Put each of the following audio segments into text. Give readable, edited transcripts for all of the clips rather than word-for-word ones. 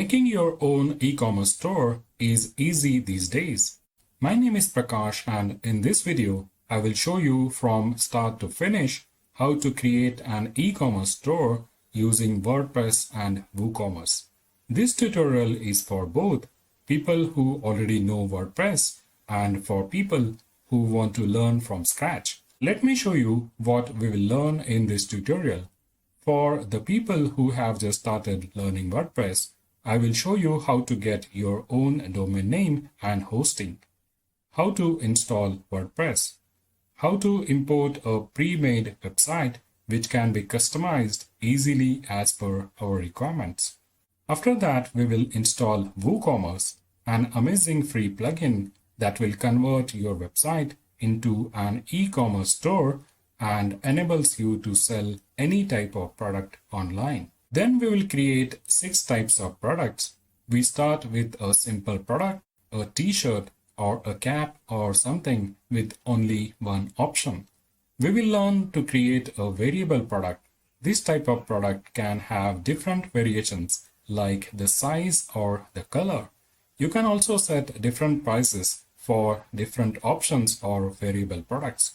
Making your own e-commerce store is easy these days. My name is Prakash, and in this video, I will show you from start to finish how to create an e-commerce store using WordPress and WooCommerce. This tutorial is for both people who already know WordPress and for people who want to learn from scratch. Let me show you what we will learn in this tutorial. For the people who have just started learning WordPress, I will show you how to get your own domain name and hosting, how to install WordPress, how to import a pre-made website which can be customized easily as per our requirements. After that, we will install WooCommerce, an amazing free plugin that will convert your website into an e-commerce store and enables you to sell any type of product online. Then we will create 6 types of products. We start with a simple product, a t-shirt or a cap or something with only one option. We will learn to create a variable product. This type of product can have different variations like the size or the color. You can also set different prices for different options or variable products.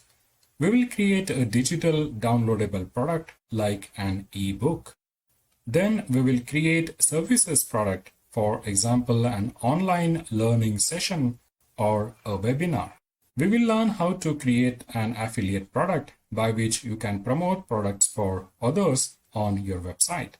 We will create a digital downloadable product like an ebook. Then we will create services product, for example, an online learning session or a webinar. We will learn how to create an affiliate product by which you can promote products for others on your website.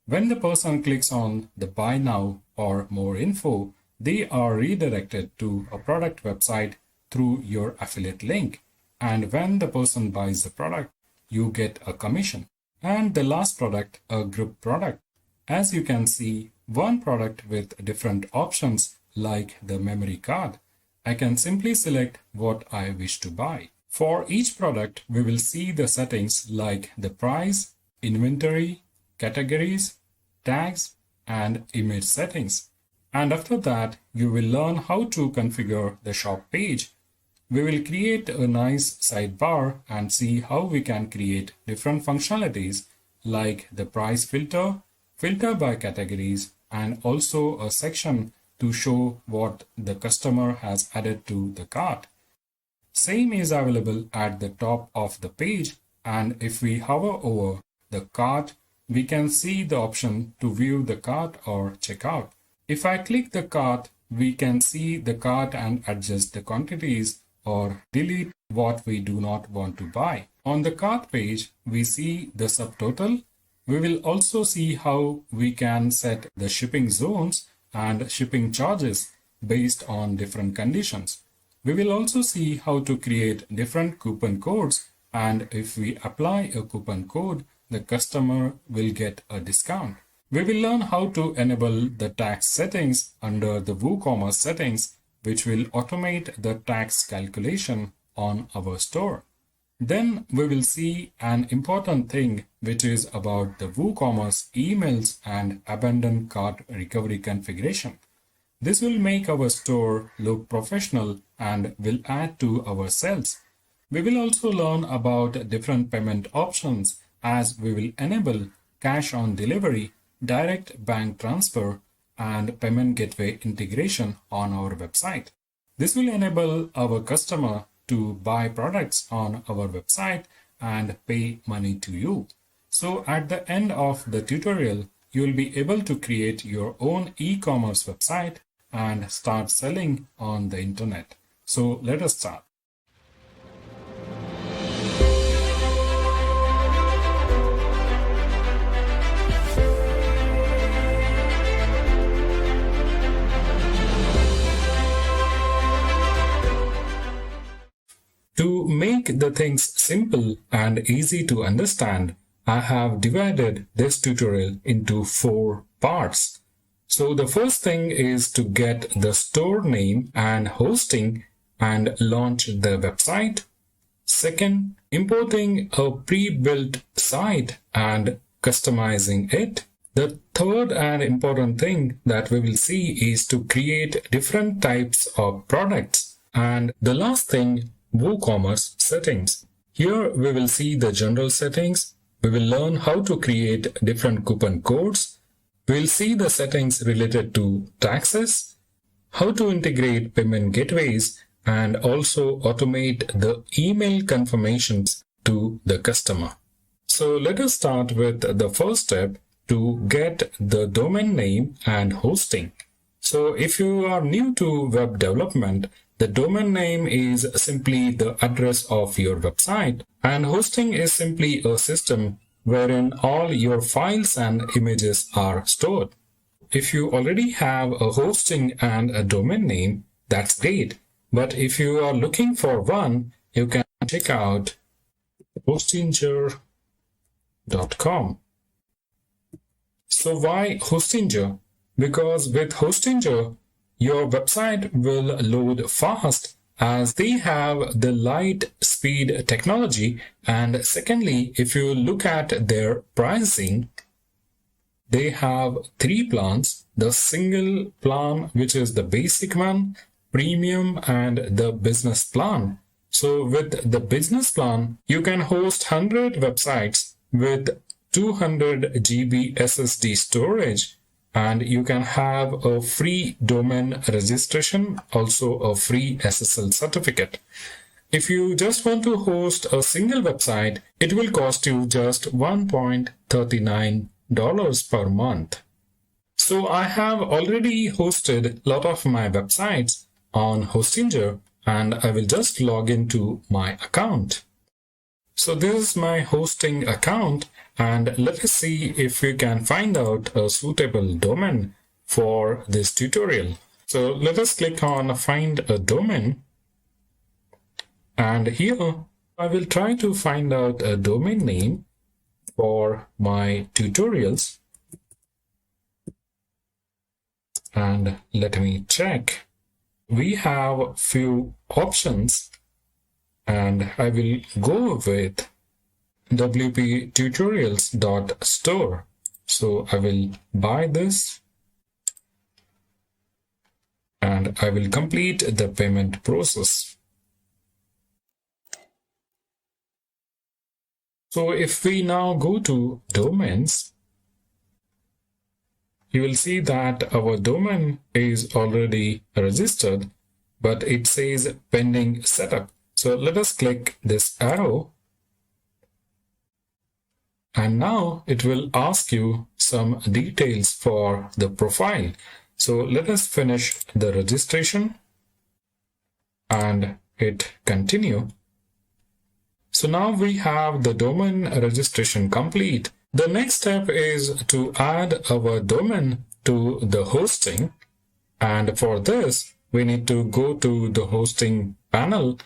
When the person clicks on the buy now or more info, they are redirected to a product website through your affiliate link. And when the person buys the product, you get a commission. And the last product, a group product. As you can see, one product with different options like the memory card. I can simply select what I wish to buy. For each product, we will see the settings like the price, inventory, categories, tags, and image settings. And after that, you will learn how to configure the shop page. We will create a nice sidebar and see how we can create different functionalities like the price filter, filter by categories, and also a section to show what the customer has added to the cart. Same is available at the top of the page, and if we hover over the cart, we can see the option to view the cart or checkout. If I click the cart, we can see the cart and adjust the quantities or delete what we do not want to buy. On the cart page, we see the subtotal. We will also see how we can set the shipping zones and shipping charges based on different conditions. We will also see how to create different coupon codes, and if we apply a coupon code, the customer will get a discount. We will learn how to enable the tax settings under the WooCommerce settings, which will automate the tax calculation on our store. Then we will see an important thing, which is about the WooCommerce emails and abandoned cart recovery configuration. This will make our store look professional and will add to our sales. We will also learn about different payment options as we will enable cash on delivery, direct bank transfer, and payment gateway integration on our website. This will enable our customer to buy products on our website and pay money to you. So at the end of the tutorial, you will be able to create your own e-commerce website and start selling on the internet. So let us start. To make the things simple and easy to understand, I have divided this tutorial into 4 parts. So the first thing is to get the store name and hosting and launch the website. Second, importing a pre-built site and customizing it. The third and important thing that we will see is to create different types of products. And the last thing, WooCommerce Settings. Here we will see the general settings. We will learn how to create different coupon codes, We'll see the settings related to taxes, how to integrate payment gateways, and also automate the email confirmations to the customer. So let us start with the first step to get the domain name and hosting. So if you are new to web development, the domain name is simply the address of your website, and hosting is simply a system wherein all your files and images are stored. If you already have a hosting and a domain name, that's great. But if you are looking for one, you can check out hostinger.com. So why Hostinger? Because with Hostinger, your website will load fast as they have the light speed technology. And secondly, if you look at their pricing, they have 3 plans: the single plan, which is the basic one, premium, and the business plan. So with the business plan, you can host 100 websites with 200 GB SSD storage, and you can have a free domain registration, also a free SSL certificate. If you just want to host a single website, it will cost you just $1.39 per month. So I have already hosted a lot of my websites on Hostinger, and I will just log into my account. So this is my hosting account, and let us see if we can find out a suitable domain for this tutorial. So let us click on Find a Domain, and here I will try to find out a domain name for my tutorials. And let me check. We have few options, and I will go with wptutorials.store. So I will buy this, and I will complete the payment process. So if we now go to domains, you will see that our domain is already registered, but it says pending setup. So let us click this arrow, and now it will ask you some details for the profile. So let us finish the registration and hit continue. So now we have the domain registration complete. The next step is to add our domain to the hosting, and for this we need to go to the hosting panel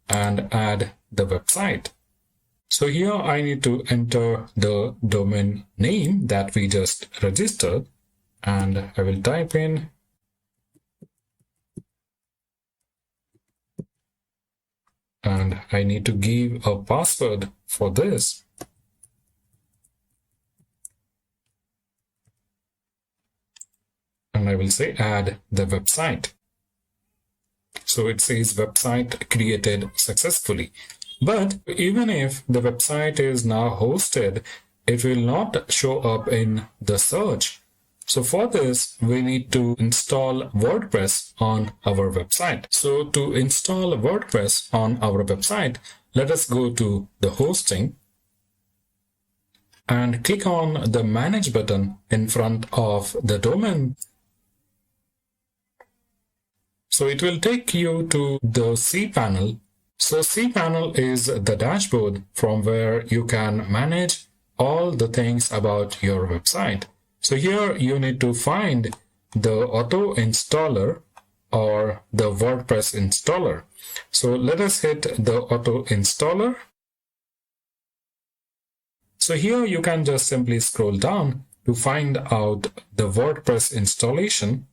and add the website. So here I need to enter the domain name that we just registered, and I will type in and I need to give a password for this. And I will say add the website. So it says website created successfully. But even if the website is now hosted, it will not show up in the search. So for this, we need to install WordPress on our website. So to install WordPress on our website, let us go to the hosting and click on the Manage button in front of the domain. So it will take you to the cPanel. So cPanel is the dashboard from where you can manage all the things about your website. So here you need to find the auto installer or the WordPress installer. So let us hit the auto installer. So here you can just simply scroll down to find out the WordPress installation.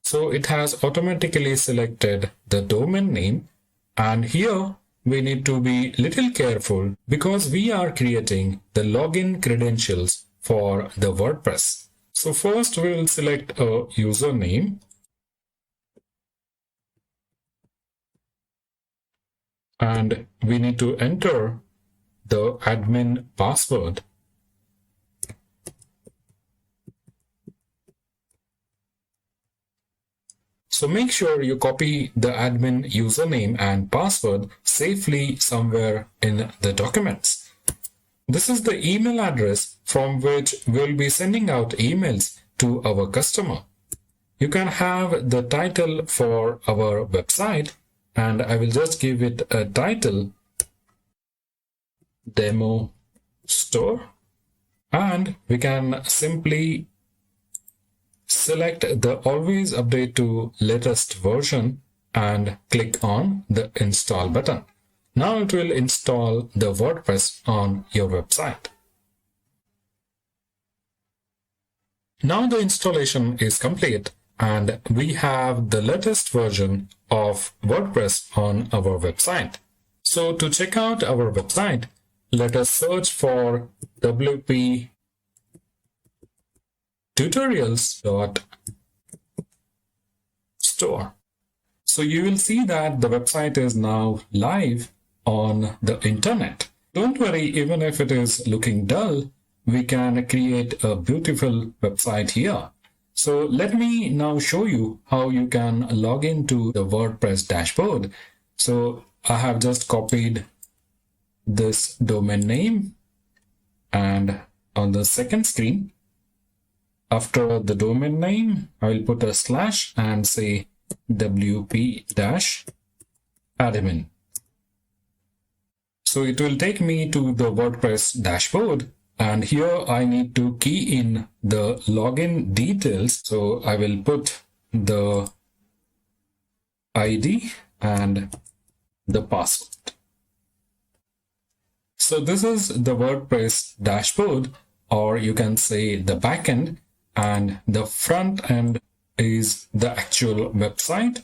So it has automatically selected the domain name, and here we need to be little careful because we are creating the login credentials for the WordPress. So first we will select a username, and we need to enter the admin password. So make sure you copy the admin username and password safely somewhere in the documents. This is the email address from which we'll be sending out emails to our customer. You can have the title for our website, and I will just give it a title, Demo Store, and we can simply select the Always Update to Latest Version and click on the Install button. Now it will install the WordPress on your website. Now the installation is complete and we have the latest version of WordPress on our website. So to check out our website, let us search for WP tutorials.store. So you will see that the website is now live on the internet. Don't worry, even if it is looking dull, we can create a beautiful website here. So let me now show you how you can log into the WordPress dashboard. So I have just copied this domain name, and on the second screen, after the domain name, I will put a slash and say wp-admin. So it will take me to the WordPress dashboard, and here I need to key in the login details. So I will put the ID and the password. So this is the WordPress dashboard, or you can say the backend, and the front end is the actual website.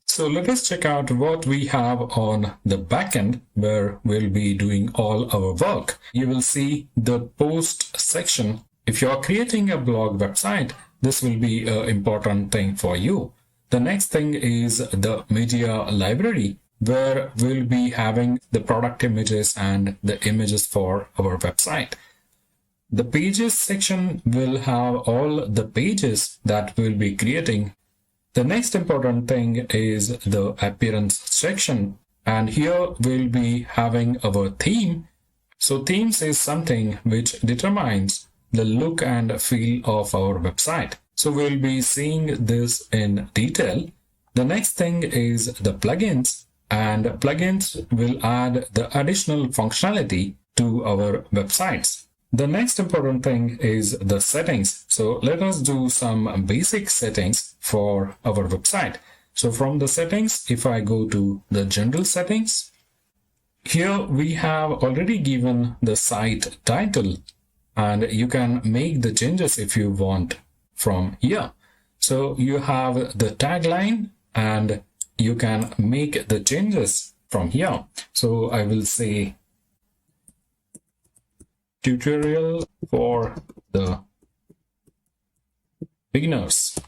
So let us check out what we have on the backend, where we'll be doing all our work. You will see the post section. If you are creating a blog website, this will be an important thing for you. The next thing is the media library, where we'll be having the product images and the images for our website. The pages section will have all the pages that we'll be creating. The next important thing is the appearance section, and here we'll be having our theme. So themes is something which determines the look and feel of our website. So we'll be seeing this in detail. The next thing is the plugins, and plugins will add the additional functionality to our websites. The next important thing is the settings. So let us do some basic settings for our website. So from the settings, if I go to the general settings, here we have already given the site title, and you can make the changes if you want from here. So you have the tagline, and you can make the changes from here. So I will say tutorial for the beginners.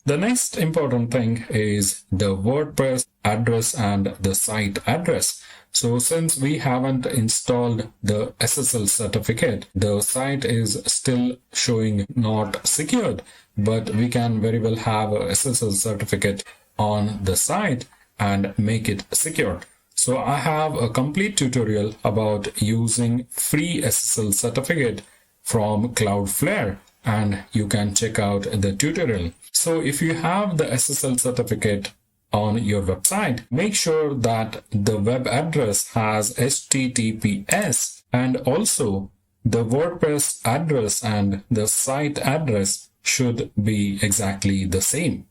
The next important thing is the WordPress address and the site address. So since we haven't installed the SSL certificate, the site is still showing not secured, but we can very well have a SSL certificate on the site and make it secured. So I have a complete tutorial about using free SSL certificate from Cloudflare, and you can check out the tutorial. So if you have the SSL certificate on your website, make sure that the web address has HTTPS, and also the WordPress address and the site address should be exactly the same.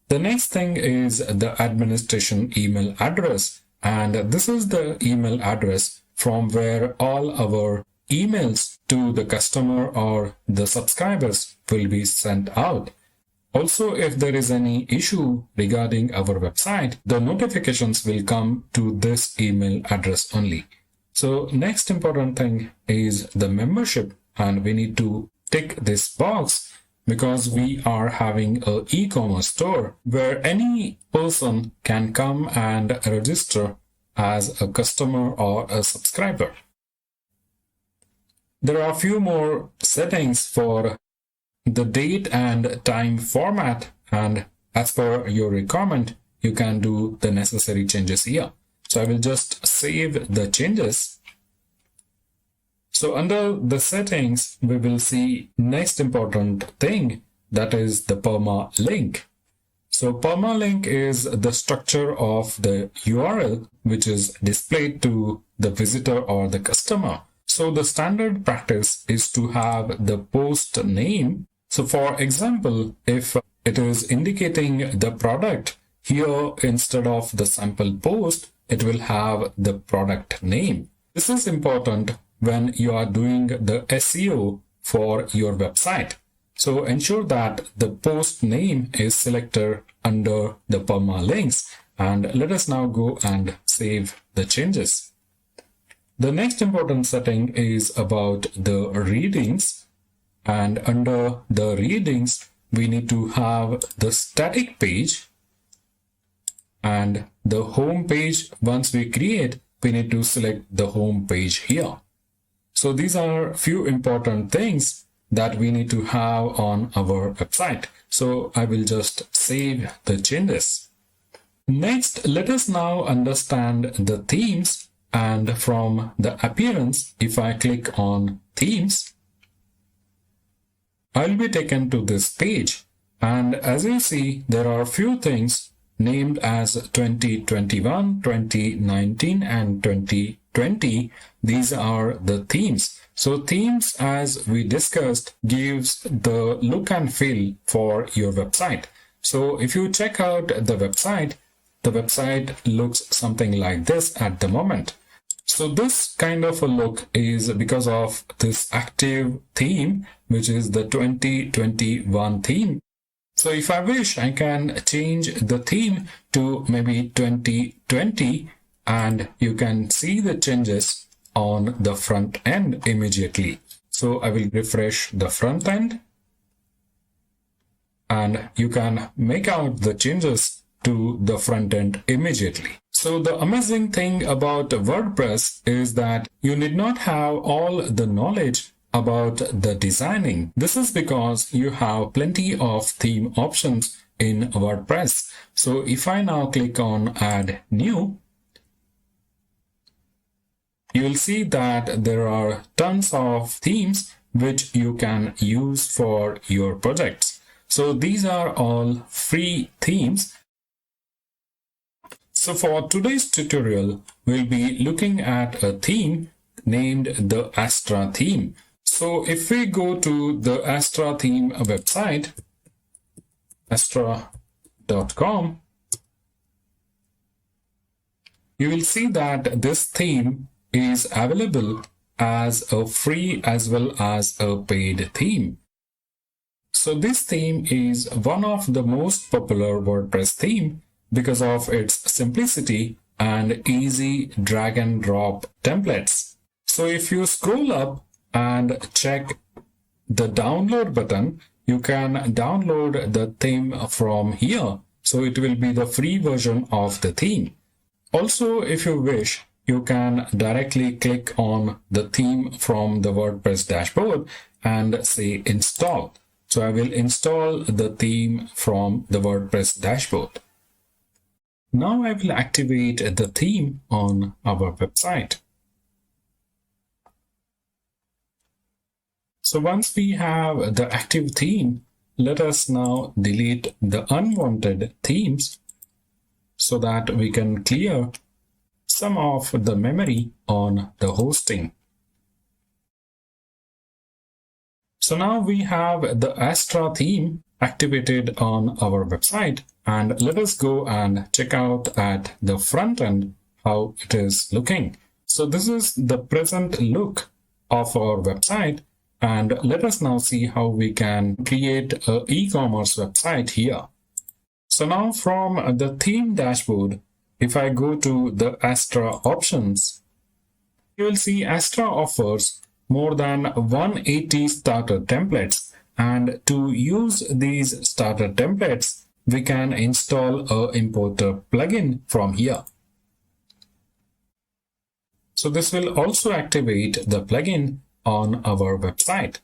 The next thing is the administration email address. And this is the email address from where all our emails to the customer or the subscribers will be sent out. Also, if there is any issue regarding our website, the notifications will come to this email address only. So next important thing is the membership, and we need to tick this box because we are having an e-commerce store where any person can come and register as a customer or a subscriber. There are a few more settings for the date and time format and as per your requirement, you can do the necessary changes here. So I will just save the changes. So under the settings, we will see next important thing, that is the permalink. So permalink is the structure of the URL which is displayed to the visitor or the customer. So the standard practice is to have the post name. So for example, if it is indicating the product, here instead of the sample post, it will have the product name. This is important when you are doing the SEO for your website. So ensure that the post name is selected under the permalinks, and let us now go and save the changes. The next important setting is about the readings, and under the readings we need to have the static page and the home page. Once we create, we need to select the home page here. So these are few important things that we need to have on our website. So I will just save the changes. Next, let us now understand the themes, and from the appearance, if I click on themes, I'll be taken to this page, and as you see, there are few things named as 2021, 2019 and 2020. These are the themes. So themes, as we discussed, gives the look and feel for your website. So if you check out the website looks something like this at the moment. So this kind of a look is because of this active theme, which is the 2021 theme. So if I wish, I can change the theme to maybe 2020, and you can see the changes on the front end immediately. So I will refresh the front end, and you can make out the changes to the front end immediately. So the amazing thing about WordPress is that you need not have all the knowledge about the designing. This is because you have plenty of theme options in WordPress. So if I now click on add new, you will see that there are tons of themes which you can use for your projects. So these are all free themes. So for today's tutorial, we'll be looking at a theme named the Astra theme. So if we go to the Astra theme website, astra.com, you will see that this theme is available as a free as well as a paid theme. So this theme is one of the most popular WordPress theme because of its simplicity and easy drag and drop templates. So if you scroll up and check the download button, you can download the theme from here. So it will be the free version of the theme. Also, if you wish, you can directly click on the theme from the WordPress dashboard and say install. So I will install the theme from the WordPress dashboard. Now I will activate the theme on our website. So once we have the active theme, let us now delete the unwanted themes so that we can clear some of the memory on the hosting. So now we have the Astra theme activated on our website, and let us go and check out at the front end how it is looking. So this is the present look of our website, and let us now see how we can create an e-commerce website here. So now from the theme dashboard, if I go to the Astra options, you will see Astra offers more than 180 starter templates, and to use these starter templates, we can install a importer plugin from here. So this will also activate the plugin on our website.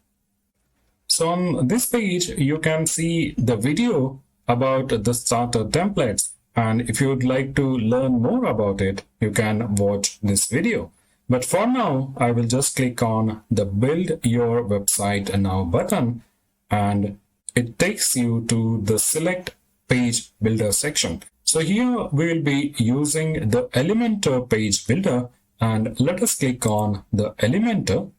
So on this page, you can see the video about the starter templates, and if you would like to learn more about it, you can watch this video. But for now, I will just click on the Build Your Website Now button, and it takes you to the Select Page Builder section. So here we will be using the Elementor Page Builder, and let us click on the Elementor,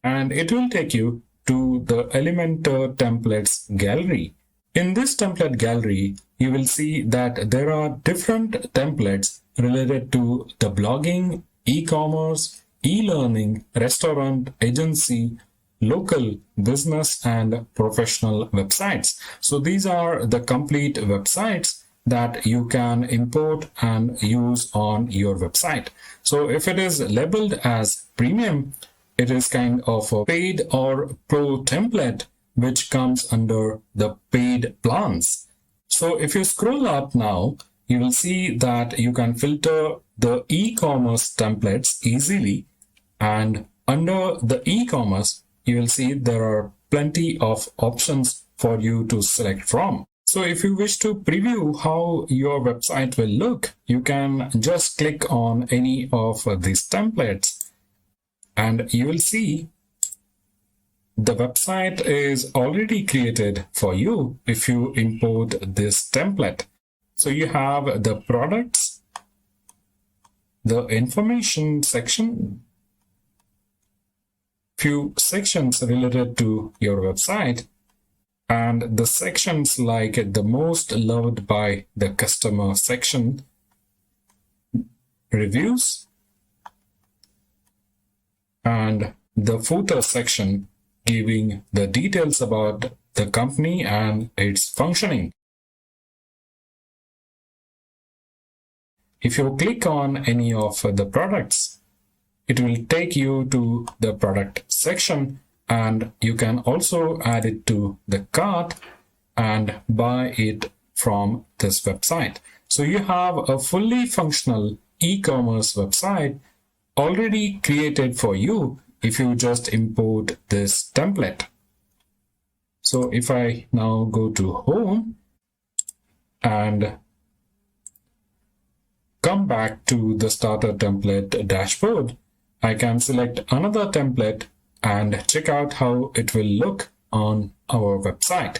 and it will take you to the Elementor Templates Gallery. In this template gallery, you will see that there are different templates related to the blogging, e-commerce, e-learning, restaurant, agency, local, business, and professional websites. So these are the complete websites that you can import and use on your website. So if it is labeled as premium, it is kind of a paid or pro template which comes under the paid plans. So if you scroll up now, you will see that you can filter the e-commerce templates easily, and under the e-commerce, you will see there are plenty of options for you to select from. So if you wish to preview how your website will look, you can just click on any of these templates, and you will see the website is already created for you if you import this template. So you have the products, the information section, few sections related to your website, and the sections like the most loved by the customer section, reviews, and the footer section giving the details about the company and its functioning. If you click on any of the products, it will take you to the product section, and you can also add it to the cart and buy it from this website. So you have a fully functional e-commerce website already created for you if you just import this template. So if I now go to Home and come back to the starter template dashboard, I can select another template and check out how it will look on our website.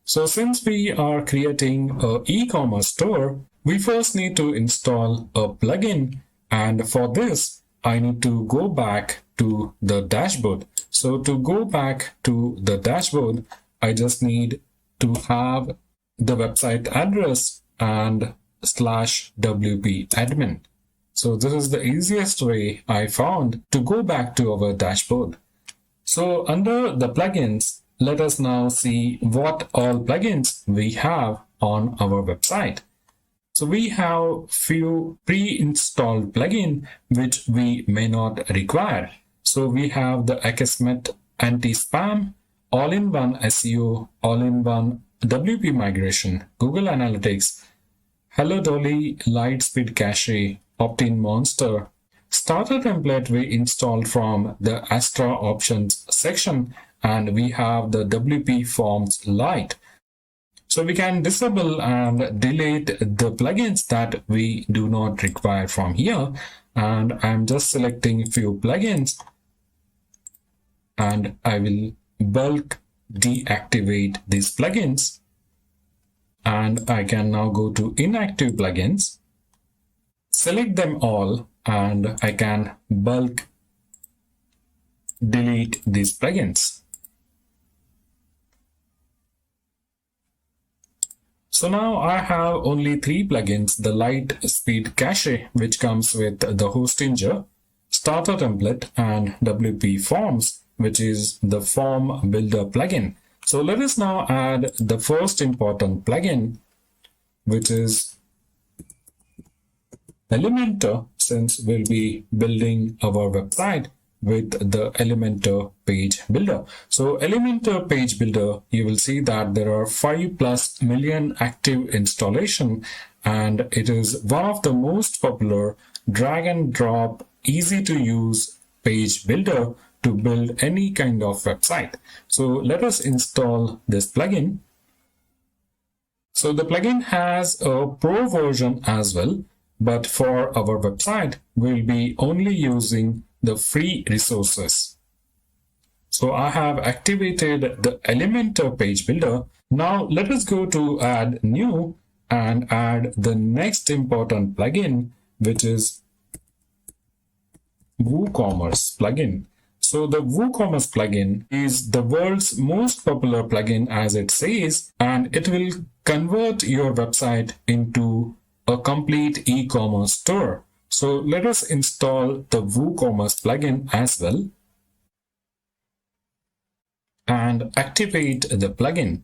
So since we are creating an e-commerce store, we first need to install a plugin, and for this I need to go back to the dashboard. So to go back to the dashboard, I just need to have the website address and /wp admin. So this is the easiest way I found to go back to our dashboard. So under the plugins, let us now see what all plugins we have on our website. So we have few pre-installed plugins which we may not require. So we have the Akismet Anti-Spam, All-in-One SEO, All-in-One WP Migration, Google Analytics, Hello Dolly, Lightspeed Cache, Opt-in Monster. Starter template we installed from the Astra options section, and we have the WP Forms Lite. So we can disable and delete the plugins that we do not require from here. And I'm just selecting a few plugins, and I will bulk deactivate these plugins. And I can now go to inactive plugins, select them all, and I can bulk delete these plugins. So now I have only 3 plugins: the Lightspeed Cache, which comes with the Hostinger, Starter Template, and WP Forms, which is the Form Builder plugin. So let us now add the first important plugin, which is Elimentor, since we'll be building our website with the Elementor Page Builder. So Elementor Page Builder, you will see that there are 5+ million active installation, and it is one of the most popular drag and drop, easy to use page builder to build any kind of website. So let us install this plugin. So the plugin has a pro version as well, but for our website, we'll be only using the free resources. So I have activated the Elementor page builder. Now let us go to add new and add the next important plugin, which is WooCommerce plugin. So the WooCommerce plugin is the world's most popular plugin, as it says, and it will convert your website into a complete e-commerce store. So let us install the WooCommerce plugin as well and activate the plugin.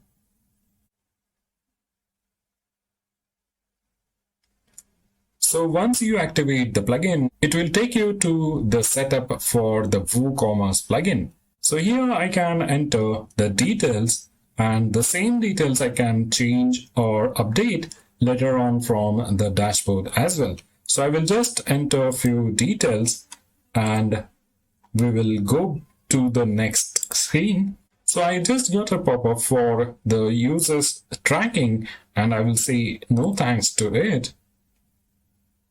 So once you activate the plugin, it will take you to the setup for the WooCommerce plugin. So here I can enter the details, and the same details I can change or update later on from the dashboard as well. So I will just enter a few details and we will go to the next screen. So I just got a pop-up for the users tracking, and I will say no thanks to it.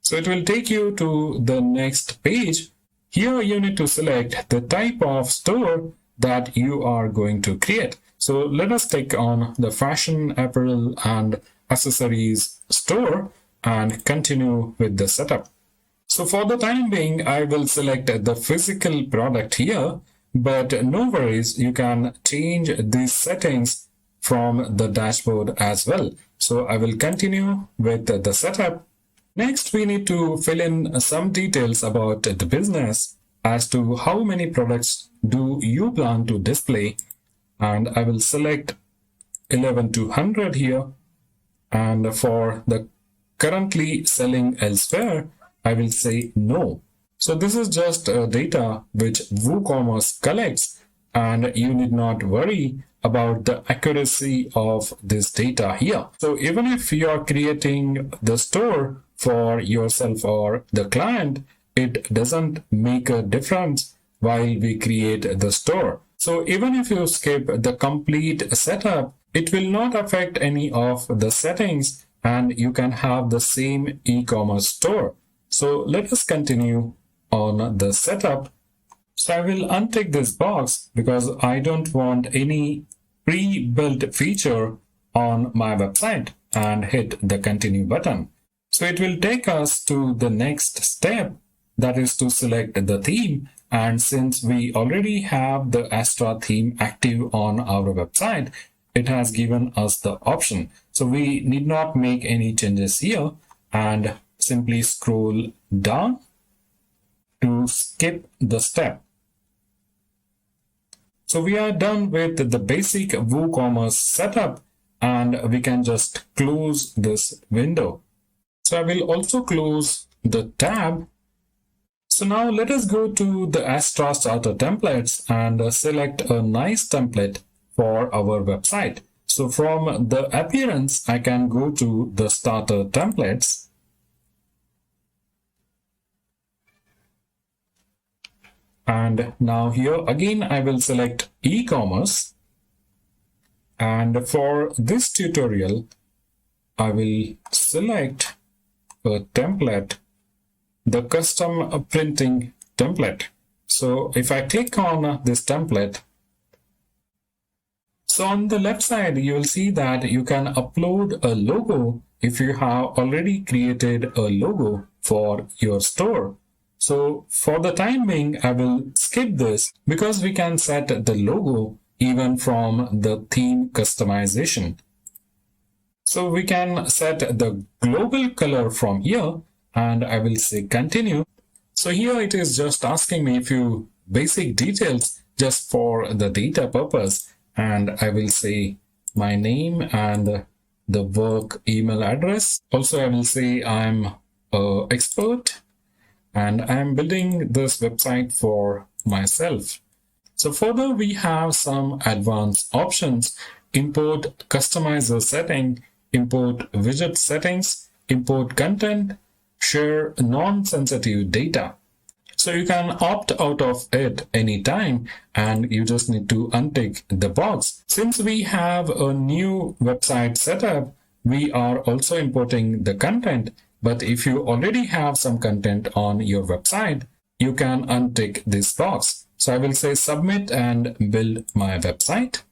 So it will take you to the next page. Here you need to select the type of store that you are going to create. So let us take on the fashion, apparel and accessories store and continue with the setup. So for the time being, I will select the physical product here, but no worries, you can change these settings from the dashboard as well. So I will continue with the setup. Next, we need to fill in some details about the business as to how many products do you plan to display. And I will select 11 to 100 here. And for the currently selling elsewhere, I will say no. So this is just data which WooCommerce collects, and you need not worry about the accuracy of this data here. So even if you are creating the store for yourself or the client, it doesn't make a difference while we create the store. So even if you skip the complete setup, it will not affect any of the settings and you can have the same e-commerce store. So let us continue on the setup. So I will untick this box because I don't want any pre-built feature on my website and hit the continue button. So it will take us to the next step, that is to select the theme. And since we already have the Astra theme active on our website, it has given us the option. So we need not make any changes here and simply scroll down to skip the step. So we are done with the basic WooCommerce setup and we can just close this window. So I will also close the tab. So now let us go to the Astra starter templates and select a nice template for our website. So from the appearance, I can go to the starter templates. And now here again, I will select e-commerce. And for this tutorial, I will select a template, the custom printing template. So if I click on this template, so on the left side, you will see that you can upload a logo if you have already created a logo for your store. So for the time being, I will skip this because we can set the logo even from the theme customization. So we can set the global color from here and I will say continue. So here it is just asking me a few basic details just for the data purpose. And I will say my name and the work email address. Also, I will say I'm an expert and I'm building this website for myself. So further, we have some advanced options: import customizer setting, import widget settings, import content, share non-sensitive data. So you can opt out of it anytime and you just need to untick the box. Since we have a new website setup, we are also importing the content. But if you already have some content on your website, you can untick this box. So I will say submit and build my website.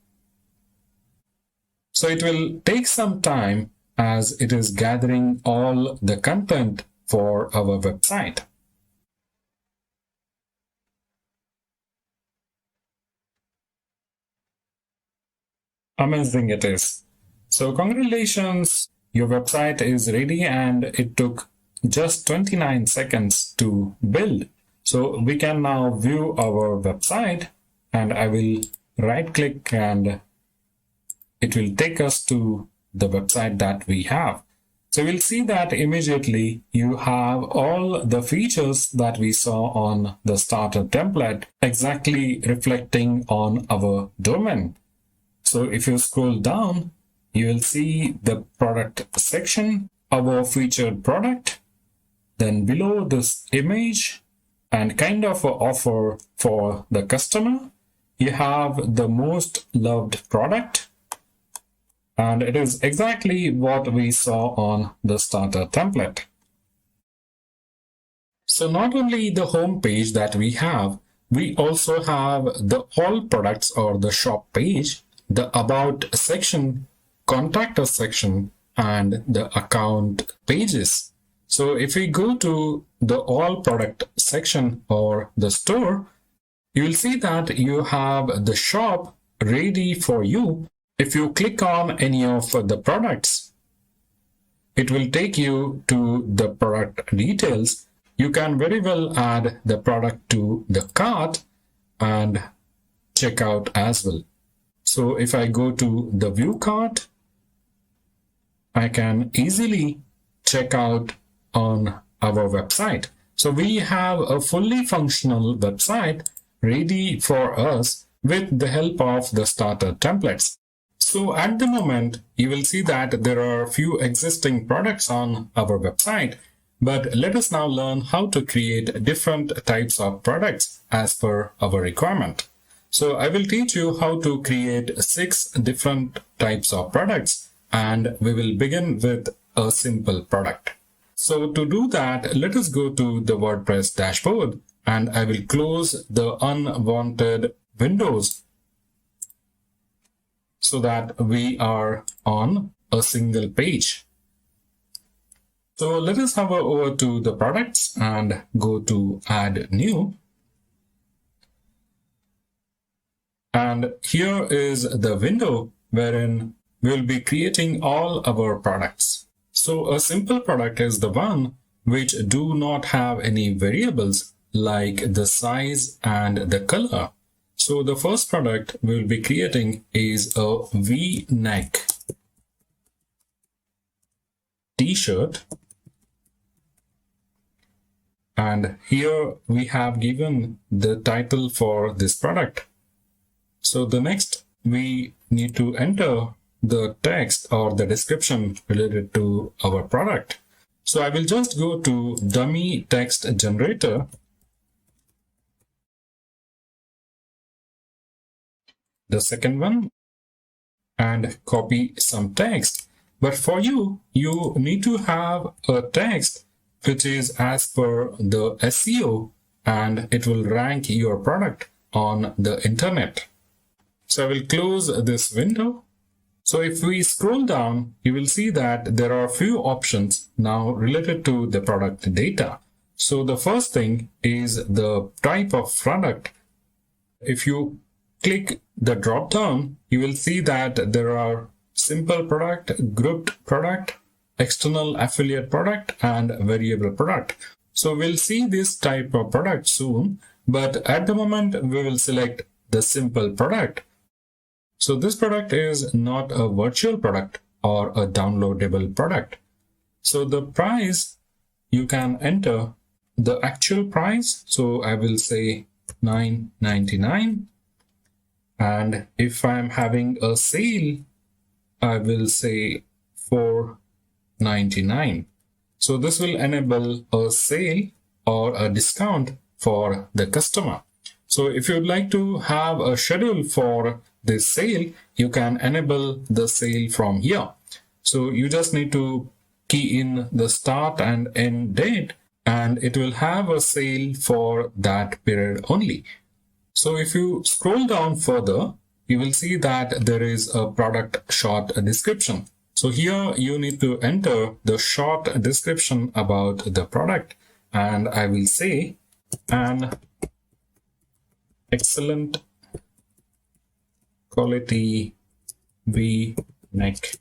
So it will take some time as it is gathering all the content for our website. Amazing it is. So congratulations, your website is ready and it took just 29 seconds to build. So we can now view our website, and I will right click and it will take us to the website that we have. So we'll see that immediately you have all the features that we saw on the starter template exactly reflecting on our domain. So if you scroll down, you will see the product section, our featured product, then below this image and kind of an offer for the customer, you have the most loved product, and it is exactly what we saw on the starter template. So not only the home page that we have, we also have the all products or the shop page, the about section, contact us section, and the account pages. So if we go to the all product section or the store, you will see that you have the shop ready for you. If you click on any of the products, it will take you to the product details. You can very well add the product to the cart and check out as well. So if I go to the view cart, I can easily check out on our website. So we have a fully functional website ready for us with the help of the starter templates. So at the moment, you will see that there are a few existing products on our website, but let us now learn how to create different types of products as per our requirement. So I will teach you how to create 6 different types of products, and we will begin with a simple product. So to do that, let us go to the WordPress dashboard, and I will close the unwanted windows so that we are on a single page. So let us hover over to the products and go to add new. And here is the window wherein we will be creating all our products. So a simple product is the one which do not have any variables like the size and the color. So the first product we will be creating is a V-neck t-shirt. And here we have given the title for this product. So the next, we need to enter the text or the description related to our product. So I will just go to dummy text generator. The second one, and copy some text. But for you, you need to have a text which is as per the SEO, and it will rank your product on the internet. So I will close this window. So if we scroll down, you will see that there are a few options now related to the product data. So the first thing is the type of product. If you click the drop down, you will see that there are simple product, grouped product, external affiliate product, and variable product. So we'll see this type of product soon, but at the moment we will select the simple product. So this product is not a virtual product or a downloadable product. So the price, you can enter the actual price. So I will say $9.99. And if I'm having a sale, I will say $4.99. So this will enable a sale or a discount for the customer. So if you'd like to have a schedule for this sale, you can enable the sale from here. So you just need to key in the start and end date, and it will have a sale for that period only. So if you scroll down further, you will see that there is a product short description. So here you need to enter the short description about the product, and I will say an excellent quality V-neck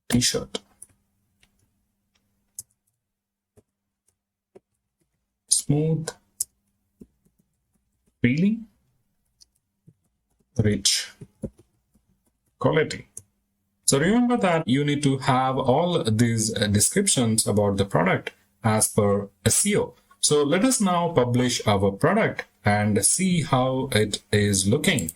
t-shirt. Smooth, feeling, rich quality. So remember that you need to have all these descriptions about the product as per SEO. So let us now publish our product and see how it is looking.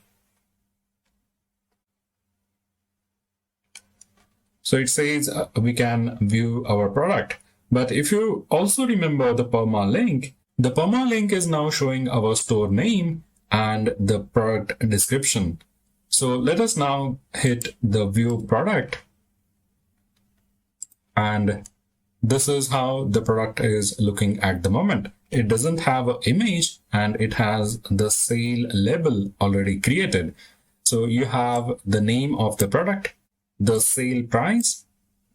So it says we can view our product. But if you also remember the permalink is now showing our store name and the product description. So let us now hit the view product, and this is how the product is looking at the moment. It doesn't have an image and it has the sale label already created. So you have the name of the product, the sale price,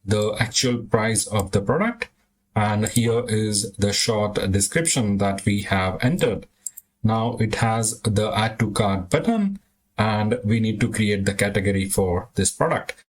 the actual price of the product, and here is the short description that we have entered. Now it has the add to cart button, and we need to create the category for this product.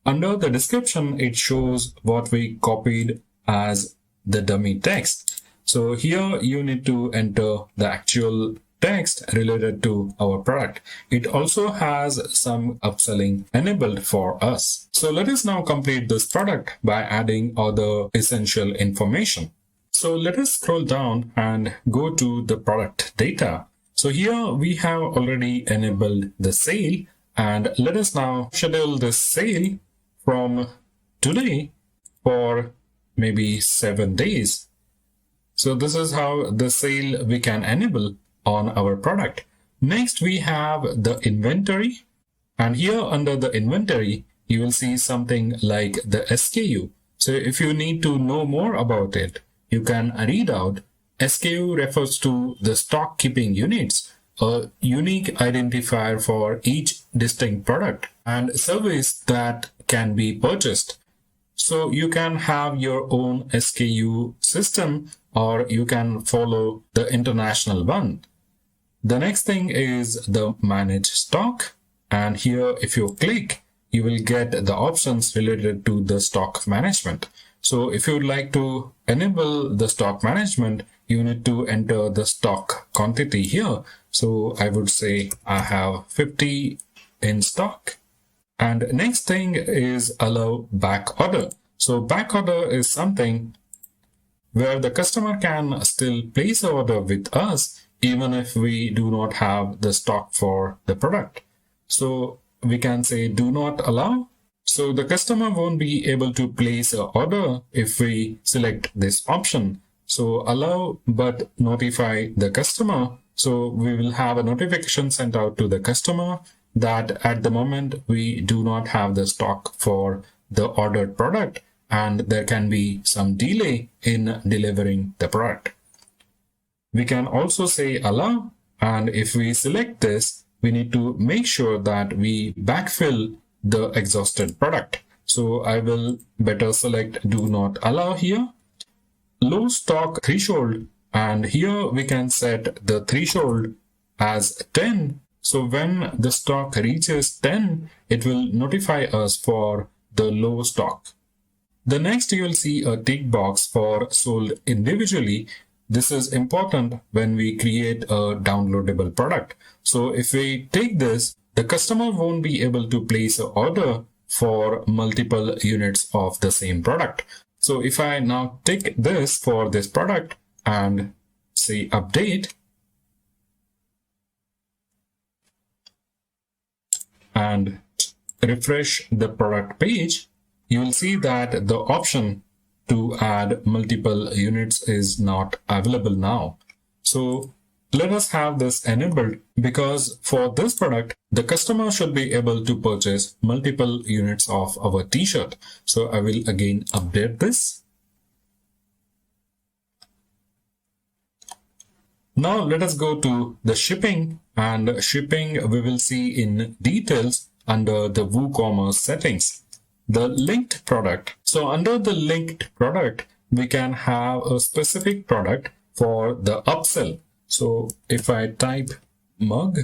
Under the description, it shows what we copied as the dummy text. So here you need to enter the actual text related to our product. It also has some upselling enabled for us. So let us now complete this product by adding other essential information. So let us scroll down and go to the product data. So here we have already enabled the sale, and let us now schedule this sale from today for maybe 7 days. So this is how the sale we can enable on our product. Next, we have the inventory, and here under the inventory, you will see something like the SKU. So if you need to know more about it, you can read out. SKU refers to the stock keeping units, a unique identifier for each distinct product and service that can be purchased. So you can have your own SKU system, or you can follow the international one. The next thing is the manage stock, and here if you click, you will get the options related to the stock management. So if you would like to enable the stock management, you need to enter the stock quantity here. So I would say I have 50 in stock. And next thing is allow back order. So back order is something where the customer can still place an order with us even if we do not have the stock for the product. So we can say do not allow. So the customer won't be able to place an order if we select this option. So allow but notify the customer. So we will have a notification sent out to the customer that at the moment we do not have the stock for the ordered product, and there can be some delay in delivering the product. We can also say allow, and if we select this, we need to make sure that we backfill the exhausted product. So I will better select do not allow here. Low stock threshold, and here we can set the threshold as 10. So when the stock reaches 10, it will notify us for the low stock. The next you will see a tick box for sold individually. This is important when we create a downloadable product. So if we take this, the customer won't be able to place an order for multiple units of the same product. So if I now tick this for this product and say update and refresh the product page, you will see that the option to add multiple units is not available now. So let us have this enabled because for this product, the customer should be able to purchase multiple units of our t-shirt. So I will again update this. Now let us go to the shipping, and shipping we will see in details under the WooCommerce settings. The linked product. So under the linked product, we can have a specific product for the upsell. So if I type mug,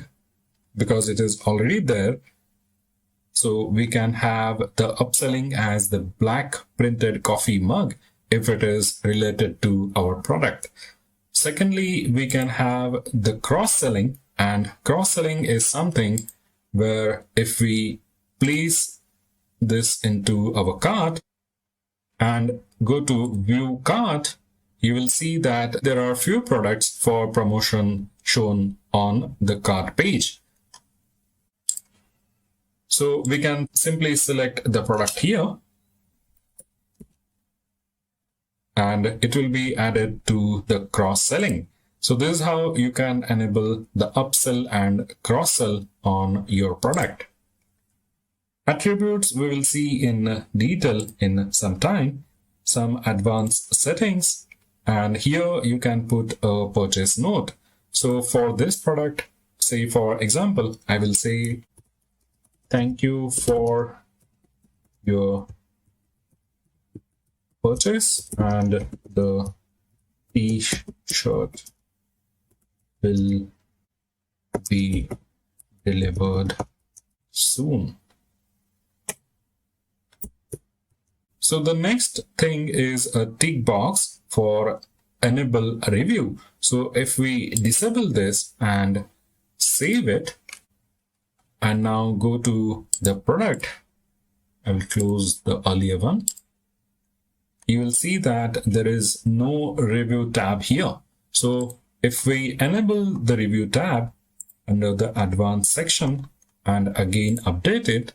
because it is already there, so we can have the upselling as the black printed coffee mug if it is related to our product. Secondly, we can have the cross-selling, and cross-selling is something where if we place this into our cart and go to view cart, you will see that there are few products for promotion shown on the cart page. So we can simply select the product here, and it will be added to the cross-selling. So this is how you can enable the upsell and cross-sell on your product. Attributes we will see in detail in some time, some advanced settings, and here you can put a purchase note. So for this product, say for example, I will say, thank you for your purchase, and the t-shirt will be delivered soon. So the next thing is a tick box for enable review. So if we disable this and save it, and now go to the product, I will close the earlier one. You will see that there is no review tab here. So if we enable the review tab under the advanced section and again update it,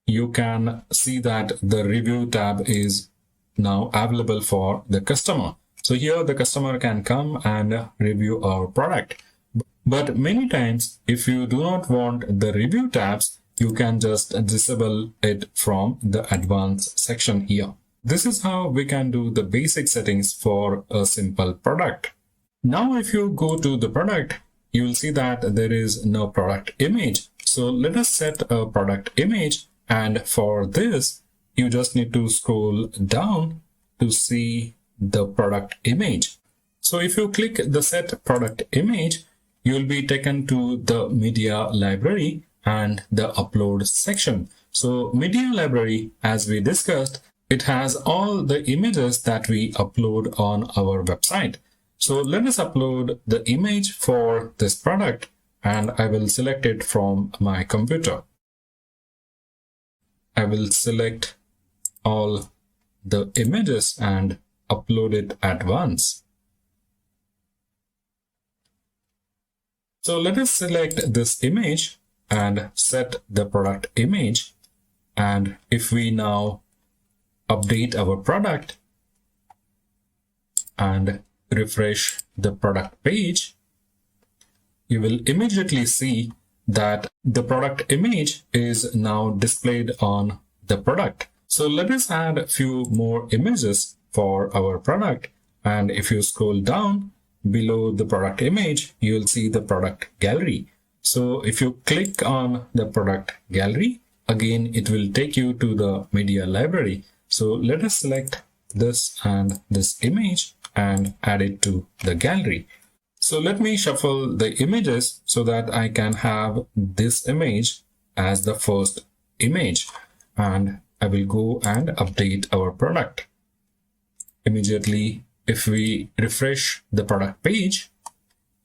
you can see that the review tab is now available for the customer. So here the customer can come and review our product. But many times, if you do not want the review tabs, you can just disable it from the advanced section here. This is how we can do the basic settings for a simple product. Now, if you go to the product, you will see that there is no product image. So let us set a product image. And for this, you just need to scroll down to see the product image. So if you click the set product image, you will be taken to the media library and the upload section. So media library, as we discussed, it has all the images that we upload on our website. So let us upload the image for this product, and I will select it from my computer. I will select all the images and upload it at once. So let us select this image and set the product image. And if we now update our product and refresh the product page, you will immediately see that the product image is now displayed on the product. So let us add a few more images for our product. And if you scroll down below the product image, you will see the product gallery. So if you click on the product gallery, again, it will take you to the media library. So let us select this and this image and add it to the gallery. So let me shuffle the images so that I can have this image as the first image, and I will go and update our product. Immediately, if we refresh the product page,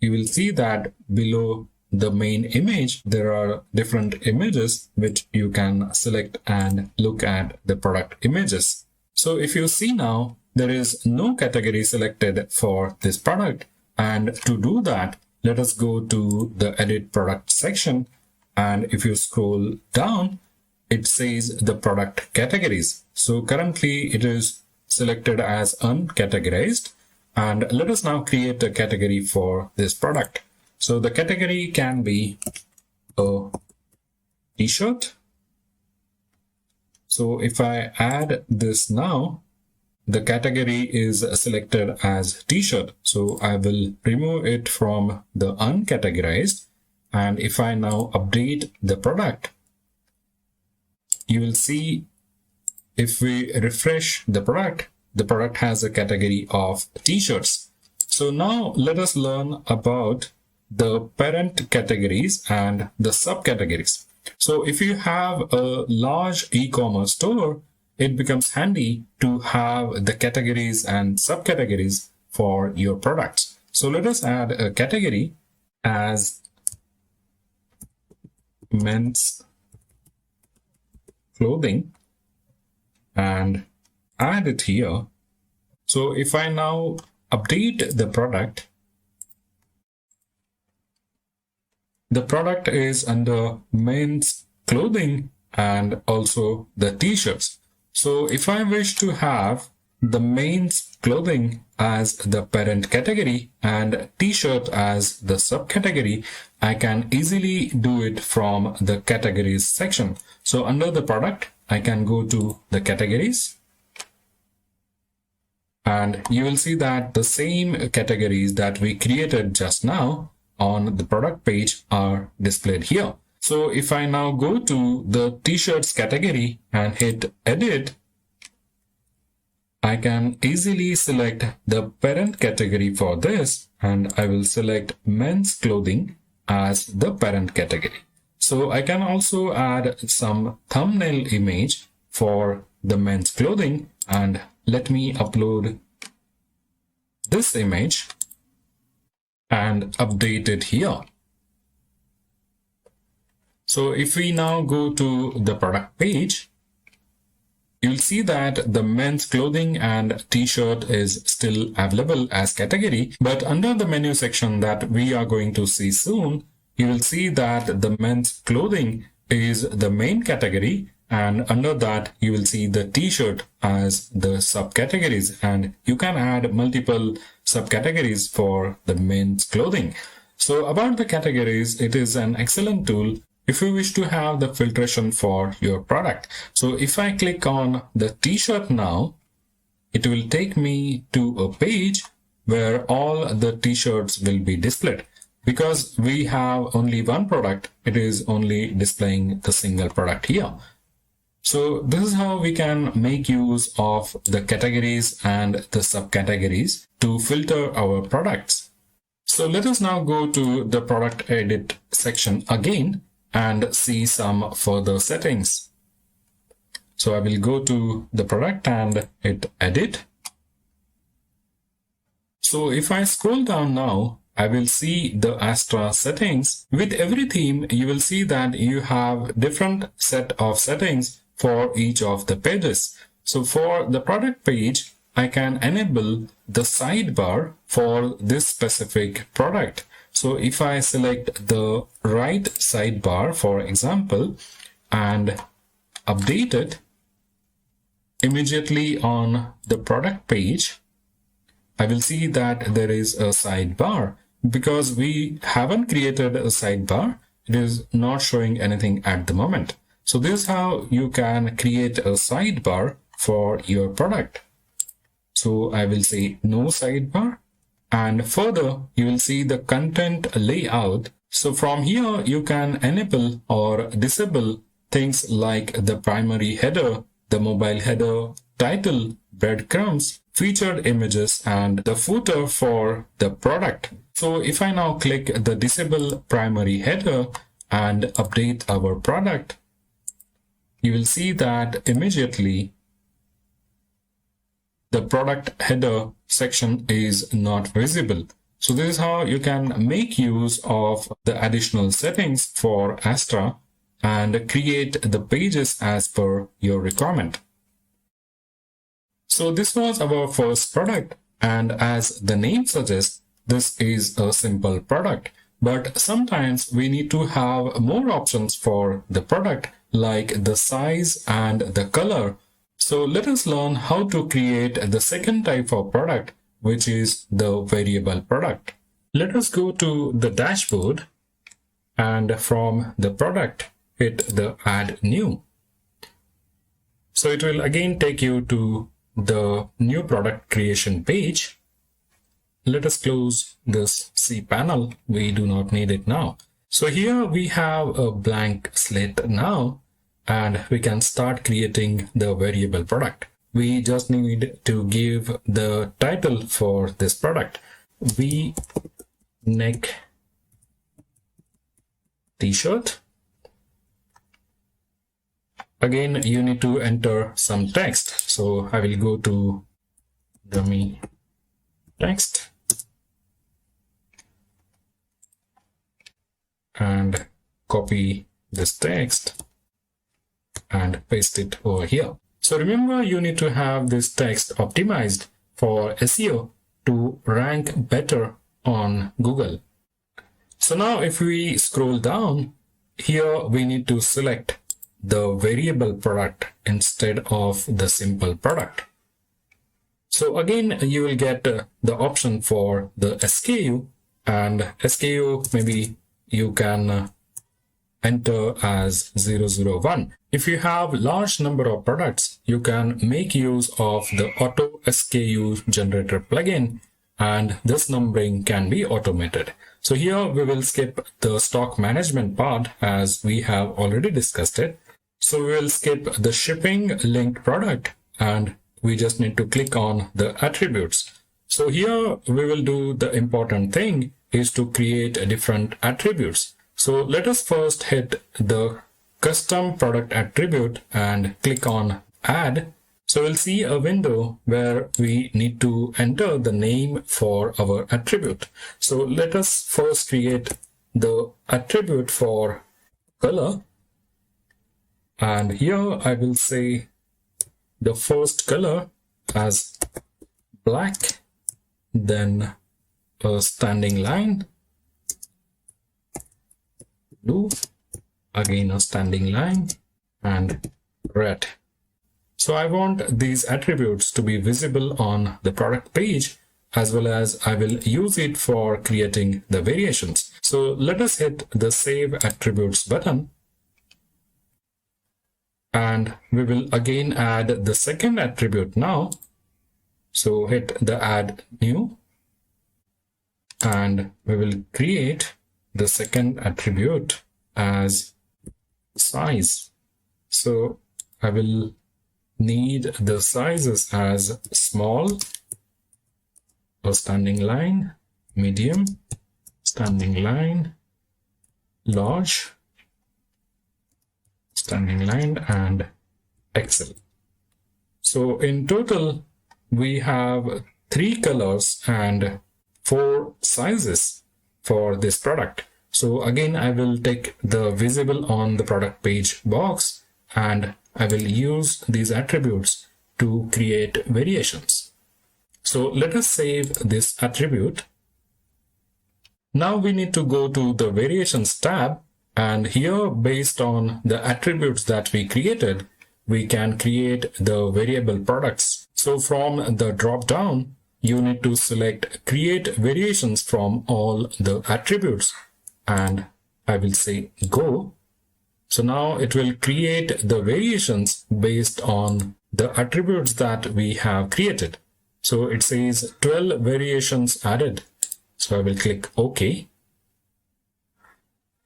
you will see that below the main image, there are different images which you can select and look at the product images. So if you see now, there is no category selected for this product. And to do that, let us go to the edit product section. And if you scroll down, it says the product categories. So currently it is selected as uncategorized. And let us now create a category for this product. So the category can be a t-shirt. So if I add this now, the category is selected as t-shirt. So I will remove it from the uncategorized. And if I now update the product, you will see if we refresh the product has a category of t-shirts. So now let us learn about the parent categories and the subcategories. So if you have a large e-commerce store, it becomes handy to have the categories and subcategories for your products. So let us add a category as men's clothing and add it here. So if I now update the product is under men's clothing and also the t-shirts. So if I wish to have the men's clothing as the parent category and t-shirt as the subcategory, I can easily do it from the categories section. So under the product, I can go to the categories, and you will see that the same categories that we created just now on the product page are displayed here. So if I now go to the t-shirts category and hit edit, I can easily select the parent category for this, and I will select men's clothing as the parent category. So I can also add some thumbnail image for the men's clothing, and let me upload this image and update it here. So if we now go to the product page, you'll see that the men's clothing and t-shirt is still available as category, but under the menu section that we are going to see soon, you will see that the men's clothing is the main category, and under that you will see the t-shirt as the subcategories, and you can add multiple subcategories for the men's clothing. So about the categories, it is an excellent tool if you wish to have the filtration for your product. So if I click on the t-shirt now, it will take me to a page where all the t-shirts will be displayed. Because we have only one product, it is only displaying the single product here. So this is how we can make use of the categories and the subcategories to filter our products. So let us now go to the product edit section again and see some further settings. So I will go to the product and hit edit. So if I scroll down now, I will see the Astra settings. With every theme, you will see that you have different set of settings for each of the pages. So for the product page, I can enable the sidebar for this specific product. So if I select the right sidebar, for example, and update it, immediately on the product page, I will see that there is a sidebar. Because we haven't created a sidebar, it is not showing anything at the moment. So this is how you can create a sidebar for your product. So I will say no sidebar, and further you will see the content layout. So from here you can enable or disable things like the primary header, the mobile header, title, breadcrumbs, featured images, and the footer for the product. So if I now click the disable primary header and update our product, you will see that immediately the product header section is not visible. So this is how you can make use of the additional settings for Astra and create the pages as per your requirement. So this was our first product, and as the name suggests, this is a simple product. But sometimes we need to have more options for the product, like the size and the color. So let us learn how to create the second type of product, which is the variable product. Let us go to the dashboard and from the product, hit the add new. So it will again take you to the new product creation page. Let us close this cPanel. We do not need it now. So here we have a blank slate now, and we can start creating the variable product. We just need to give the title for this product. V-neck t-shirt. Again, you need to enter some text. So I will go to dummy text and copy this text and paste it over here. So remember, you need to have this text optimized for SEO to rank better on Google. So now if we scroll down, here we need to select the variable product instead of the simple product. So again, you will get the option for the SKU, and SKU maybe you can enter as 001. If you have large number of products, you can make use of the auto SKU generator plugin, and this numbering can be automated. So here we will skip the stock management part as we have already discussed it. So we will skip the shipping linked product and we just need to click on the attributes. So here we will do the important thing is to create different attributes. So let us first hit the custom product attribute and click on add. So we'll see a window where we need to enter the name for our attribute. So let us first create the attribute for color. And here I will say the first color as black, then a standing line, blue, again a standing line, and red. So I want these attributes to be visible on the product page, as well as I will use it for creating the variations. So let us hit the Save Attributes button. And we will again add the second attribute now. So hit the add new. And we will create the second attribute as size. So I will need the sizes as small, a standing line, medium, standing line, large, standing line, and XL. So in total, we have 3 colors and 4 sizes for this product. So again, I will take the visible on the product page box and I will use these attributes to create variations. So let us save this attribute. Now we need to go to the variations tab, and here based on the attributes that we created, we can create the variable products. So from the drop down, you need to select create variations from all the attributes, and I will say go. So now it will create the variations based on the attributes that we have created. So it says 12 variations added. So I will click OK.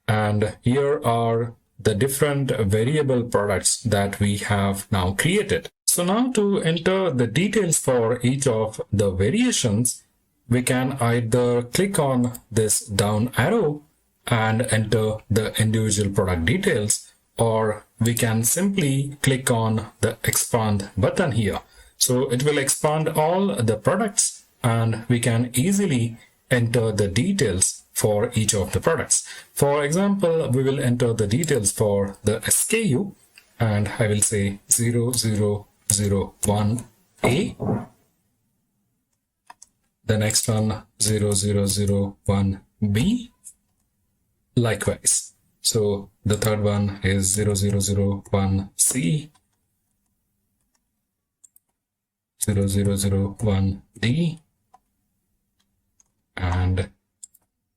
And here are the different variable products that we have now created. So now to enter the details for each of the variations, we can either click on this down arrow and enter the individual product details, or we can simply click on the expand button here. So it will expand all the products and we can easily enter the details for each of the products. For example, we will enter the details for the SKU and I will say 0001A. The next one 0001B. Likewise. So the third one is 0001C. 0001D and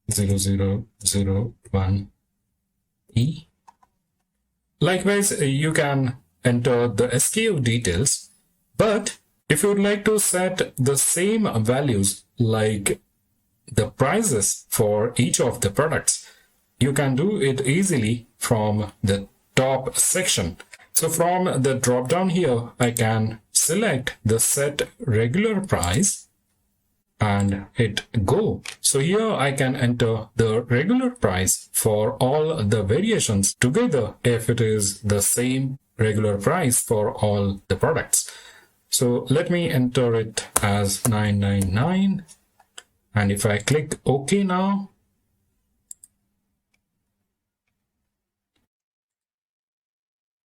0001E. Likewise, you can enter the SKU details, but if you would like to set the same values like the prices for each of the products, you can do it easily from the top section. So from the drop down here, I can select the set regular price and hit go. So here I can enter the regular price for all the variations together if it is the same regular price for all the products. So let me enter it as 999, and if I click OK now,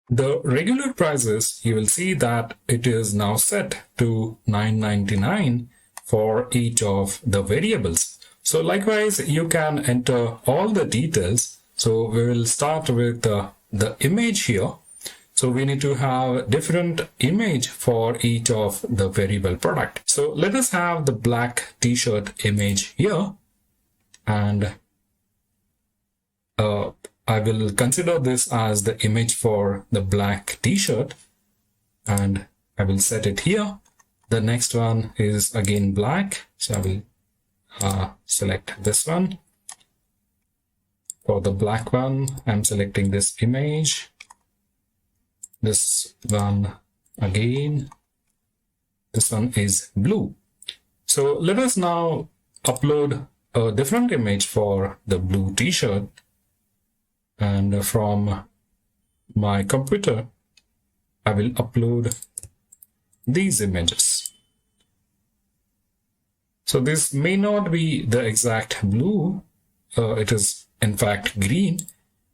the regular prices, you will see that it is now set to $9.99 for each of the variables. So likewise, you can enter all the details. So we will start with the image here. So we need to have different image for each of the variable product. So let us have the black t-shirt image here, and I will consider this as the image for the black t-shirt, and I will set it here. The next one is again black, so I will select this one. For the black one, I'm selecting this image. This one again, this one is blue. So let us now upload a different image for the blue t-shirt, and from my computer I will upload these images. So this may not be the exact blue, it is in fact green,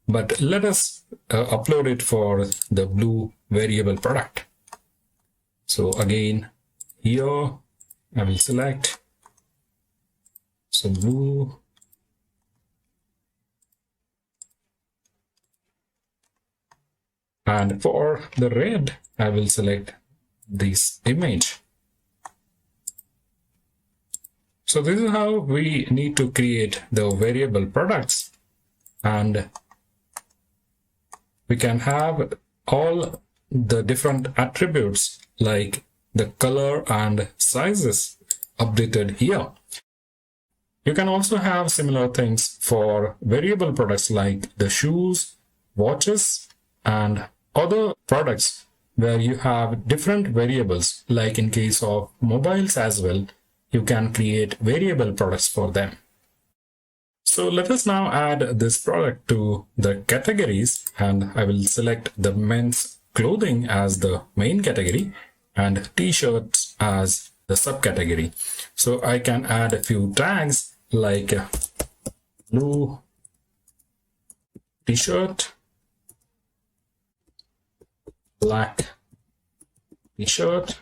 but let us upload it for the blue variable product. So again, here I will select some blue, and for the red I will select this image. So this is how we need to create the variable products, and we can have all the different attributes like the color and sizes updated here. You can also have similar things for variable products like the shoes, watches, and other products where you have different variables, like in case of mobiles as well. You can create variable products for them. So let us now add this product to the categories, and I will select the men's clothing as the main category and t-shirts as the subcategory. So I can add a few tags like blue t-shirt, black t-shirt,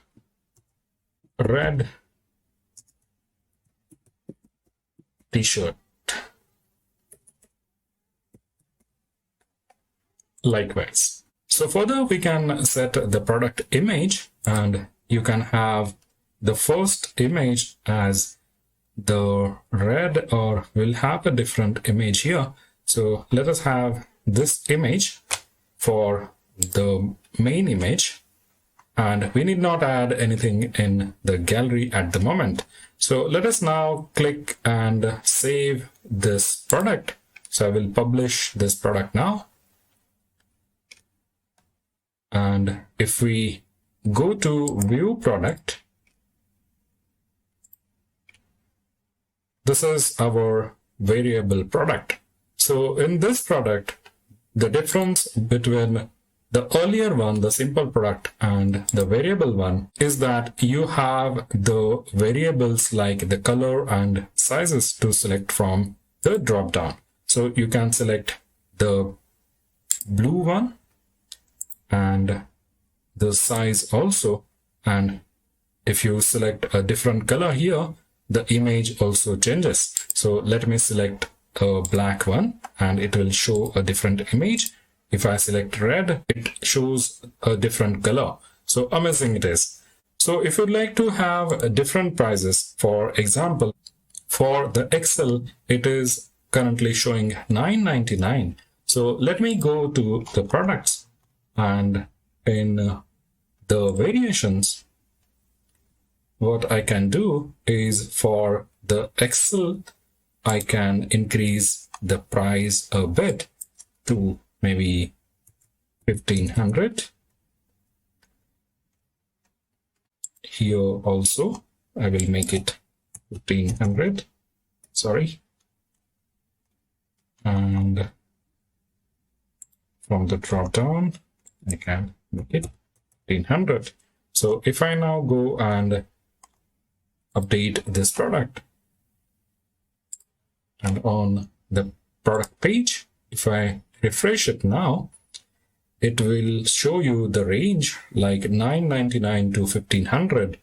red t-shirt. Likewise. So further we can set the product image, and you can have the first image as the red, or we'll have a different image here. So let us have this image for the main image, and we need not add anything in the gallery at the moment. So let us now click and save this product. So I will publish this product now. And if we go to view product, this is our variable product. So in this product, the difference between the earlier one, the simple product, and the variable one is that you have the variables like the color and sizes to select from the drop down. So you can select the blue one and the size also, and if you select a different color here, the image also changes. So let me select a black one and it will show a different image. If I select red, it shows a different color. So amazing it is. So if you'd like to have different prices, for example, for the Excel, it is currently showing $9.99. So let me go to the products, and in the variations, what I can do is for the Excel, I can increase the price a bit to maybe 1500. Here also, I will make it 1500. Sorry. And from the drop down, I can make it 1500. So if I now go and update this product, and on the product page, if I refresh it now, it will show you the range like $9.99 to 1500.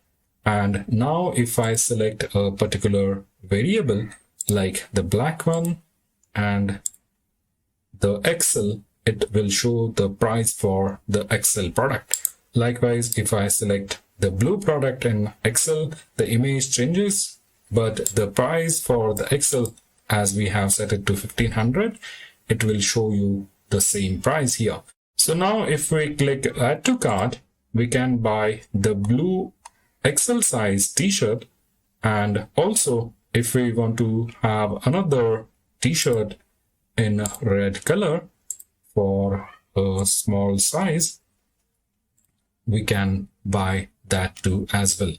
And now if I select a particular variable like the black one and the Excel, it will show the price for the Excel product. Likewise, if I select the blue product in Excel, the image changes, but the price for the Excel, as we have set it to 1500, it will show you the same price here. So now if we click add to cart, we can buy the blue Excel size t-shirt, and also if we want to have another t-shirt in red color for a small size, we can buy that too as well.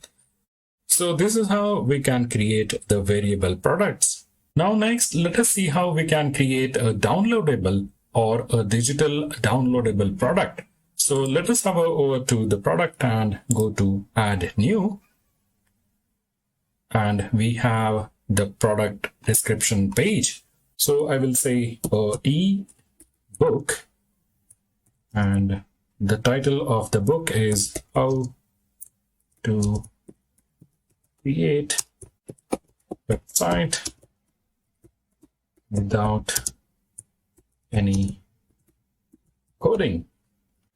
So this is how we can create the variable products. Now next, let us see how we can create a downloadable or a digital downloadable product. So let us hover over to the product and go to add new. And we have the product description page. So I will say e-book, and the title of the book is How to Create Website Without Any Coding.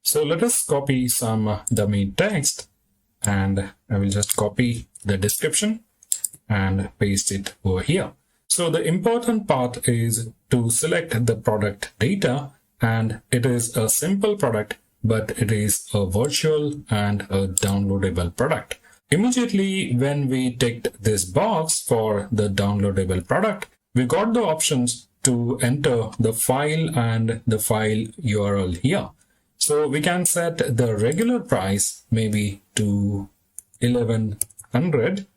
So let us copy some dummy text, and I will just copy the description and paste it over here. So the important part is to select the product data, and it is a simple product, but it is a virtual and a downloadable product. Immediately when we ticked this box for the downloadable product, we got the options to enter the file and the file URL here. So we can set the regular price maybe to 1100,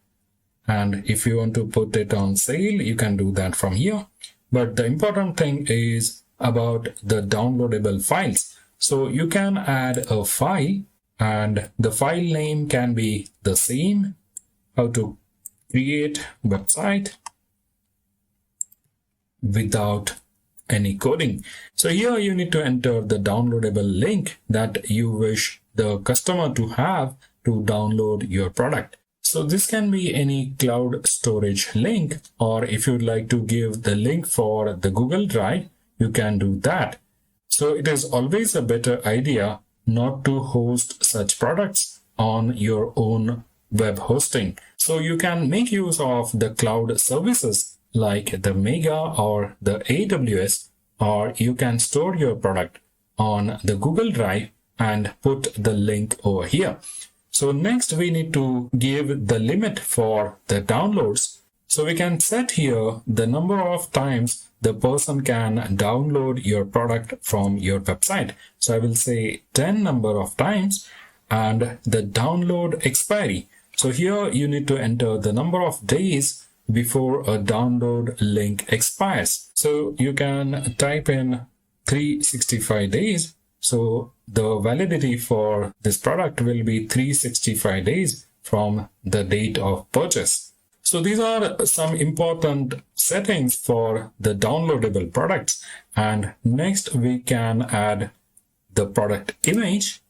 and if you want to put it on sale, you can do that from here. But the important thing is about the downloadable files. So you can add a file, and the file name can be the same, How to Create Website Without Any Coding. So here you need to enter the downloadable link that you wish the customer to have to download your product. So this can be any cloud storage link, or if you'd like to give the link for the Google Drive, you can do that. So it is always a better idea not to host such products on your own web hosting. So you can make use of the cloud services like the Mega or the AWS, or you can store your product on the Google Drive and put the link over here. So next we need to give the limit for the downloads. So we can set here the number of times the person can download your product from your website. So I will say 10 number of times, and the download expiry. So here you need to enter the number of days before a download link expires. So you can type in 365 days. So the validity for this product will be 365 days from the date of purchase. So these are some important settings for the downloadable products. And next we can add the product image.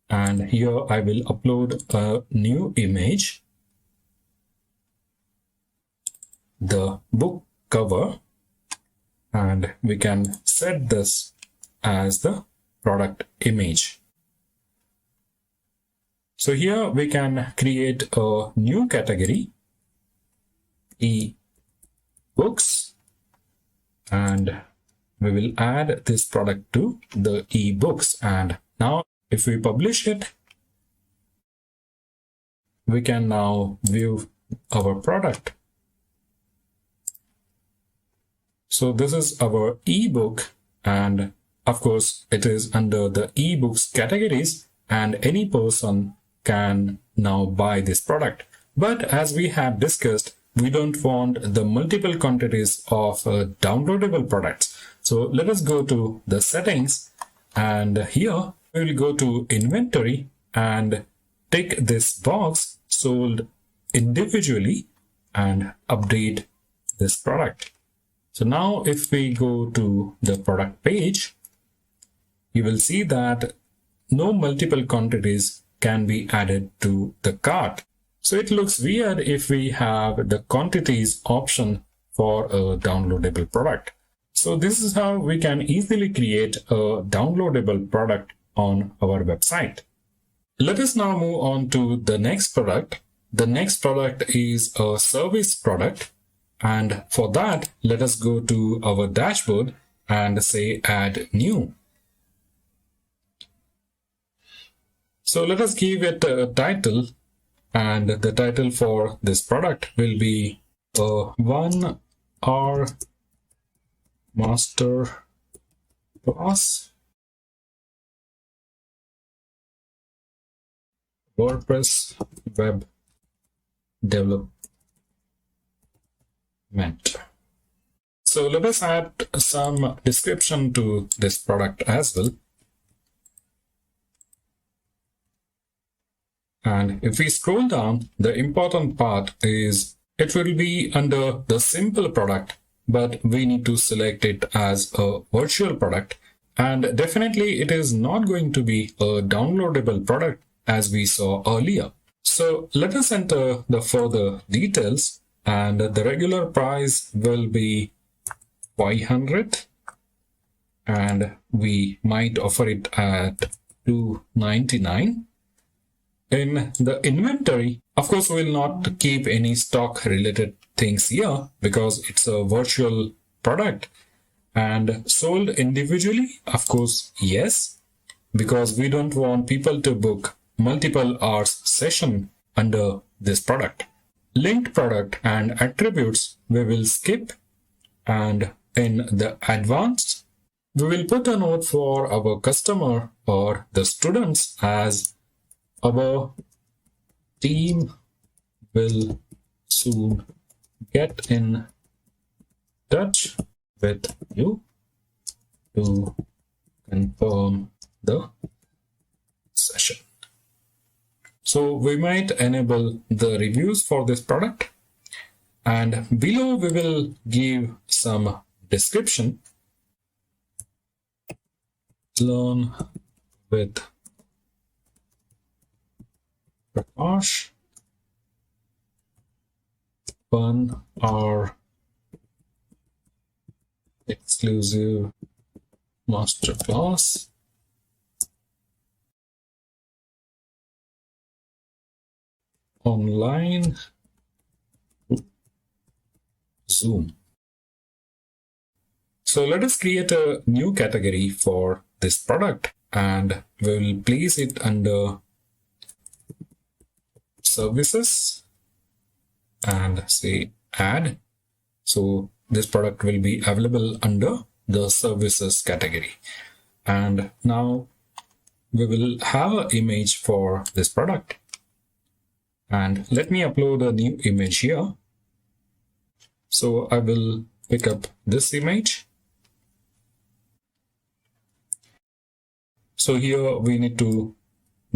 And here I will upload a new image, the book cover, and we can set this as the product image. So here we can create a new category, e-books, and we will add this product to the e-books. And now if we publish it, we can now view our product. So this is our ebook, and of course it is under the ebooks categories, and any person can now buy this product. But as we have discussed, we don't want the multiple quantities of downloadable products. So let us go to the settings, and here we will go to inventory and tick this box sold individually and update this product. So now if we go to the product page, you will see that no multiple quantities can be added to the cart. So it looks weird if we have the quantities option for a downloadable product. So this is how we can easily create a downloadable product on our website. Let us now move on to the next product. The next product is a service product. And for that, let us go to our dashboard and say add new. So let us give it a title, and the title for this product will be a 1-hour master class WordPress web development. So let us add some description to this product as well. And if we scroll down, the important part is it will be under the simple product, but we need to select it as a virtual product. And definitely it is not going to be a downloadable product as we saw earlier. So let us enter the further details, and the regular price will be 500, and we might offer it at 299. In the inventory, of course, we will not keep any stock related things here because it's a virtual product. And sold individually, of course, yes, because we don't want people to book multiple hours session under this product. Linked product and attributes we will skip, and in the advanced, we will put a note for our customer or the students as our team will soon get in touch with you to confirm the session. So we might enable the reviews for this product, and below we will give some description. Learn with Prakash, 1-hour exclusive masterclass online Zoom. So let us create a new category for this product, and we will place it under services and say add. So this product will be available under the services category. And now we will have an image for this product. And let me upload a new image here. So I will pick up this image. So here we need to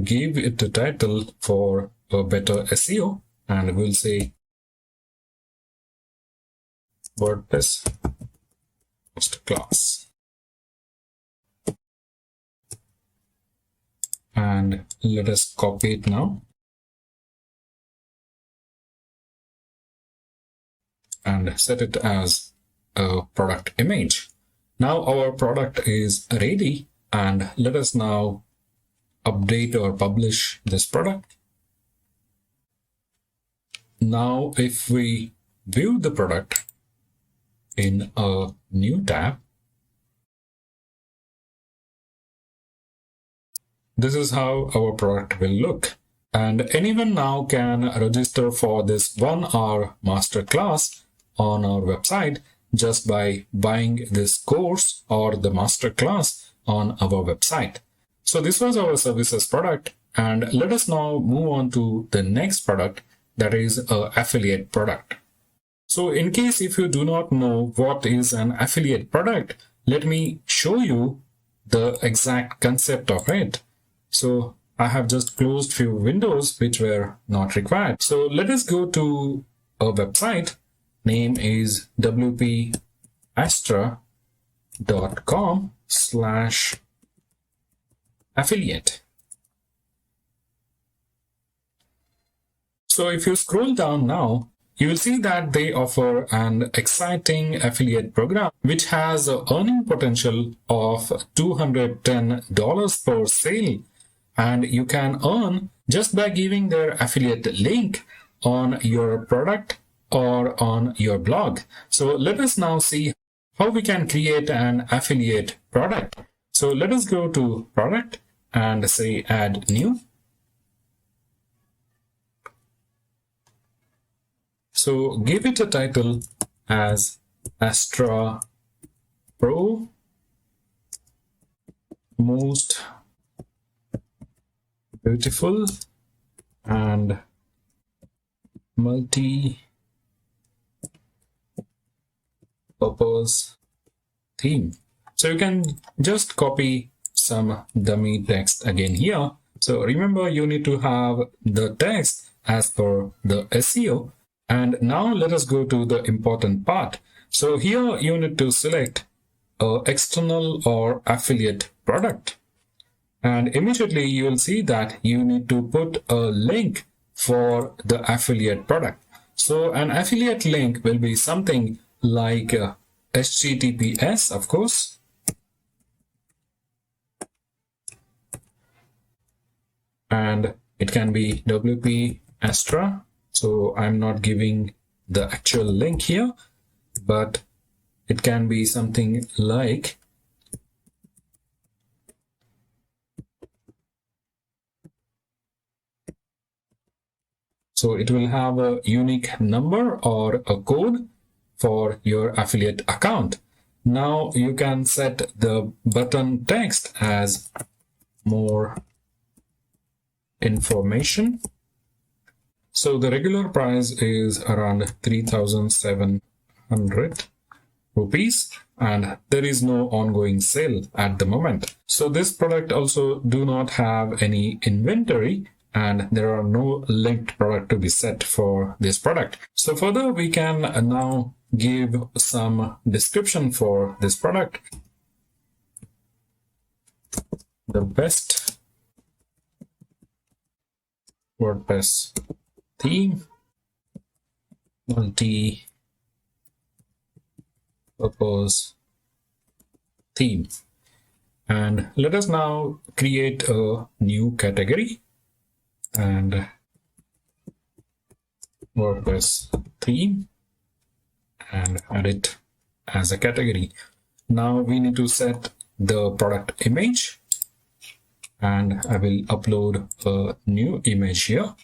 give it a title for a better SEO, and we'll say WordPress Masterclass. And let us copy it now and set it as a product image. Now our product is ready, and let us now update or publish this product. Now, if we view the product in a new tab, this is how our product will look. And anyone now can register for this 1-hour masterclass on our website just by buying this course or the masterclass on our website. So this was our services product, and let us now move on to the next product, that is an affiliate product. So in case if you do not know what is an affiliate product, let me show you the exact concept of it. So I have just closed few windows which were not required. So let us go to a website. Name is wpastra.com/affiliate. So if you scroll down now, you will see that they offer an exciting affiliate program which has an earning potential of $210 per sale. And you can earn just by giving their affiliate link on your product or on your blog. So let us now see how we can create an affiliate product. So let us go to product and say add new. So give it a title as Astra Pro Most Beautiful and multi-purpose theme. So you can just copy some dummy text again here. So remember, you need to have the text as per the SEO. And now let us go to the important part. So here you need to select an external or affiliate product. And immediately you will see that you need to put a link for the affiliate product. So an affiliate link will be something like HTTPS, of course. And it can be WP Astra. So I'm not giving the actual link here, but it can be something like so it will have a unique number or a code for your affiliate account. Now you can set the button text as more information. So the regular price is around 3,700 rupees and there is no ongoing sale at the moment. So this product also do not have any inventory and there are no linked product to be set for this product. So further we can now give some description for this product. The best WordPress theme, multi-purpose theme. And let us now create a new category and WordPress theme and add it as a category. Now we need to set the product image and I will upload a new image here.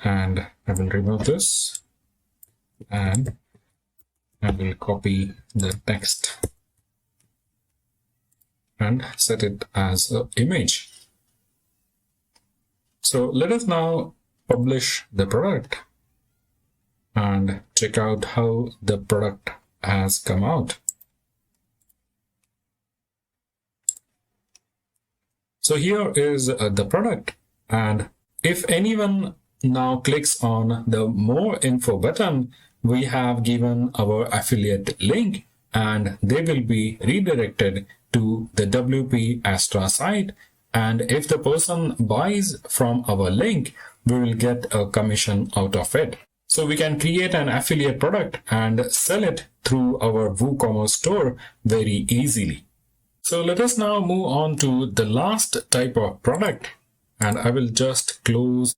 And I will remove this and I will copy the text and set it as an image. So let us now publish the product and check out how the product has come out. So here is the product, and if anyone now clicks on the more info button, we have given our affiliate link and they will be redirected to the WP Astra site, and if the person buys from our link, we will get a commission out of it. So we can create an affiliate product and sell it through our WooCommerce store very easily. So let us now move on to the last type of product, and I will just close.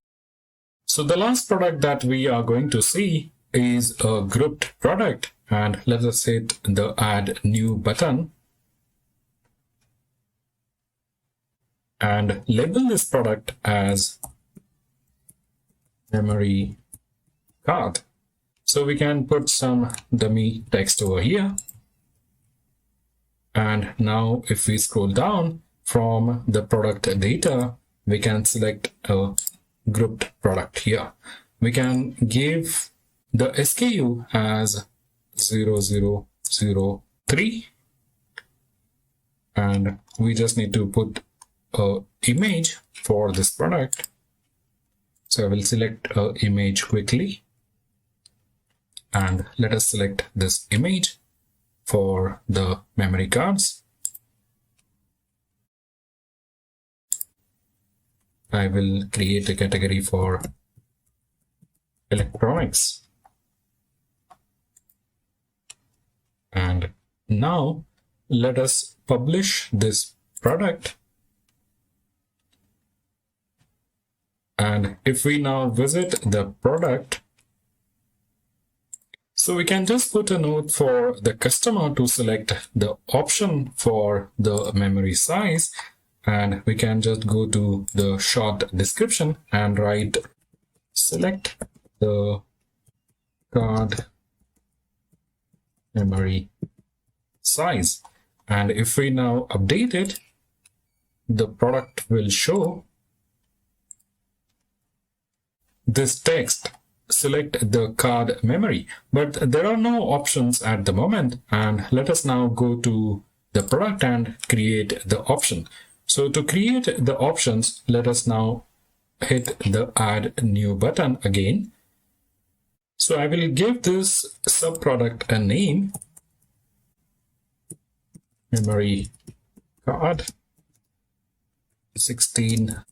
So the last product that we are going to see is a grouped product, and let us hit the add new button and label this product as memory card. So we can put some dummy text over here. And now if we scroll down from the product data, we can select a grouped product here. We can give the SKU as 0003, and we just need to put an image for this product. So I will select an image quickly, and let us select this image for the memory cards. I will create a category for electronics. And now let us publish this product. And if we now visit the product, so we can just put a note for the customer to select the option for the memory size, and we can just go to the short description and write select the card memory size. And if we now update it, the product will show this text, select the card memory, but there are no options at the moment. And let us now go to the product and create the option. So to create the options, let us now hit the add new button again. So I will give this subproduct a name, memory card 16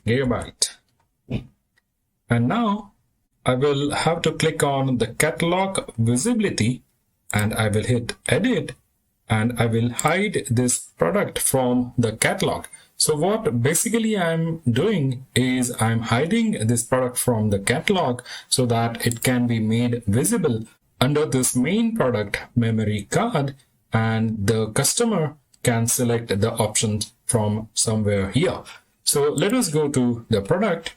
GB. And now I will have to click on the catalog visibility, and I will hit edit, and I will hide this product from the catalog. So what basically I'm doing is I'm hiding this product from the catalog so that it can be made visible under this main product memory card, and the customer can select the options from somewhere here. So let us go to the product.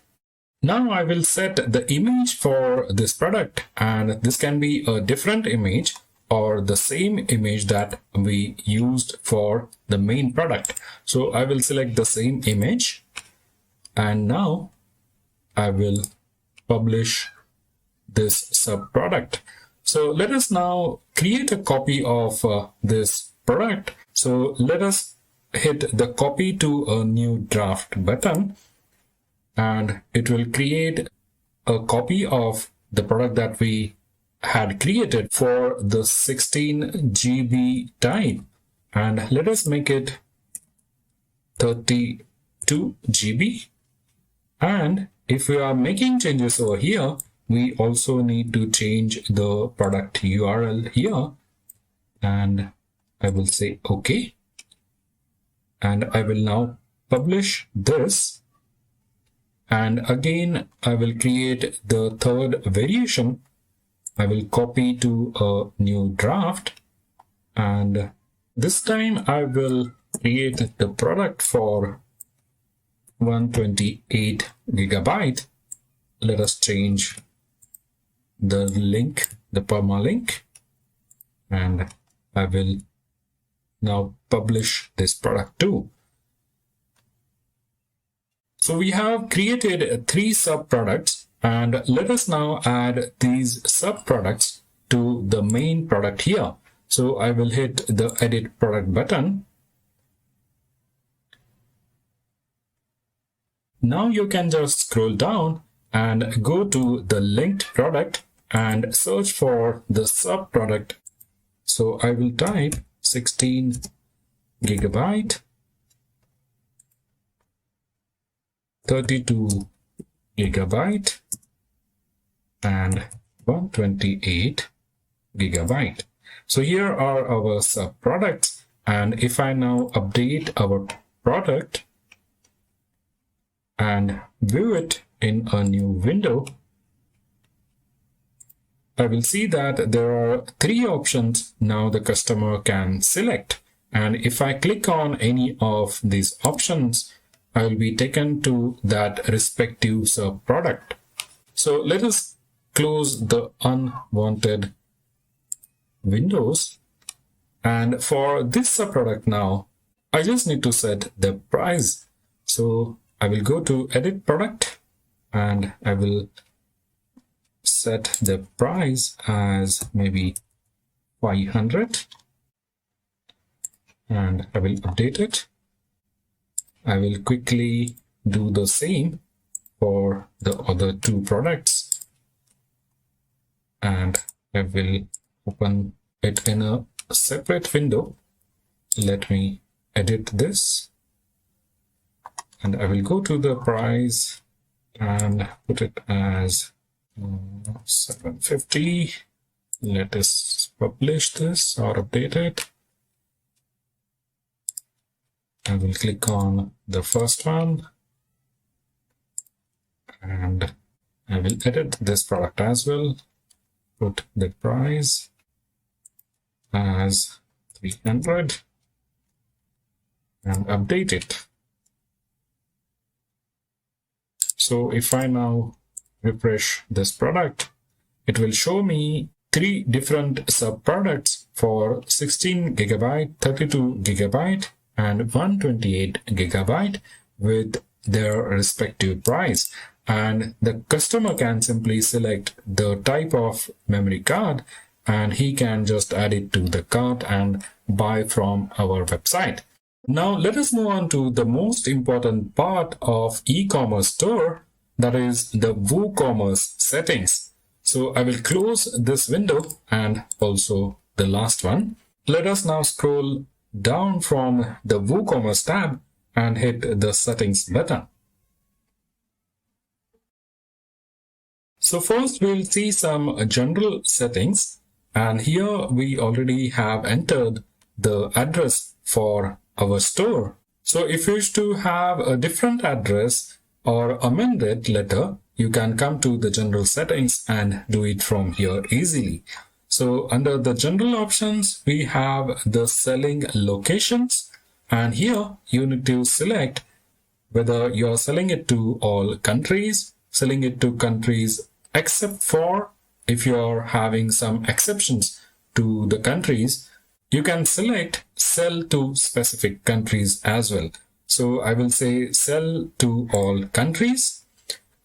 Now I will set the image for this product, and this can be a different image or the same image that we used for the main product. So I will select the same image, and now I will publish this subproduct. So let us now create a copy of this product. So let us hit the copy to a new draft button, and it will create a copy of the product that we had created for the 16 GB type, and let us make it 32 GB. And if we are making changes over here, we also need to change the product URL here, and I will say OK, and I will now publish this. And again, I will create the third variation. I will copy to a new draft, and this time I will create the product for 128 GB. Let us change the link, the permalink, and I will now publish this product too. So we have created 3 subproducts, and let us now add these subproducts to the main product here. So I will hit the edit product button. Now you can just scroll down and go to the linked product and search for the subproduct. So I will type 16 GB, 32 GB, and 128 GB. So here are our subproducts, and if I now update our product, and view it in a new window, I will see that there are 3 options now the customer can select. And if I click on any of these options, I will be taken to that respective sub-product. So let us close the unwanted windows. And for this sub-product now, I just need to set the price. So I will go to Edit Product and I will set the price as maybe 500 and I will update it. I will quickly do the same for the other 2 products and I will open it in a separate window. Let me edit this and I will go to the price and put it as 750. Let us publish this or update it. I will click on the first one and I will edit this product as well. Put the price as 300 and update it. So if I now refresh this product, it will show me 3 different sub products for 16 GB, 32 GB and 128 GB with their respective price. And the customer can simply select the type of memory card and he can just add it to the cart and buy from our website. Now let us move on to the most important part of e-commerce store, that is the WooCommerce settings. So I will close this window and also the last one. Let us now scroll down from the WooCommerce tab and hit the settings button. So first we'll see some general settings, and here we already have entered the address for our store. So if you wish to have a different address or amend it later, you can come to the general settings and do it from here easily. So under the general options, we have the selling locations, and here you need to select whether you're selling it to all countries, selling it to countries except for if you're having some exceptions to the countries, you can select sell to specific countries as well. So I will say sell to all countries,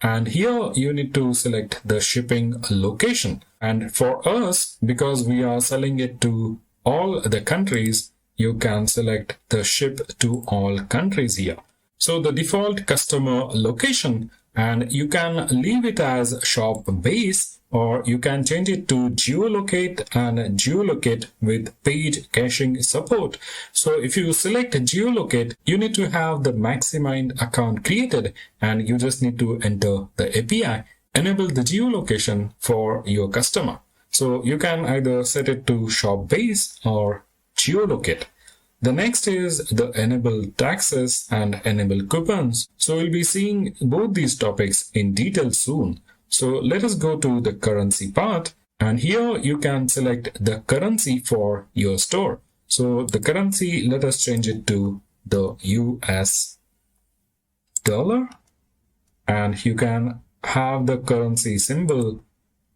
and here you need to select the shipping location. And for us, because we are selling it to all the countries, you can select the ship to all countries here. So the default customer location, and you can leave it as shop base, or you can change it to geolocate and geolocate with page caching support. So if you select geolocate, you need to have the Maximind account created and you just need to enter the API, enable the geolocation for your customer. So you can either set it to shop base or geolocate. The next is the enable taxes and enable coupons. So we'll be seeing both these topics in detail soon. So let us go to the currency part, and here you can select the currency for your store. So the currency, let us change it to the US dollar, and you can have the currency symbol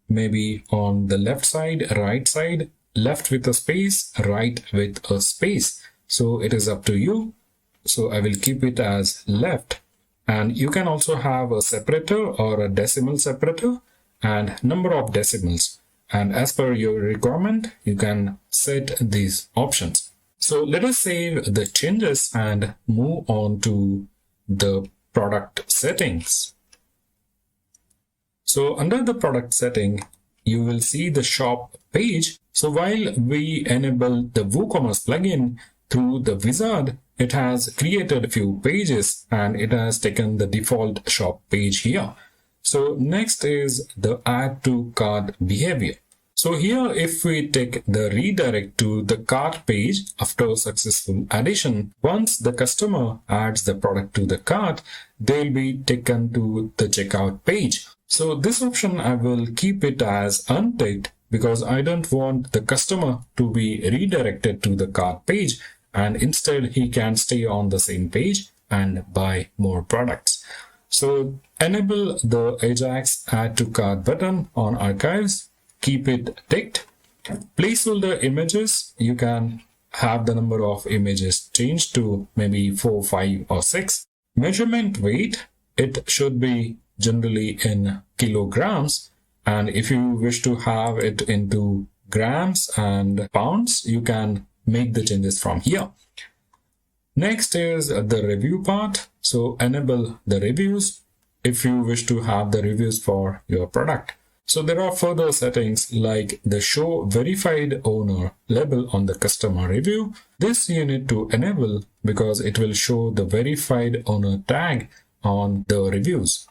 maybe on the left side, right side, left with a space, right with a space. So it is up to you. So I will keep it as left. And you can also have a separator or a decimal separator and number of decimals. And as per your requirement, you can set these options. So let us save the changes and move on to the product settings. So under the product setting, you will see the shop page. So while we enable the WooCommerce plugin through the wizard, it has created a few pages and it has taken the default shop page here. So next is the add to cart behavior. So here, if we take the redirect to the cart page after successful addition, once the customer adds the product to the cart, they'll be taken to the checkout page. So this option, I will keep it as unticked because I don't want the customer to be redirected to the cart page, and instead he can stay on the same page and buy more products. So enable the Ajax add to cart button on archives. Keep it ticked. Placeholder images, you can have the number of images changed to maybe 4, 5 or 6. Measurement weight, it should be generally in kilograms, and if you wish to have it into grams and pounds, you can make the changes from here. Next is the review part. So enable the reviews if you wish to have the reviews for your product. So there are further settings like the show verified owner label on the customer review. This you need to enable because it will show the verified owner tag on the reviews.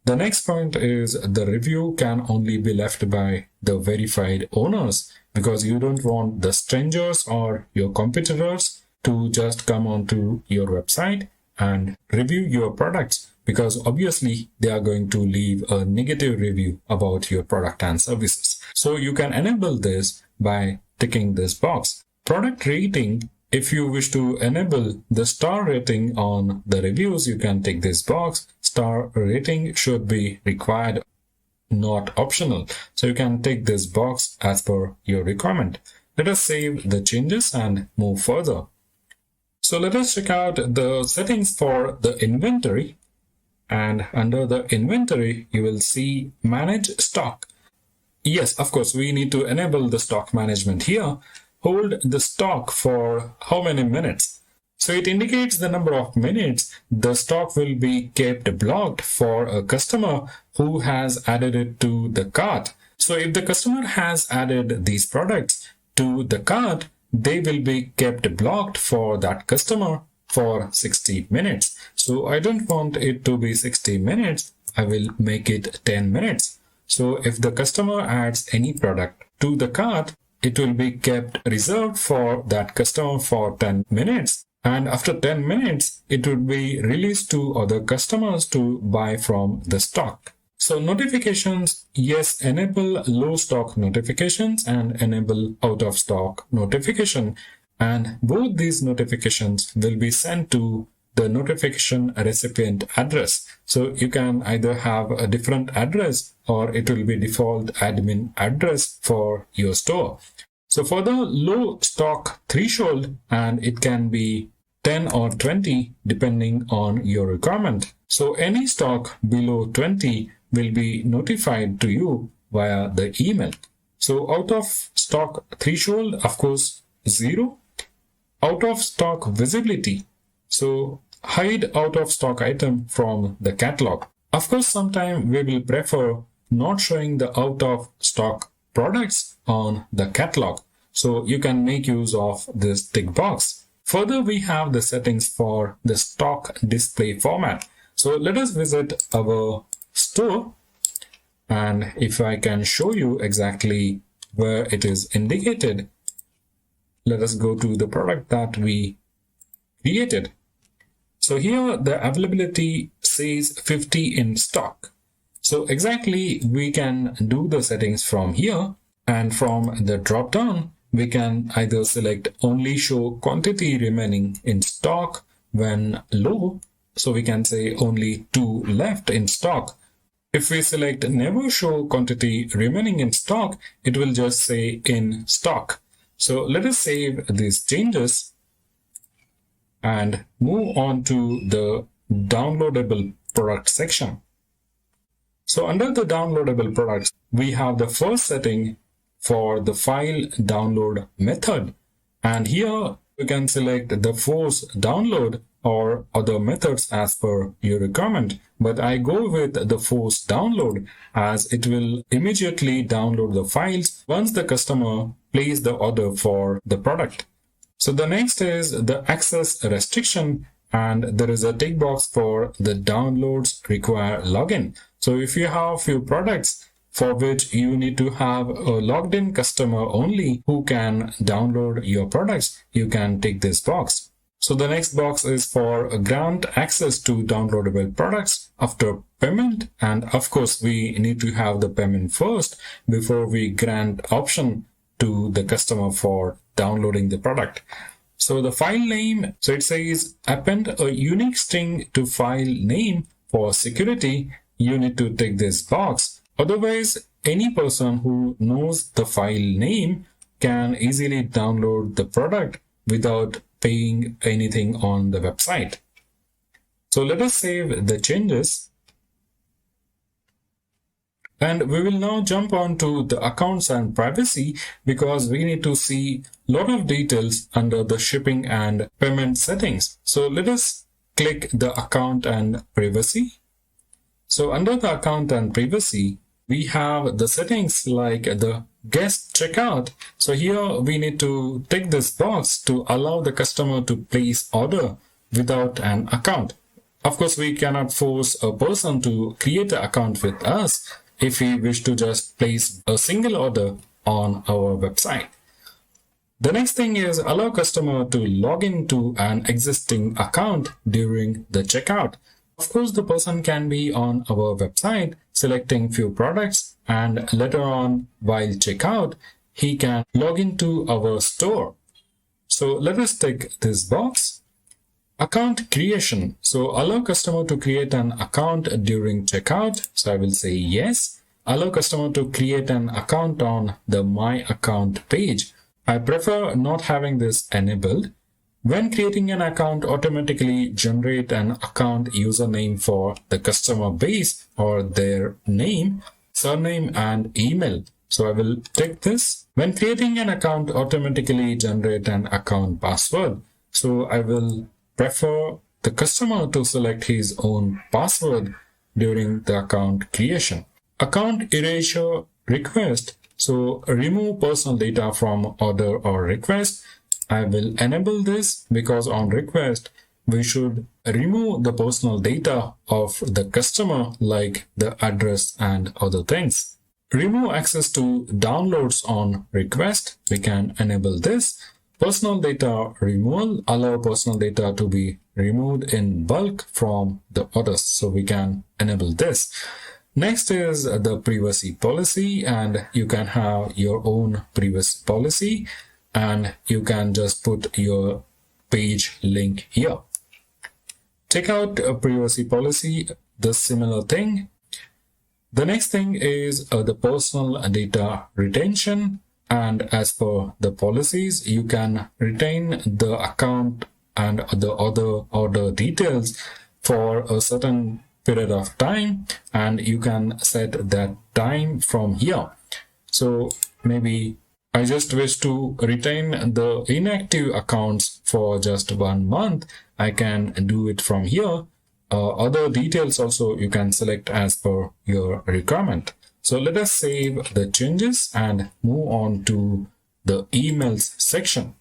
The next point is the review can only be left by the verified owners because you don't want the strangers or your competitors to just come onto your website and review your products, because obviously they are going to leave a negative review about your product and services. So you can enable this by ticking this box. Product rating, if you wish to enable the star rating on the reviews, you can tick this box. Star rating should be required, not optional. So you can tick this box as per your requirement. Let us save the changes and move further. So let us check out the settings for the inventory. And under the inventory, you will see manage stock. Yes, of course, we need to enable the stock management here. Hold the stock for how many minutes? So it indicates the number of minutes the stock will be kept blocked for a customer who has added it to the cart. So if the customer has added these products to the cart, they will be kept blocked for that customer for 60 minutes. So I don't want it to be 60 minutes. I will make it 10 minutes. So if the customer adds any product to the cart, it will be kept reserved for that customer for 10 minutes. And after 10 minutes, it would be released to other customers to buy from the stock. So notifications, yes, enable low stock notifications and enable out of stock notification. And both these notifications will be sent to the notification recipient address. So you can either have a different address or it will be default admin address for your store. So for the low stock threshold, and it can be 10 or 20 depending on your requirement. So any stock below 20 will be notified to you via the email. So out of stock threshold, of course, 0. Out of stock visibility. So hide out of stock item from the catalog. Of course, sometimes we will prefer not showing the out of stock products on the catalog. So you can make use of this tick box. Further, we have the settings for the stock display format. So let us visit our store, and if I can show you exactly where it is indicated, let us go to the product that we created. So here the availability says 50 in stock. So exactly we can do the settings from here, and from the drop down we can either select only show quantity remaining in stock when low. So we can say only 2 left in stock. If we select never show quantity remaining in stock, it will just say in stock. So let us save these changes and move on to the downloadable product section. So under the downloadable products, we have the first setting for the file download method. And here you can select the force download or other methods as per your requirement. But I go with the force download as it will immediately download the files once the customer places the order for the product. So the next is the access restriction, and there is a tick box for the downloads require login. So if you have few products, for which you need to have a logged in customer only who can download your products, you can tick this box. So the next box is for grant access to downloadable products after payment. And of course, we need to have the payment first before we grant option to the customer for downloading the product. So the file name, so it says append a unique string to file name. For security, you need to tick this box. Otherwise, any person who knows the file name can easily download the product without paying anything on the website. So let us save the changes. And we will now jump on to the accounts and privacy because we need to see a lot of details under the shipping and payment settings. So let us click the account and privacy. So under the account and privacy, we have the settings like the guest checkout. So here we need to tick this box to allow the customer to place order without an account. Of course, we cannot force a person to create an account with us if we wish to just place a single order on our website. The next thing is allow customer to log into an existing account during the checkout. Of course, the person can be on our website selecting few products, and later on while checkout, he can log into our store. So let us tick this box. Account creation. So allow customer to create an account during checkout. So I will say yes. Allow customer to create an account on the My Account page. I prefer not having this enabled. When creating an account, automatically generate an account username for the customer base or their name, surname and email. So I will tick this. When creating an account, automatically generate an account password. So I will prefer the customer to select his own password during the account creation. Account erasure request. So remove personal data from order or request. I will enable this because on request, we should remove the personal data of the customer like the address and other things. Remove access to downloads on request. We can enable this. Personal data removal, allow personal data to be removed in bulk from the orders. So we can enable this. Next is the privacy policy, and you can have your own privacy policy. And you can just put your page link here. Check out a privacy policy, the similar thing. The next thing is the personal data retention. And as per the policies, you can retain the account and the other order details for a certain period of time. And you can set that time from here. So maybe I just wish to retain the inactive accounts for just 1 month. I can do it from here. Other details also you can select as per your requirement. So let us save the changes and move on to the emails section.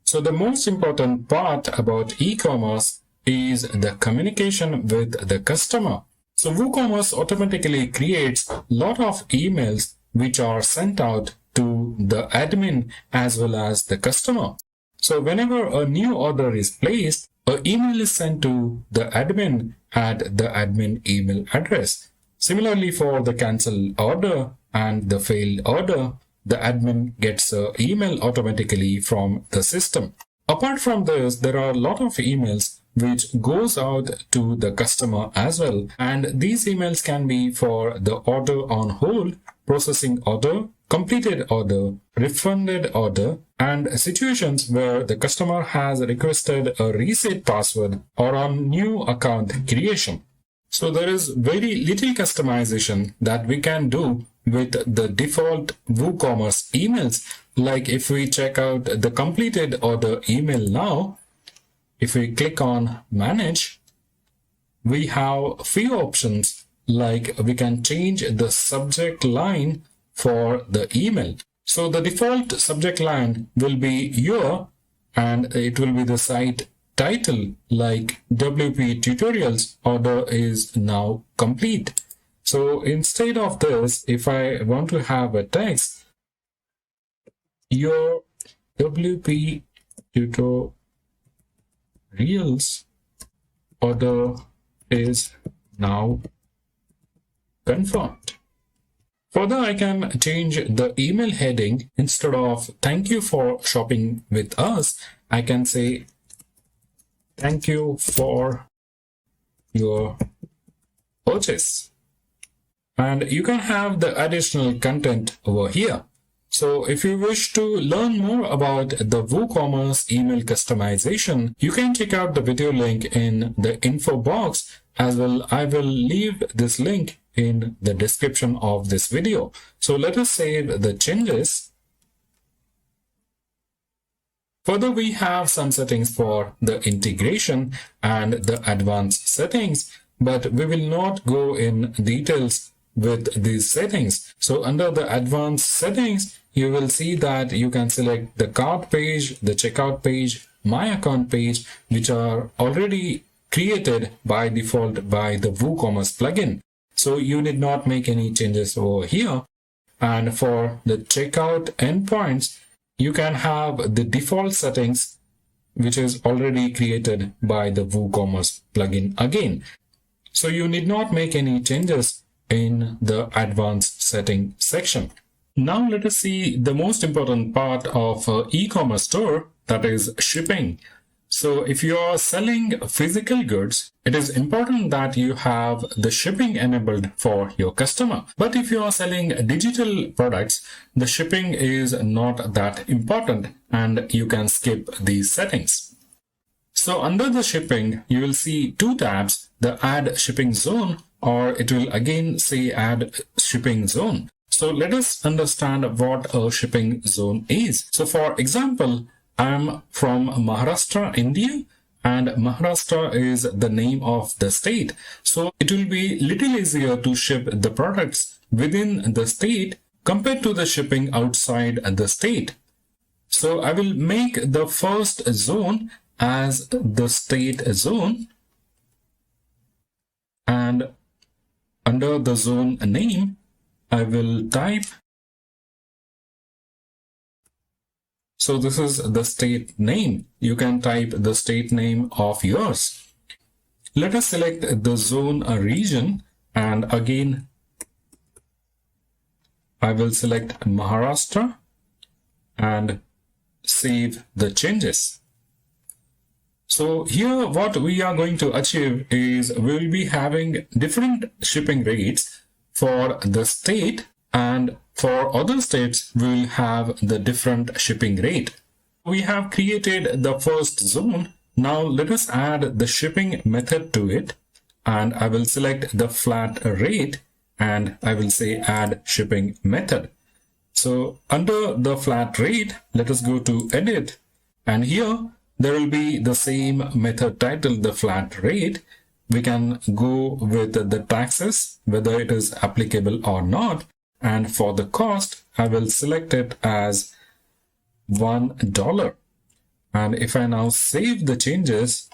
So the most important part about e-commerce is the communication with the customer. So WooCommerce automatically creates a lot of emails which are sent out to the admin as well as the customer. So whenever a new order is placed, an email is sent to the admin at the admin email address. Similarly, for the cancelled order and the failed order, the admin gets an email automatically from the system. Apart from this, there are a lot of emails which goes out to the customer as well. And these emails can be for the order on hold, processing order, completed order, refunded order, and situations where the customer has requested a reset password or on new account creation. So there is very little customization that we can do with the default WooCommerce emails. Like if we check out the completed order email now, if we click on manage, we have few options like we can change the subject line for the email. So the default subject line will be your, and it will be the site title like WP tutorials order is now complete. So instead of this, if I want to have a text, your WP tutorials order is now confirmed. Further, I can change the email heading. Instead of "Thank you for shopping with us," I can say "Thank you for your purchase." And you can have the additional content over here. So if you wish to learn more about the WooCommerce email customization, you can check out the video link in the info box. As well, I will leave this link in the description of this video. So let us save the changes. Further, we have some settings for the integration and the advanced settings, but we will not go in details with these settings. So under the advanced settings, you will see that you can select the cart page, the checkout page, my account page, which are already created by default by the WooCommerce plugin. So you need not make any changes over here. And for the checkout endpoints, you can have the default settings, which is already created by the WooCommerce plugin again. So you need not make any changes in the advanced setting section. Now let us see the most important part of e-commerce store, that is shipping. So if you are selling physical goods, it is important that you have the shipping enabled for your customer. But if you are selling digital products, the shipping is not that important and you can skip these settings. So under the shipping, you will see two tabs, the add shipping zone, or it will again say add shipping zone. So let us understand what a shipping zone is. So for example, I'm from Maharashtra, India, and Maharashtra is the name of the state. So it will be little easier to ship the products within the state compared to the shipping outside the state. So I will make the first zone as the state zone, and under the zone name, I will type. So this is the state name. You can type the state name of yours. Let us select the zone region, and again, I will select Maharashtra and save the changes. So here what we are going to achieve is we will be having different shipping rates for the state, and for other states we will have the different shipping rate. We have created the first zone. Now let us add the shipping method to it, and I will select the flat rate and I will say add shipping method. So under the flat rate, let us go to edit, and here there will be the same method title, the flat rate. We can go with the taxes, whether it is applicable or not. And for the cost, I will select it as $1. And if I now save the changes,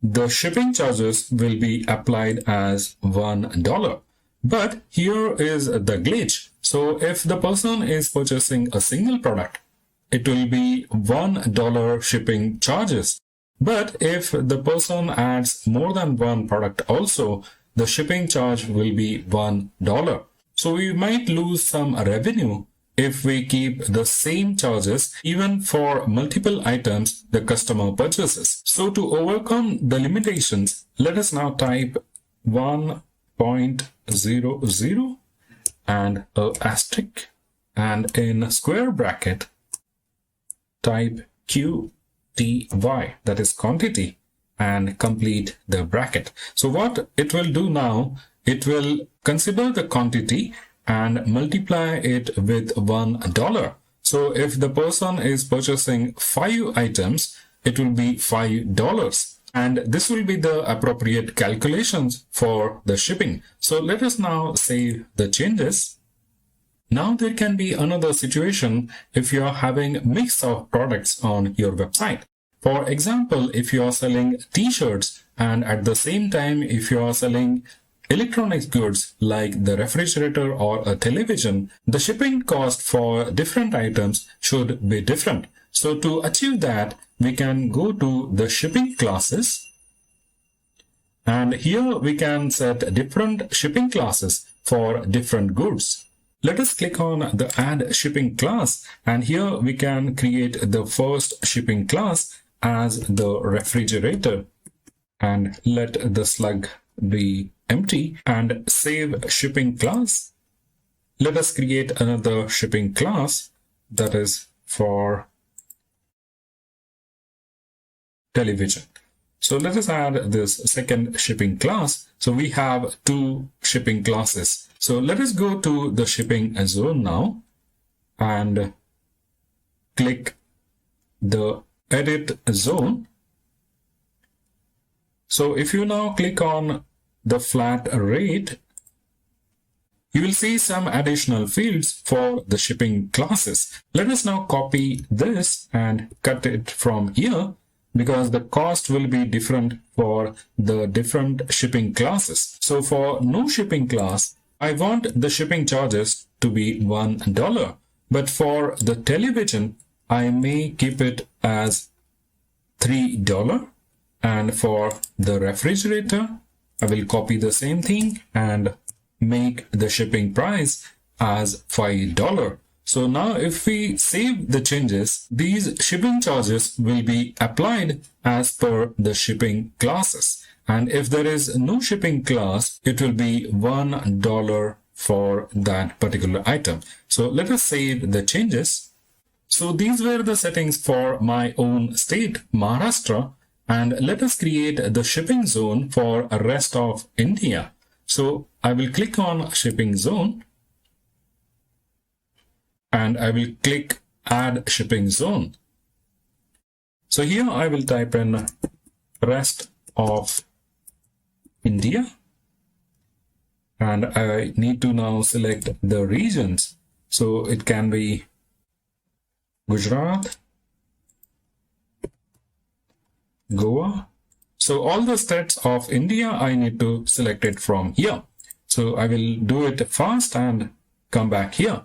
the shipping charges will be applied as $1. But here is the glitch. So if the person is purchasing a single product, it will be $1 shipping charges. But if the person adds more than one product also, the shipping charge will be $1. So we might lose some revenue if we keep the same charges even for multiple items the customer purchases. So to overcome the limitations, let us now type 1.00 and a asterisk, and in square bracket type QTY, that is quantity, and complete the bracket. So what it will do now, it will consider the quantity and multiply it with $1. So if the person is purchasing 5 items, it will be $5. And this will be the appropriate calculations for the shipping. So let us now save the changes. Now there can be another situation if you are having a mix of products on your website. For example, if you are selling t-shirts and at the same time if you are selling electronic goods like the refrigerator or a television, the shipping cost for different items should be different. So to achieve that, we can go to the shipping classes, and here we can set different shipping classes for different goods. Let us click on the add shipping class, and here we can create the first shipping class as the refrigerator, and let the slug be empty and save shipping class. Let us create another shipping class that is for television. So let us add this second shipping class. So we have two shipping classes. So let us go to the shipping zone now and click the edit zone. So if you now click on the flat rate, you will see some additional fields for the shipping classes. Let us now copy this and cut it from here, because the cost will be different for the different shipping classes. So for no shipping class, I want the shipping charges to be $1. But for the television, I may keep it as $3. And for the refrigerator, I will copy the same thing and make the shipping price as $5. So now if we save the changes, these shipping charges will be applied as per the shipping classes. And if there is no shipping class, it will be $1 for that particular item. So let us save the changes. So these were the settings for my own state, Maharashtra. And let us create the shipping zone for the rest of India. So I will click on shipping zone, and I will click add shipping zone. So here I will type in rest of India, and I need to now select the regions. So it can be Gujarat, Goa. So all the states of India, I need to select it from here. So I will do it fast and come back here.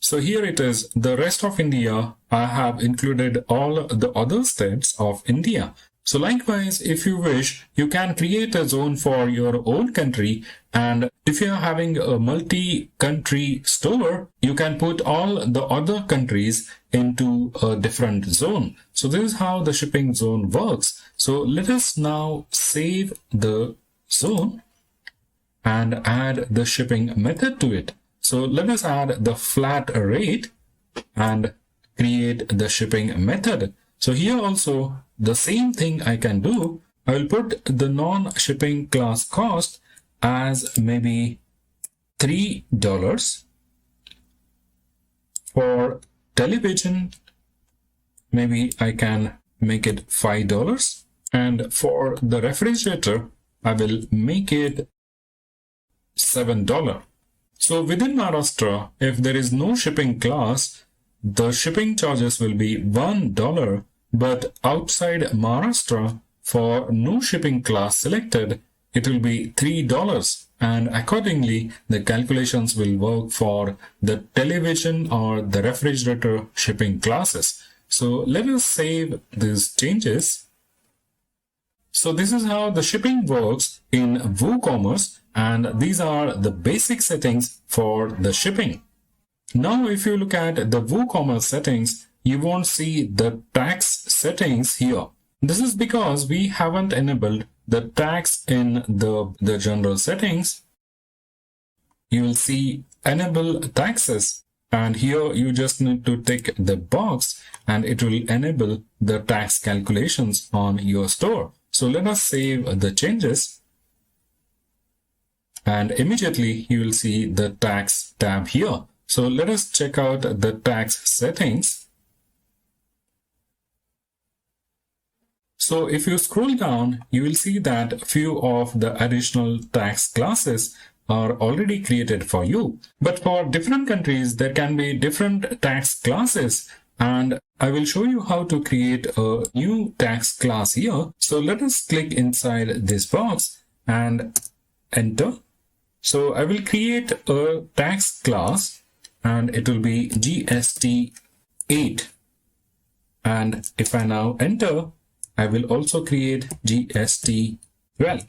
So here it is, the rest of India. I have included all the other states of India. So likewise, if you wish, you can create a zone for your own country. And if you are having a multi-country store, you can put all the other countries into a different zone. So this is how the shipping zone works. So let us now save the zone and add the shipping method to it. So let us add the flat rate and create the shipping method. So here also the same thing I can do. I will put the non-shipping class cost as maybe $3. For television, maybe I can make it $5. And for the refrigerator, I will make it $7. So within Maharashtra, if there is no shipping class, the shipping charges will be $1. But outside Maharashtra, for no shipping class selected, it will be $3. And accordingly, the calculations will work for the television or the refrigerator shipping classes. So let us save these changes. So this is how the shipping works in WooCommerce, and these are the basic settings for the shipping. Now if you look at the WooCommerce settings, you won't see the tax settings here. This is because we haven't enabled the tax in the general settings. You will see enable taxes, and here you just need to tick the box and it will enable the tax calculations on your store. So let us save the changes, and immediately you will see the tax tab here. So let us check out the tax settings. So if you scroll down, you will see that few of the additional tax classes are already created for you. But for different countries, there can be different tax classes, And I will show you how to create a new tax class here. So let us click inside this box and enter. So I will create a tax class and it will be GST8. And if I now enter, I will also create GST12.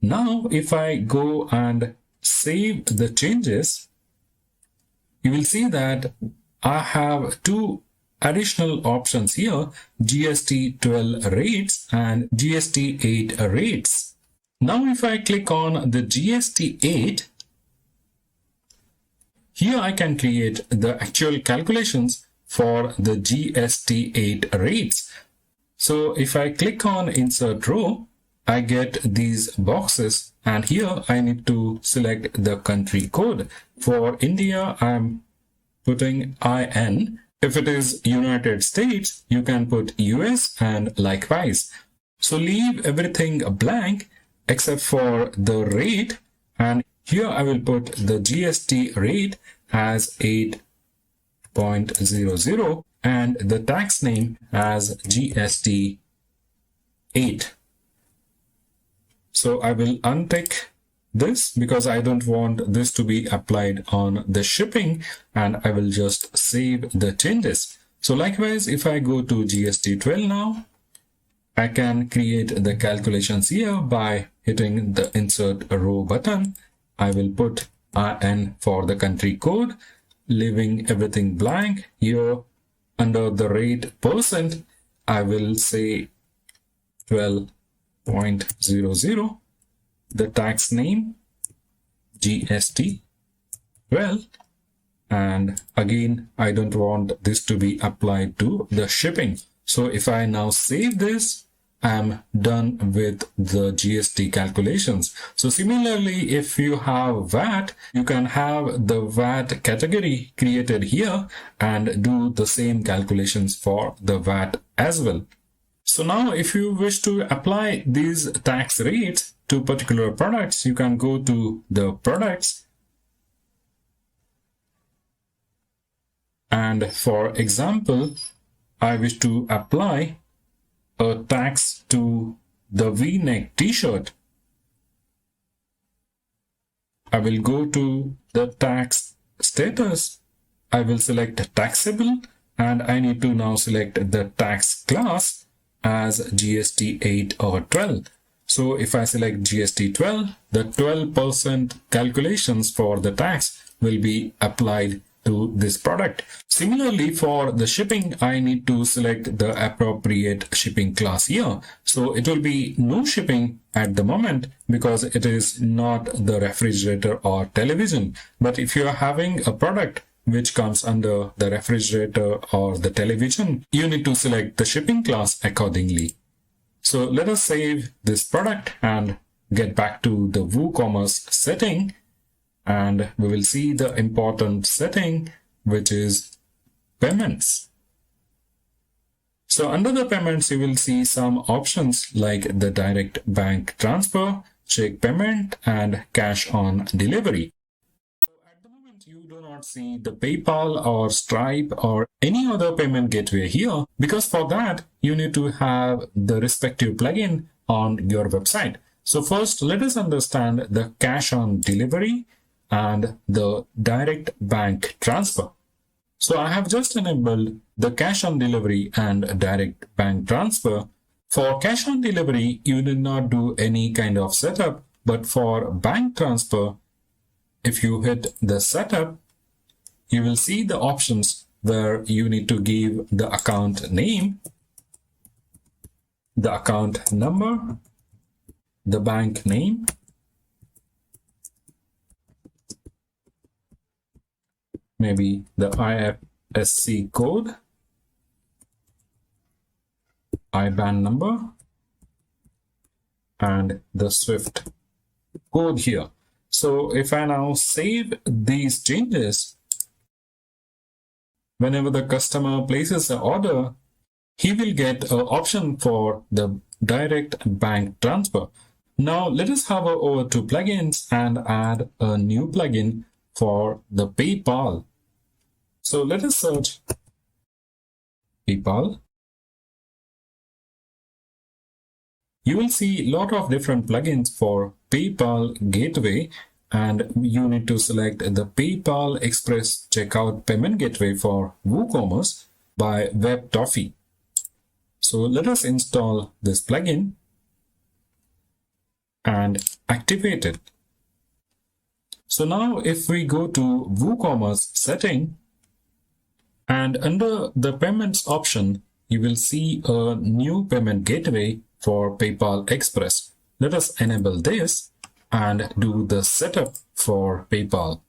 Now, if I go and save the changes, you will see that I have two additional options here, GST12 rates and GST8 rates. Now, if I click on the GST8, here I can create the actual calculations for the GST8 rates. So if I click on insert row, I get these boxes, and here I need to select the country code. For India, I'm putting IN. If it is United States, you can put US and likewise. So leave everything blank except for the rate, and here I will put the GST rate as 8.00 and the tax name as GST8. So I will untick this because I don't want this to be applied on the shipping, and I will just save the changes. So likewise, if I go to GST12 now, I can create the calculations here by hitting the insert row button. I will put IN for the country code, leaving everything blank. Here under the rate percent, I will say 12.00, the tax name GST12, and again I don't want this to be applied to the shipping. So if I now save this, I'm done with the GST calculations. So similarly, if you have VAT, you can have the VAT category created here and do the same calculations for the VAT as well. So now if you wish to apply these tax rates to particular products, you can go to the products. And for example, I wish to apply a tax to the V-neck t-shirt. I will go to the tax status. I will select taxable, and I need to now select the tax class as GST8 or 12. So if I select GST12, the 12% calculations for the tax will be applied to this product. Similarly, for the shipping, I need to select the appropriate shipping class here. So it will be no shipping at the moment because it is not the refrigerator or television. But if you are having a product which comes under the refrigerator or the television, you need to select the shipping class accordingly. So let us save this product and get back to the WooCommerce setting. And we will see the important setting, which is payments. So under the payments, you will see some options like the direct bank transfer, check payment, and cash on delivery. So at the moment, you do not see the PayPal or Stripe or any other payment gateway here, because for that, you need to have the respective plugin on your website. So first, let us understand the cash on delivery and the direct bank transfer. So I have just enabled the cash on delivery and direct bank transfer. For cash on delivery, you did not do any kind of setup, but for bank transfer, if you hit the setup, you will see the options where you need to give the account name, the account number, the bank name, maybe the IFSC code, IBAN number, and the SWIFT code here. So if I now save these changes, whenever the customer places an order, he will get an option for the direct bank transfer. Now let us hover over to plugins and add a new plugin for the PayPal. So let us search PayPal. You will see a lot of different plugins for PayPal Gateway, and you need to select the PayPal Express Checkout Payment Gateway for WooCommerce by WebToffee. So let us install this plugin and activate it. So now if we go to WooCommerce Setting, and under the Payments option, you will see a new payment gateway for PayPal Express. Let us enable this and do the setup for PayPal.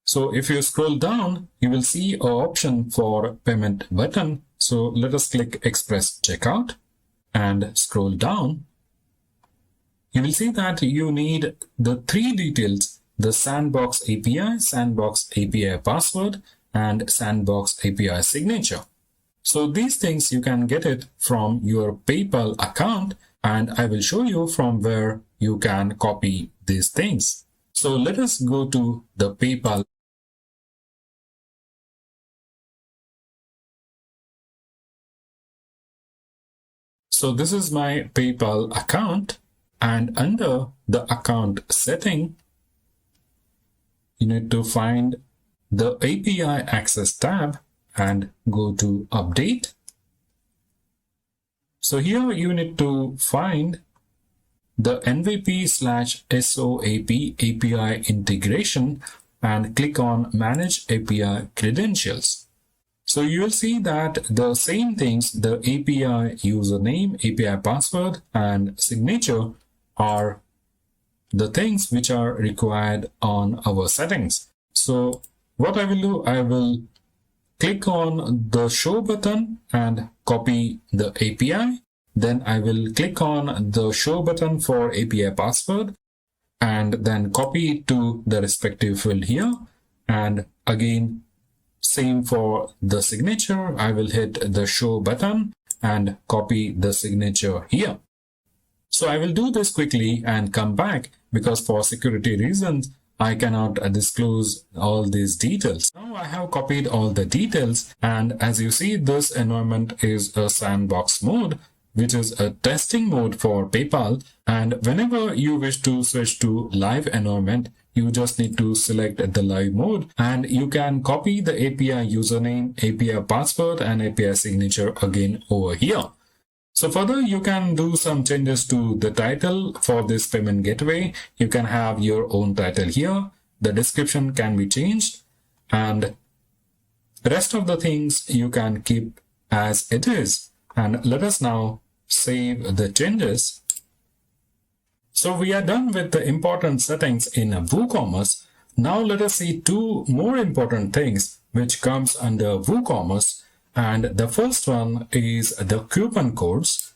So if you scroll down, you will see an option for payment button. So let us click Express Checkout and scroll down. You will see that you need the three details: the Sandbox API, Sandbox API password, and Sandbox API signature. So these things you can get it from your PayPal account, and I will show you from where you can copy these things. So let us go to the PayPal. So this is my PayPal account, and under the account setting, you need to find the API access tab and go to update. So here you need to find the MVP/SOAP API integration and click on Manage API Credentials. So you will see that the same things, the API username, API password, and signature are the things which are required on our settings. So what I will do, I will click on the show button and copy the API. Then I will click on the show button for API password and then copy it to the respective field here. And again, same for the signature. I will hit the show button and copy the signature here. So I will do this quickly and come back, because for security reasons, I cannot disclose all these details. Now I have copied all the details, and as you see, this environment is a sandbox mode, which is a testing mode for PayPal. And whenever you wish to switch to live environment, you just need to select the live mode, and you can copy the API username, API password, and API signature again over here. So further, you can do some changes to the title for this payment gateway. You can have your own title here. The description can be changed, and the rest of the things you can keep as it is. And let us now save the changes. So we are done with the important settings in WooCommerce. Now let us see two more important things which comes under WooCommerce. And the first one is the coupon codes.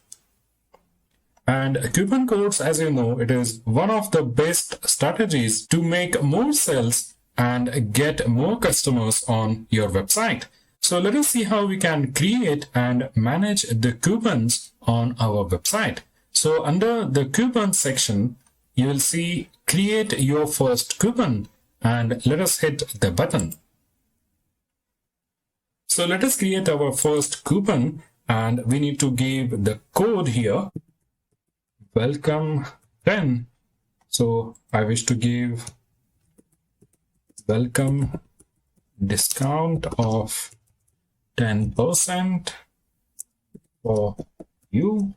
And coupon codes, as you know, it is one of the best strategies to make more sales and get more customers on your website. So let us see how we can create and manage the coupons on our website. So under the coupon section, you will see create your first coupon, and let us hit the button. So let us create our first coupon, and we need to give the code here, welcome 10. So I wish to give welcome discount of 10% for you.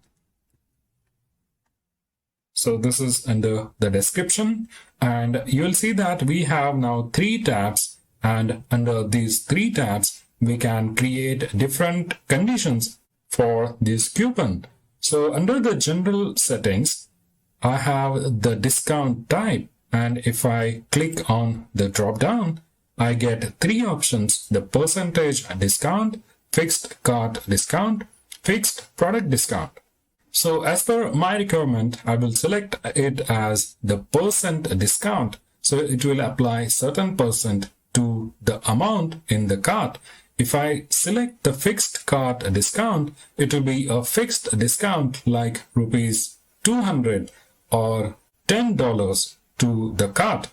So this is under the description, and you will see that we have now 3 tabs, and under these 3 tabs, we can create different conditions for this coupon. So under the general settings, I have the discount type, and if I click on the drop down, I get 3 options: the percentage discount, fixed cart discount, fixed product discount. So as per my requirement, I will select it as the percent discount. So it will apply certain percent to the amount in the cart. If I select the fixed cart discount, it will be a fixed discount like rupees 200 or $10 to the cart.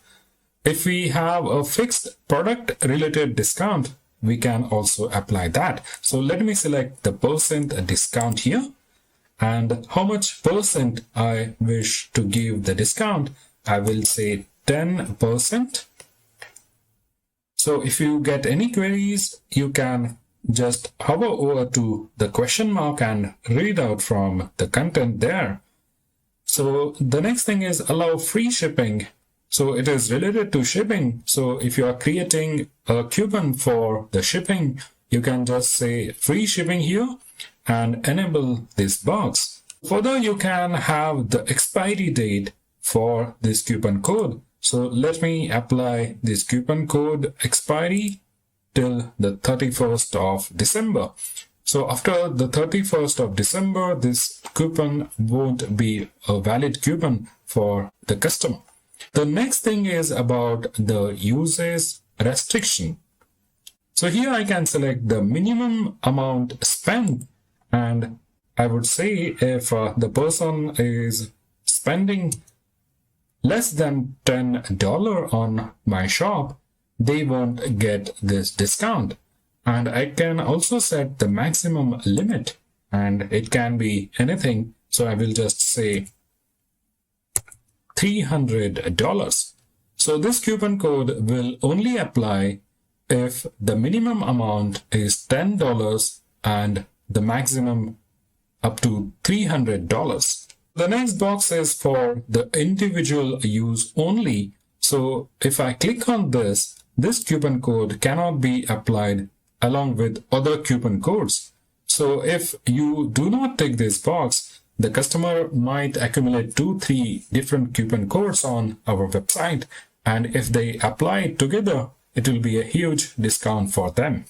If we have a fixed product related discount, we can also apply that. So let me select the percent discount here, and how much percent I wish to give the discount. I will say 10%. So if you get any queries, you can just hover over to the question mark and read out from the content there. So the next thing is allow free shipping. So it is related to shipping. So if you are creating a coupon for the shipping, you can just say free shipping here and enable this box. Further, you can have the expiry date for this coupon code. So let me apply this coupon code expiry till the 31st of December. So after the 31st of December, this coupon won't be a valid coupon for the customer. The next thing is about the usage restriction. So here I can select the minimum amount spent, and I would say if the person is spending less than $10 on my shop, they won't get this discount. And I can also set the maximum limit, and it can be anything. So I will just say $300. So this coupon code will only apply if the minimum amount is $10 and the maximum up to $300. The next box is for the individual use only. So if I click on this coupon code cannot be applied along with other coupon codes. So if you do not tick this box, the customer might accumulate 2-3 different coupon codes on our website, and if they apply it together, it will be a huge discount for them.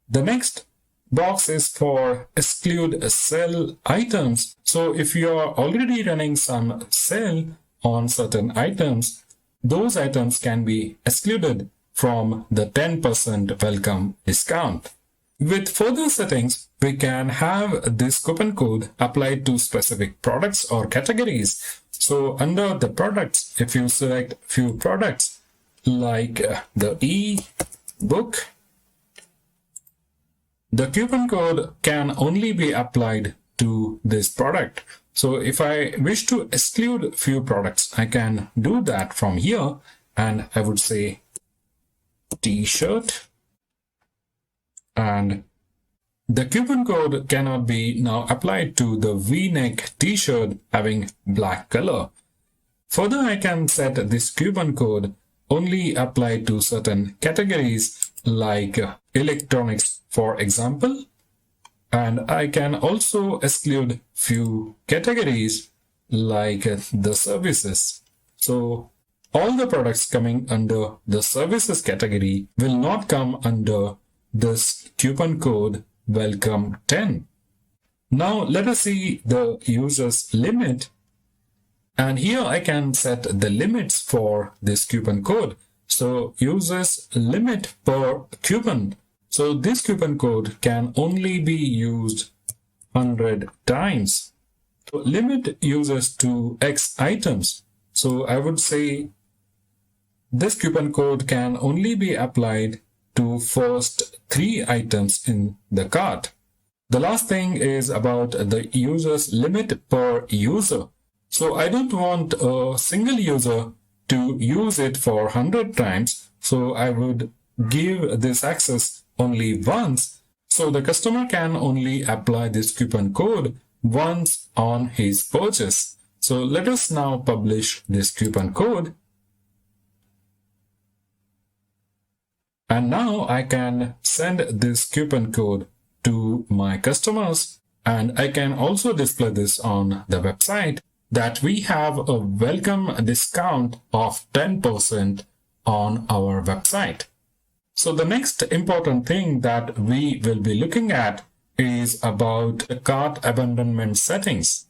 The next box is for exclude sale items. So if you are already running some sale on certain items, those items can be excluded from the 10% welcome discount. With further settings, we can have this coupon code applied to specific products or categories. So under the products, if you select few products like the e-book, the coupon code can only be applied to this product. So if I wish to exclude few products, I can do that from here, and I would say t-shirt, and the coupon code cannot be now applied to the v-neck t-shirt having black color. Further, I can set this coupon code only apply to certain categories like electronics, for example, and I can also exclude few categories like the services. So all the products coming under the services category will not come under this coupon code welcome 10. Now let us see the user's limit, and here I can set the limits for this coupon code. So users limit per coupon. So this coupon code can only be used 100 times. So limit users to X items. So I would say this coupon code can only be applied to first 3 items in the cart. The last thing is about the user's limit per user. So I don't want a single user to use it for 100 times. So I would give this access only once. So the customer can only apply this coupon code once on his purchase. So let us now publish this coupon code. And now I can send this coupon code to my customers, and I can also display this on the website that we have a welcome discount of 10% on our website. So the next important thing that we will be looking at is about the cart abandonment settings.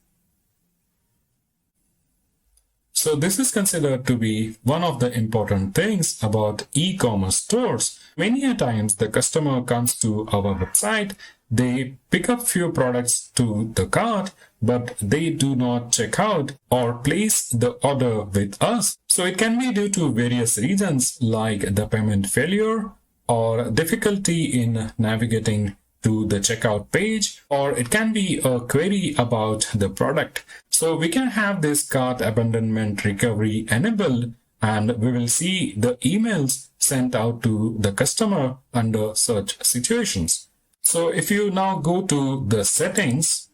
So this is considered to be one of the important things about e-commerce stores. Many a times the customer comes to our website, they pick up few products to the cart, but they do not check out or place the order with us. So it can be due to various reasons like the payment failure, or difficulty in navigating to the checkout page, or it can be a query about the product. So we can have this cart abandonment recovery enabled, and we will see the emails sent out to the customer under such situations. So if you now go to the settings,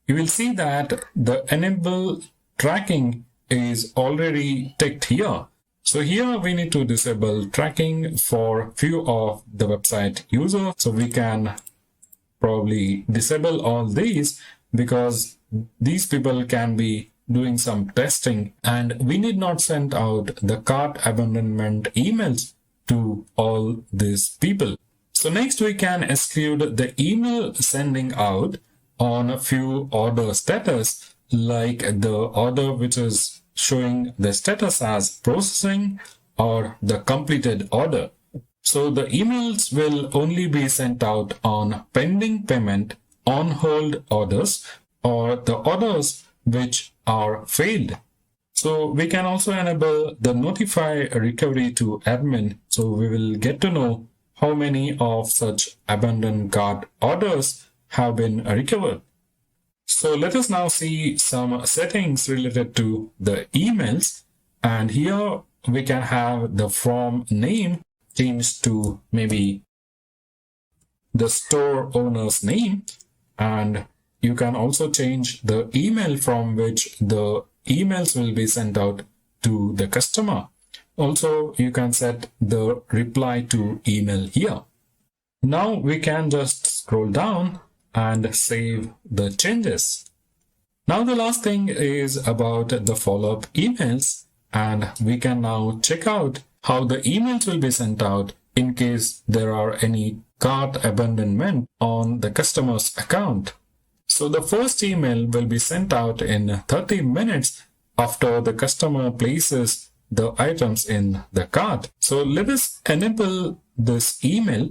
you will see that the enable tracking is already ticked here. So here we need to disable tracking for few of the website users. So we can probably disable all these because these people can be doing some testing, and we need not send out the cart abandonment emails to all these people. So next we can exclude the email sending out on a few order status, like the order which is showing the status as processing or the completed order. So the emails will only be sent out on pending payment, on hold orders, or the orders which are failed. So we can also enable the notify recovery to admin. So we will get to know how many of such abandoned cart orders have been recovered. So let us now see some settings related to the emails. And here we can have the form name changed to maybe the store owner's name. And you can also change the email from which the emails will be sent out to the customer. Also, you can set the reply to email here. Now we can just scroll down and save the changes. Now the last thing is about the follow-up emails, and we can now check out how the emails will be sent out in case there are any cart abandonment on the customer's account. So the first email will be sent out in 30 minutes after the customer places the items in the cart. So let us enable this email,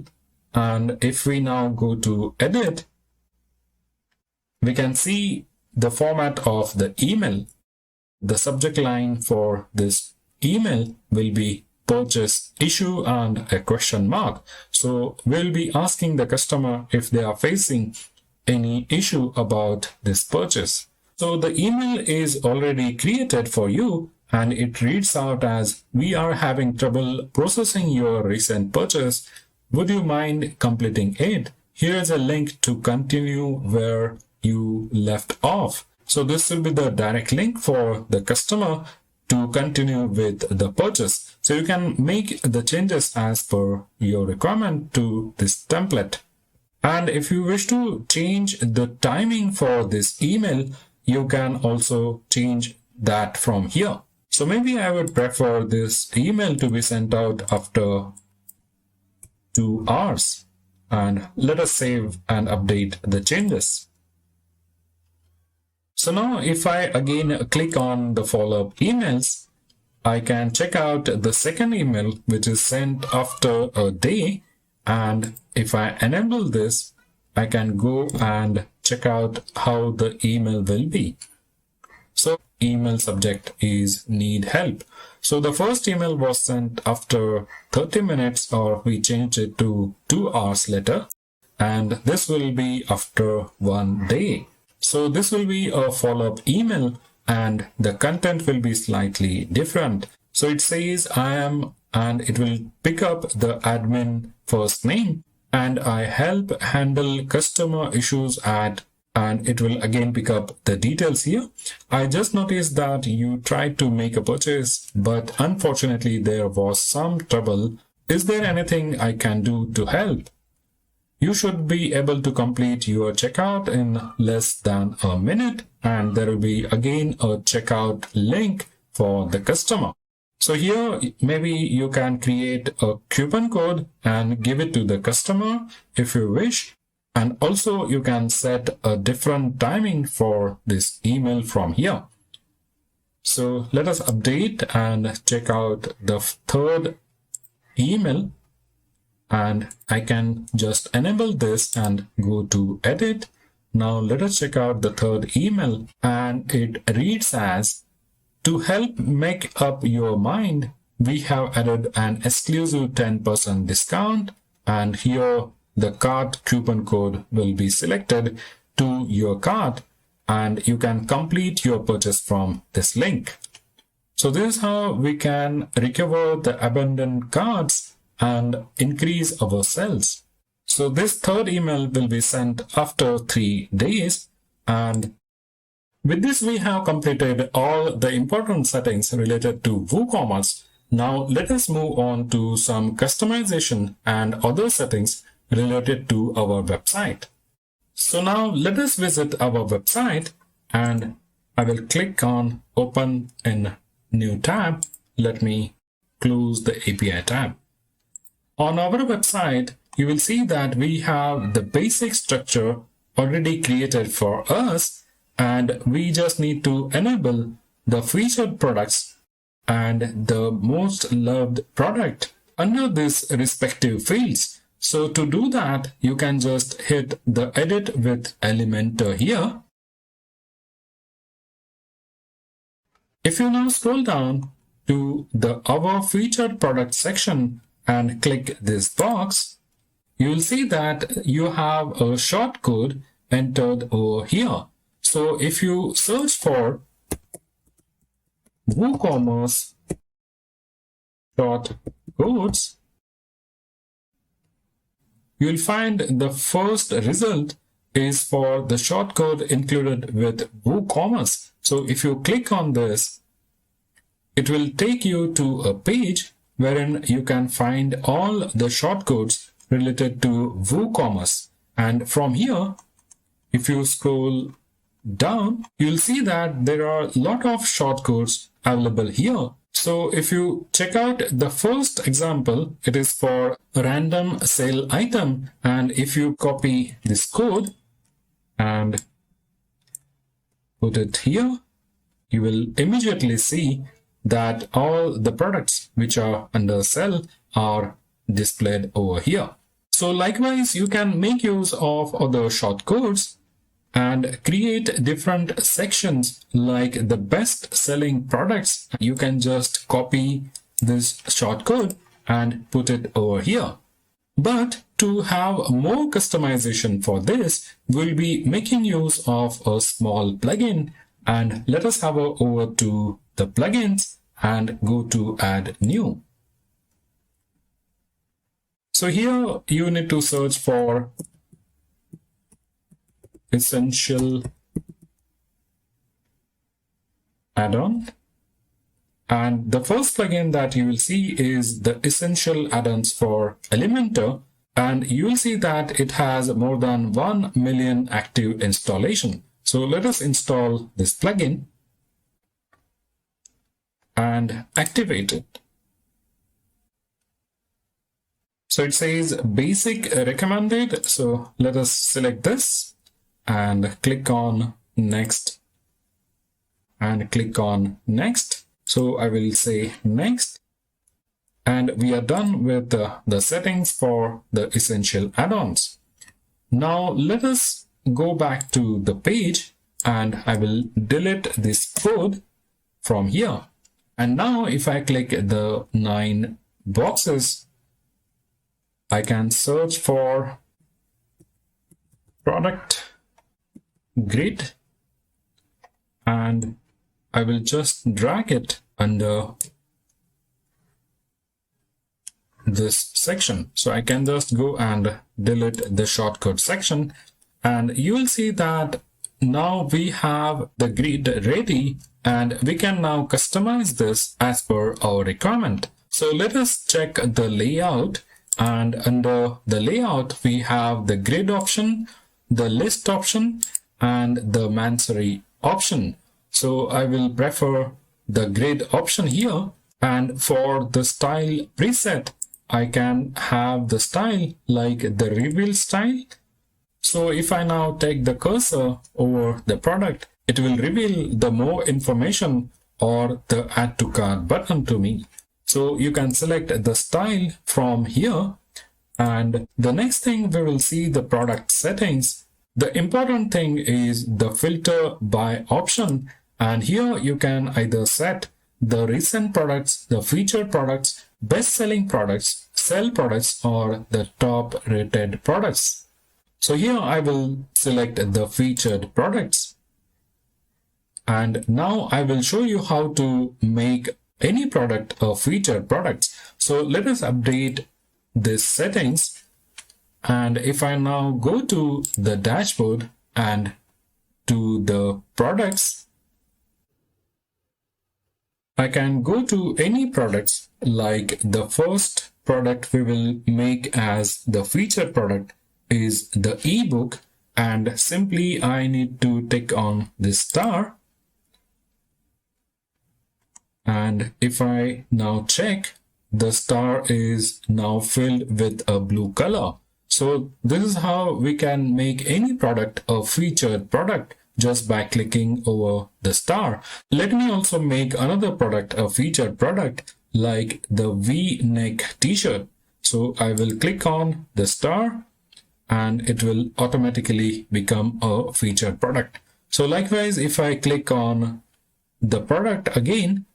and if we now go to edit, we can see the format of the email. The subject line for this email will be purchase issue and a question mark. So we'll be asking the customer if they are facing any issue about this purchase. So the email is already created for you, and it reads out as, we are having trouble processing your recent purchase. Would you mind completing it? Here's a link to continue where you left off. So this will be the direct link for the customer to continue with the purchase. So you can make the changes as per your requirement to this template. And if you wish to change the timing for this email, you can also change that from here. So maybe I would prefer this email to be sent out after 2 hours. And let us save and update the changes. So now if I again click on the follow-up emails, I can check out the second email which is sent after a day. And if I enable this, I can go and check out how the email will be. So email subject is need help. So the first email was sent after 30 minutes, or we changed it to 2 hours later. And this will be after 1 day. So this will be a follow-up email, and the content will be slightly different. So it says I am, and it will pick up the admin first name, and I help handle customer issues at, and it will again pick up the details here. I just noticed that you tried to make a purchase, but unfortunately there was some trouble. Is there anything I can do to help? You should be able to complete your checkout in less than a minute, and there will be again a checkout link for the customer. So here maybe you can create a coupon code and give it to the customer if you wish. And also you can set a different timing for this email from here. So let us update and check out the third email. And I can just enable this and go to edit. Now let us check out the third email, and it reads as, to help make up your mind, we have added an exclusive 10% discount, and here the cart coupon code will be selected to your cart, and you can complete your purchase from this link. So this is how we can recover the abandoned carts and increase our sales. So this third email will be sent after 3 days, and with this we have completed all the important settings related to WooCommerce. Now let us move on to some customization and other settings related to our website. So now let us visit our website, and I will click on Open in New tab. Let me close the API tab. On our website, you will see that we have the basic structure already created for us, and we just need to enable the featured products and the most loved product under these respective fields. So to do that, you can just hit the edit with Elementor here. If you now scroll down to the Our Featured Product section and click this box, you will see that you have a shortcode entered over here. So if you search for WooCommerce shortcodes, you will find the first result is for the shortcode included with WooCommerce. So if you click on this, it will take you to a page wherein you can find all the shortcodes related to WooCommerce. And from here, if you scroll down, you'll see that there are a lot of shortcodes available here. So if you check out the first example, it is for a random sale item. And if you copy this code and put it here, you will immediately see that all the products which are under sale are displayed over here. So likewise, you can make use of other shortcodes and create different sections like the best selling products. You can just copy this shortcode and put it over here. But to have more customization for this, we'll be making use of a small plugin, and let us hover over to the plugins and go to add new. So here you need to search for essential add-on, and the first plugin that you will see is the essential add-ons for Elimentor, and you will see that it has more than 1 million active installation. So let us install this plugin and activate it. So it says basic recommended, so let us select this and click on next and click on next. So I will say next, and we are done with the settings for the essential add-ons. Now let us go back to the page, and I will delete this code from here. And now if I click the 9 boxes, I can search for product grid, and I will just drag it under this section. So I can just go and delete the shortcode section, and you will see that now we have the grid ready, and we can now customize this as per our requirement. So let us check the layout, and under the layout we have the grid option, the list option, and the Mansory option. So I will prefer the grid option here, and for the style preset, I can have the style like the reveal style. So if I now take the cursor over the product, it will reveal the more information or the add to cart button to me. So you can select the style from here, and the next thing we will see the product settings. The important thing is the filter by option, and here you can either set the recent products, the featured products, best-selling products, sell products, or the top-rated products. So here I will select the featured products. And now I will show you how to make any product a featured product. So let us update this settings. And if I now go to the dashboard and to the products, I can go to any products, like the first product we will make as the featured product is the ebook, and simply I need to tick on this star. And if I now check, the star is now filled with a blue color. So this is how we can make any product a featured product, just by clicking over the star. Let me also make another product a featured product, like the V-neck t-shirt. So I will click on the star and it will automatically become a featured product. So likewise, if I click on the product again,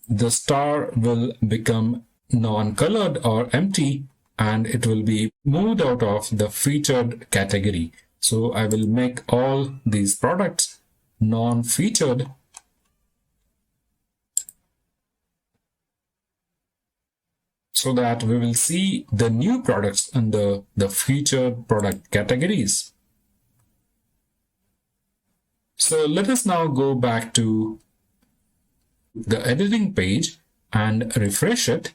the star will become non-colored or empty, and it will be moved out of the featured category. So I will make all these products non-featured, so that we will see the new products under the featured product categories. So let us now go back to the editing page and refresh it.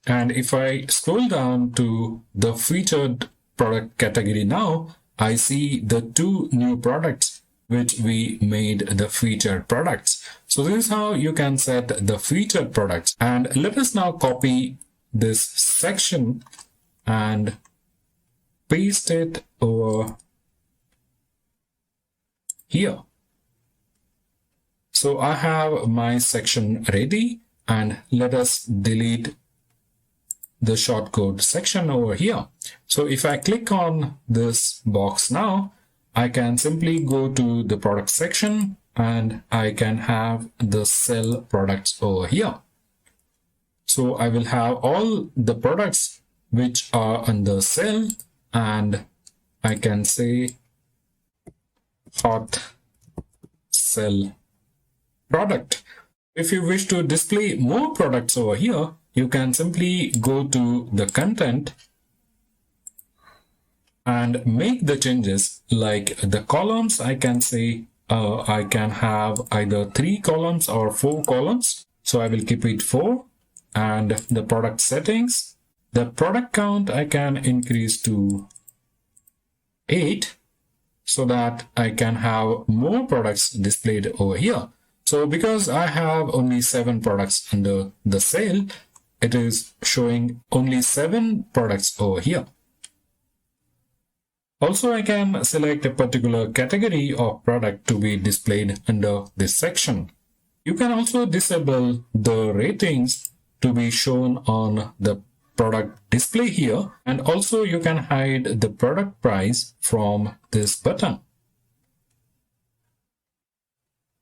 And if I scroll down to the featured product category now, I see the two new products which we made the featured products. So this is how you can set the featured products. And let us now copy this section and paste it over here. So I have my section ready, and let us delete the shortcode section over here. So if I click on this box now, I can simply go to the product section and I can have the sell products over here. So I will have all the products which are under sell, and I can say hot sell product. If you wish to display more products over here, you can simply go to the content and make the changes, like the columns. I can say I can have either 3 columns or 4 columns. So I will keep it 4. And the product settings, the product count I can increase to 8, so that I can have more products displayed over here. So because I have only 7 products under the sale, it is showing only 7 products over here. Also, I can select a particular category of product to be displayed under this section. You can also disable the ratings to be shown on the product display here, and also you can hide the product price from this button.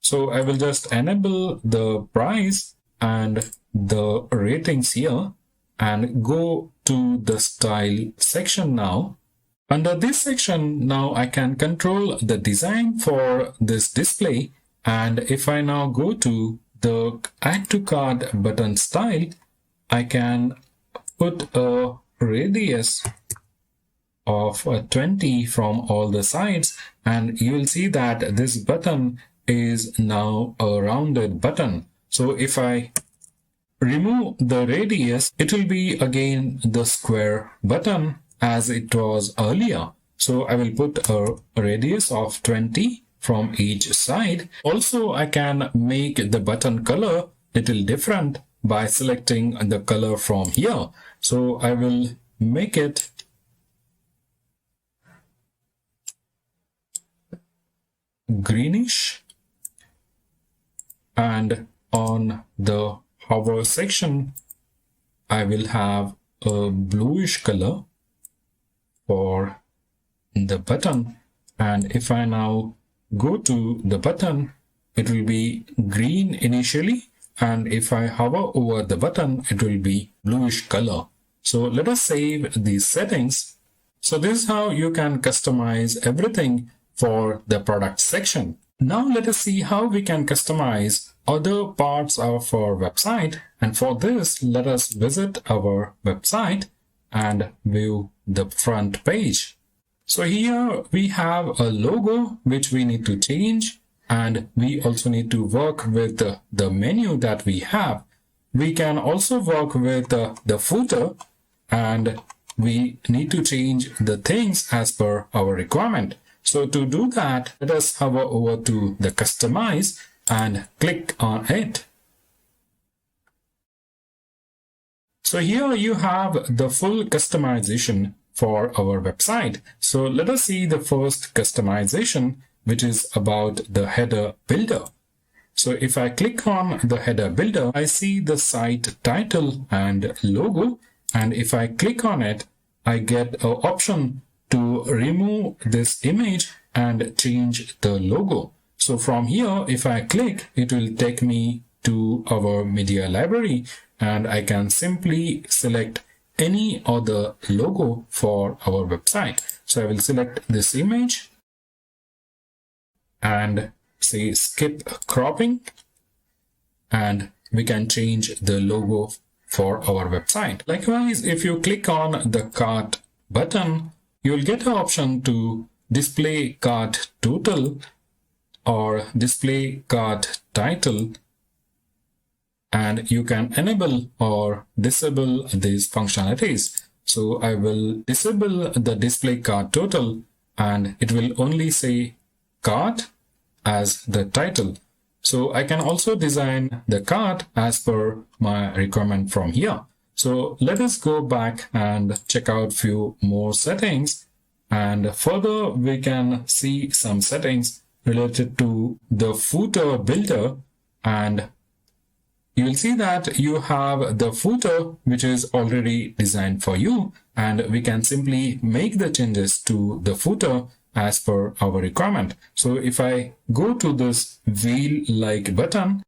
So I will just enable the price and the ratings here and go to the style section now. Under this section now I can control the design for this display, and if I now go to the add to cart button style, I can put a radius of 20 from all the sides, and you will see that this button is now a rounded button. So if I remove the radius, it will be again the square button as it was earlier. So I will put a radius of 20 from each side. Also, I can make the button color little different by selecting the color from here. So I will make it greenish, and on the hover section I will have a bluish color for the button. And if I now go to the button it will be green initially, and if I hover over the button, it will be bluish color. So let us save these settings. So this is how you can customize everything for the product section. Now let us see how we can customize other parts of our website. And for this, let us visit our website and view the front page. So here we have a logo which we need to change, and we also need to work with the menu that we have. We can also work with the footer, and we need to change the things as per our requirement. So to do that, let us hover over to the customize and click on it. So here you have the full customization for our website. So let us see the first customization, which is about the header builder. So if I click on the header builder, I see the site title and logo. And if I click on it, I get an option to remove this image and change the logo. So from here, if I click, it will take me to our media library, and I can simply select any other logo for our website. So I will select this image and say skip cropping, and we can change the logo for our website. Likewise, if you click on the cart button, you'll get an option to display cart total or display cart title, and you can enable or disable these functionalities. So I will disable the display cart total, and it will only say cart as the title. So I can also design the cart as per my requirement from here. So let us go back and check out few more settings, and further we can see some settings related to the footer builder, and you will see that you have the footer which is already designed for you, and we can simply make the changes to the footer as per our requirement. So if I go to this wheel-like button,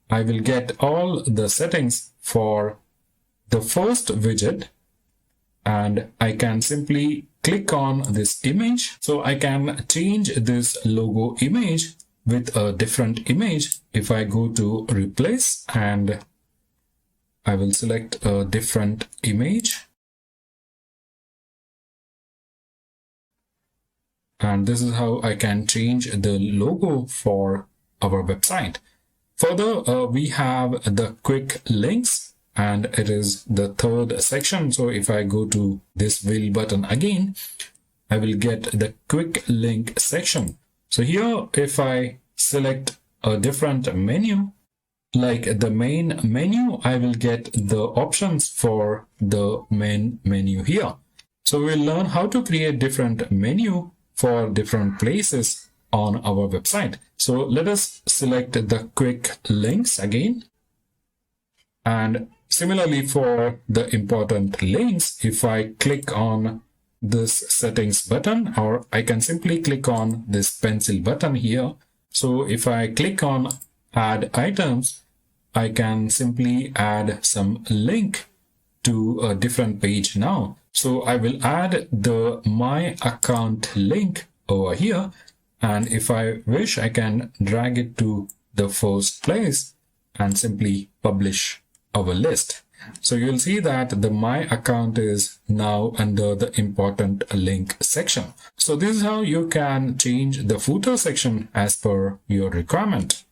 I will get all the settings for the first widget, and I can simply click on this image. So I can change this logo image with a different image. If I go to replace, and I will select a different image, and this is how I can change the logo for our website. Further, we have the quick links, and it is the third section. So if I go to this wheel button again, I will get the quick link section. So here, if I select a different menu, like the main menu, I will get the options for the main menu here. So we'll learn how to create different menu for different places on our website. So let us select the quick links again. And similarly for the important links, if I click on this settings button, or I can simply click on this pencil button here. So if I click on add items, I can simply add some link to a different page now. So I will add the my account link over here, and if I wish, I can drag it to the first place and simply publish our list. So you'll see that the my account is now under the important link section. So this is how you can change the footer section as per your requirement.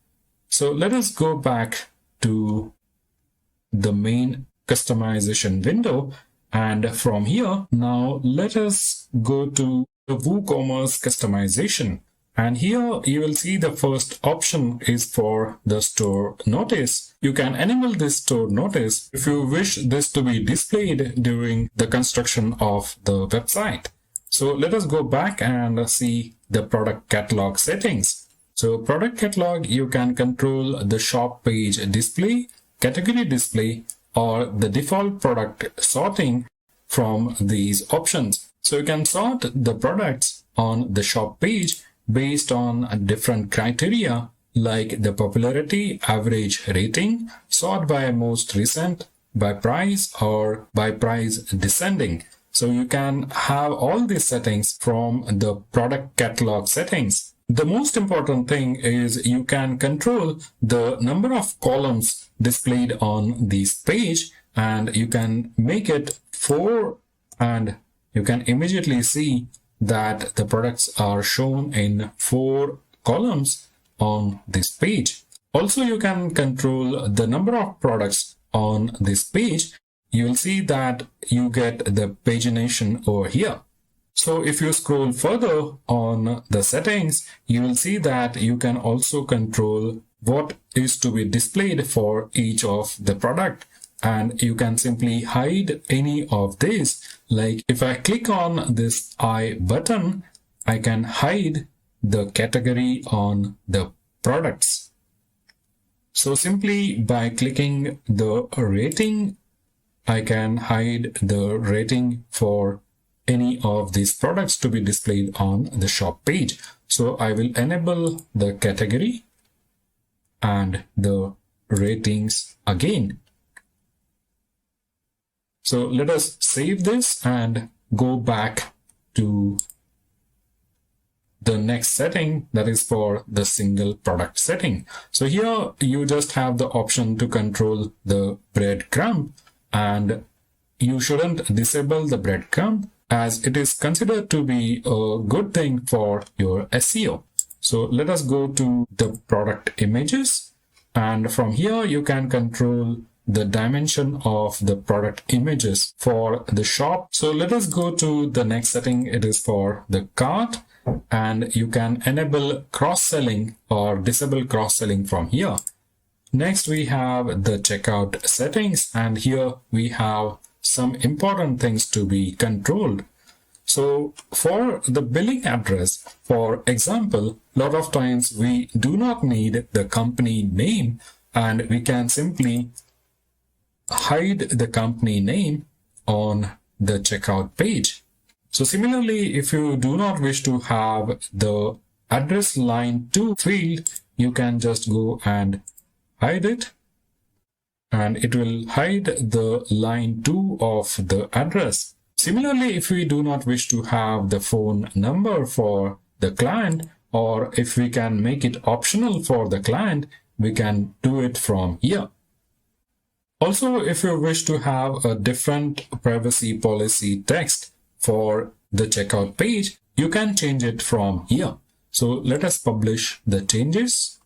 So let us go back to the main customization window, and from here now let us go to the WooCommerce customization. And here you will see the first option is for the store notice. You can enable this store notice if you wish this to be displayed during the construction of the website. So let us go back and see the product catalog settings. So product catalog, you can control the shop page display, category display, or the default product sorting from these options. So you can sort the products on the shop page based on different criteria like the popularity, average rating, sort by most recent, by price, or by price descending. So you can have all these settings from the product catalog settings. The most important thing is you can control the number of columns displayed on this page, and you can make it 4, and you can immediately see that the products are shown in 4 columns on this page. Also, you can control the number of products on this page. You will see that you get the pagination over here. So if you scroll further on the settings, you will see that you can also control what is to be displayed for each of the product. And you can simply hide any of this. Like if I click on this I button, I can hide the category on the products. So simply by clicking the rating, I can hide the rating for any of these products to be displayed on the shop page. So I will enable the category and the ratings again. So let us save this and go back to the next setting, that is for the single product setting. So here you just have the option to control the breadcrumb, and you shouldn't disable the breadcrumb as it is considered to be a good thing for your SEO. So let us go to the product images, and from here you can control the dimension of the product images for the shop. So let us go to the next setting. It is for the cart, and you can enable cross-selling or disable cross-selling from here. Next we have the checkout settings, and here we have some important things to be controlled. So for the billing address, for example, a lot of times we do not need the company name, and we can simply hide the company name on the checkout page. So similarly, if you do not wish to have the address line 2 field, you can just go and hide it, and it will hide the line 2 of the address. Similarly, if we do not wish to have the phone number for the client, or if we can make it optional for the client, we can do it from here. Also, if you wish to have a different privacy policy text for the checkout page, you can change it from here. So let us publish the changes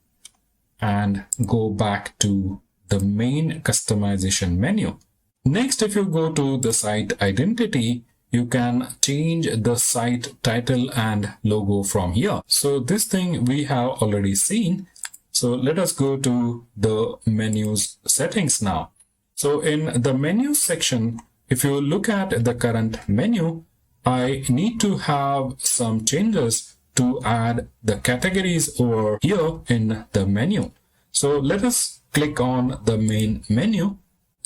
and go back to the main customization menu. Next, if you go to the site identity, you can change the site title and logo from here. So this thing we have already seen. So let us go to the menus settings now. So in the menu section, if you look at the current menu, I need to have some changes to add the categories over here in the menu. So let us click on the main menu,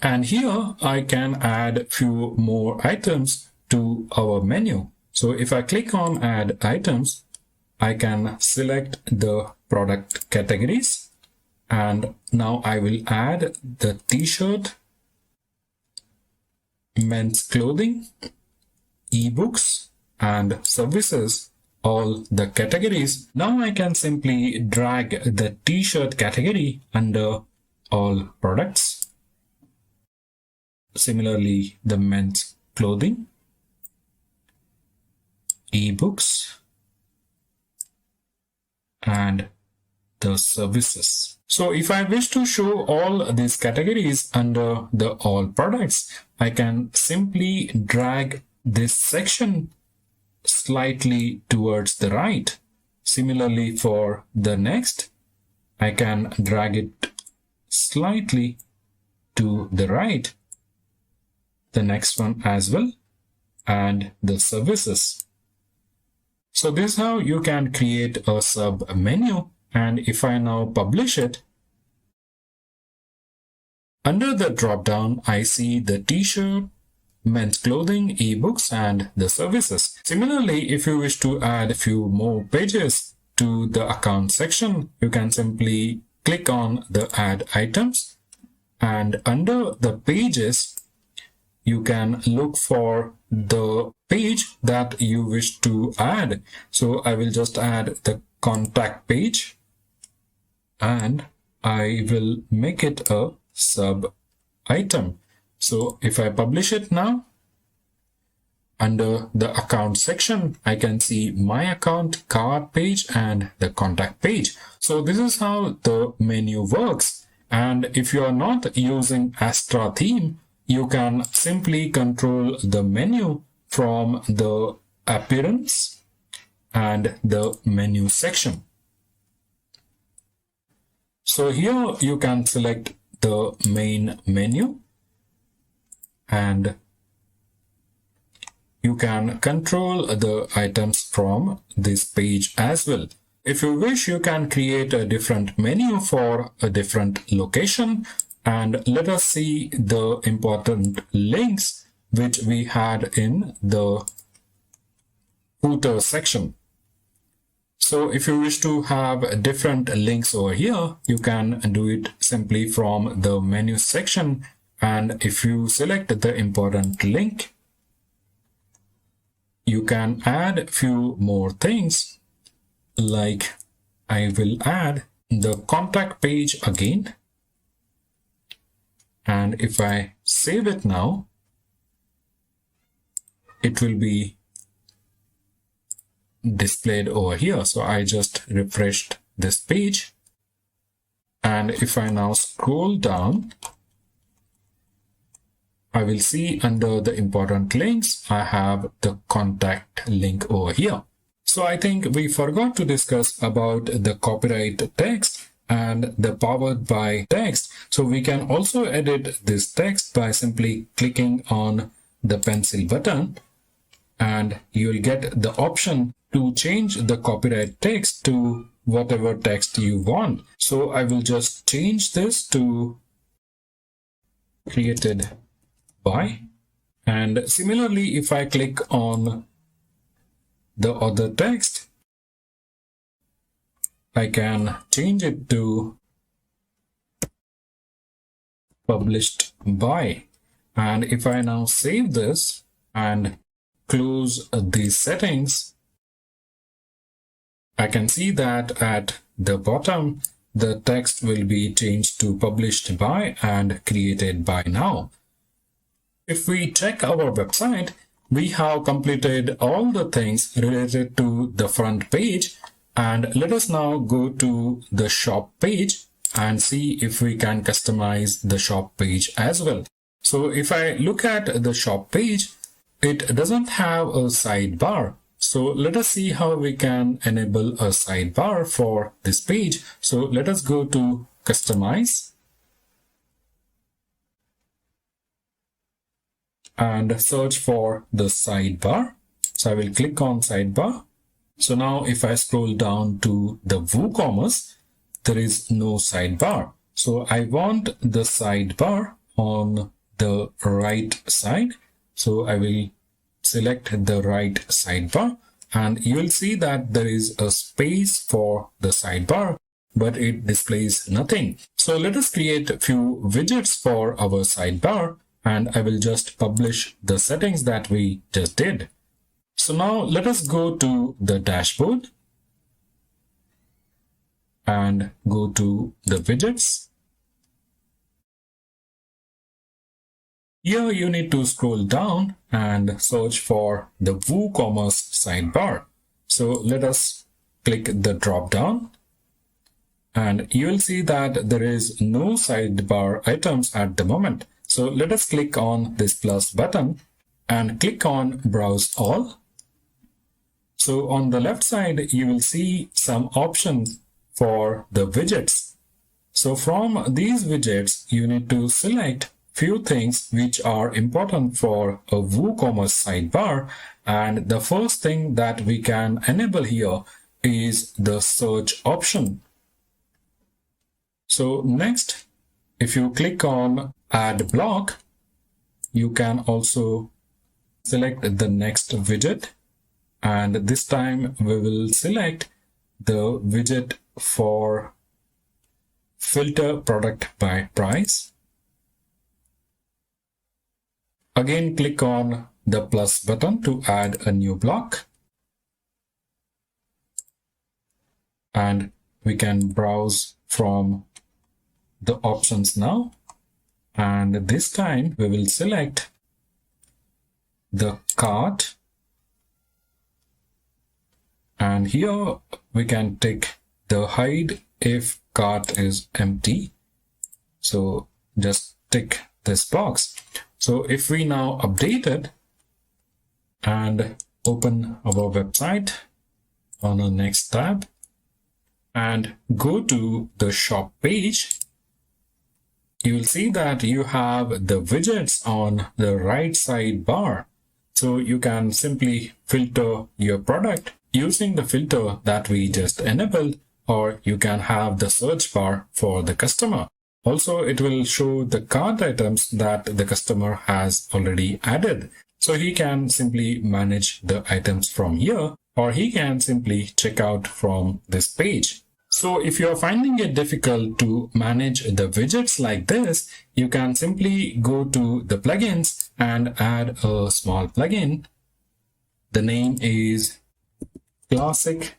and here I can add few more items to our menu. So if I click on add items, I can select the product categories, and now I will add the t-shirt, men's clothing, ebooks, and services, all the categories. Now I can simply drag the t-shirt category under all products. Similarly, the men's clothing, ebooks, and the services. So if I wish to show all these categories under the all products, I can simply drag this section slightly towards the right. Similarly, for the next, I can drag it slightly to the right, the next one as well, and the services. So this is how you can create a sub menu. And if I now publish it, under the drop down, I see the t-shirt, men's clothing, ebooks, and the services. Similarly, if you wish to add a few more pages to the account section, you can simply click on the add items, and under the pages, you can look for the page that you wish to add. So I will just add the contact page, and I will make it a sub item. So if I publish it now, under the account section, I can see my account, cart page, and the contact page. So this is how the menu works. And if you are not using Astra theme, you can simply control the menu from the appearance and the menu section. So here you can select the main menu, and you can control the items from this page as well. If you wish, you can create a different menu for a different location. And let us see the important links which we had in the footer section. So if you wish to have different links over here, you can do it simply from the menu section. And if you select the important link, you can add a few more things, like I will add the contact page again. And if I save it now, it will be displayed over here. So I just refreshed this page. And if I now scroll down, I will see under the important links, I have the contact link over here. So I think we forgot to discuss about the copyright text and the powered by text. So we can also edit this text by simply clicking on the pencil button, and you'll get the option to change the copyright text to whatever text you want. So I will just change this to created by, and similarly, if I click on the other text, I can change it to published by. And if I now save this and close these settings, I can see that at the bottom, the text will be changed to published by and created by now. If we check our website, we have completed all the things related to the front page. And let us now go to the shop page and see if we can customize the shop page as well. So if I look at the shop page, it doesn't have a sidebar. So let us see how we can enable a sidebar for this page. So let us go to customize and search for the sidebar. So I will click on sidebar. So now if I scroll down to the WooCommerce, there is no sidebar. So I want the sidebar on the right side. So I will select the right sidebar, and you will see that there is a space for the sidebar, but it displays nothing. So let us create a few widgets for our sidebar, and I will just publish the settings that we just did. So now let us go to the dashboard and go to the widgets. Here you need to scroll down and search for the WooCommerce sidebar. So let us click the drop down, and you will see that there is no sidebar items at the moment. So let us click on this plus button and click on browse all. So on the left side, you will see some options for the widgets. So from these widgets, you need to select few things which are important for a WooCommerce sidebar. And the first thing that we can enable here is the search option. So next, if you click on add block, you can also select the next widget. And this time we will select the widget for filter product by price. Again, click on the plus button to add a new block. And we can browse from the options now. And this time we will select the cart. And here we can tick the hide if cart is empty. So just tick this box. So if we now update it and open our website on the next tab and go to the shop page, you will see that you have the widgets on the right side bar. So you can simply filter your product using the filter that we just enabled, or you can have the search bar for the customer. Also, it will show the cart items that the customer has already added. So he can simply manage the items from here, or he can simply check out from this page. So if you are finding it difficult to manage the widgets like this, you can simply go to the plugins and add a small plugin. The name is Classic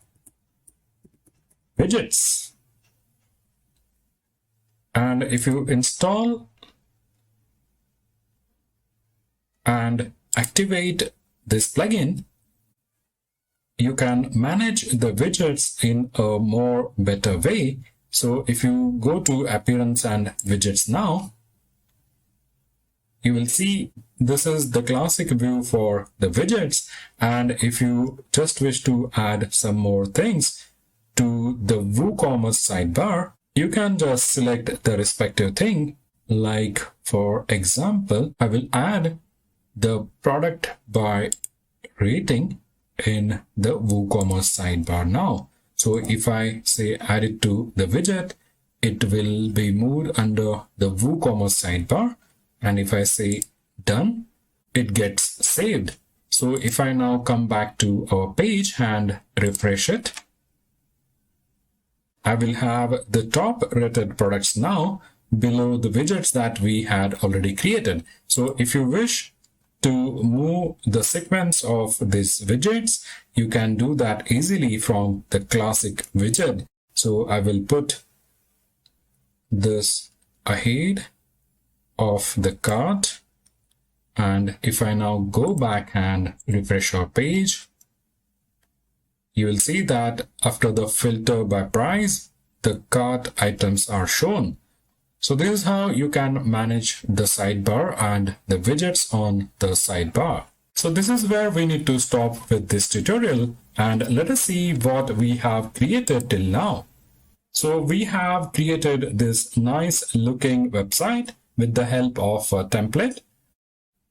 Widgets. And if you install and activate this plugin, you can manage the widgets in a more better way. So if you go to Appearance and Widgets now, you will see this is the classic view for the widgets. And if you just wish to add some more things to the WooCommerce sidebar, you can just select the respective thing. Like, for example, I will add the product by rating in the WooCommerce sidebar now. So if I say add it to the widget, it will be moved under the WooCommerce sidebar. And if I say done, it gets saved. So if I now come back to our page and refresh it, I will have the top rated products now below the widgets that we had already created. So if you wish to move the sequence of these widgets, you can do that easily from the classic widget. So I will put this ahead of the cart. And if I now go back and refresh our page, you will see that after the filter by price, the cart items are shown. So this is how you can manage the sidebar and the widgets on the sidebar. So this is where we need to stop with this tutorial, and let us see what we have created till now. So we have created this nice looking website with the help of a template,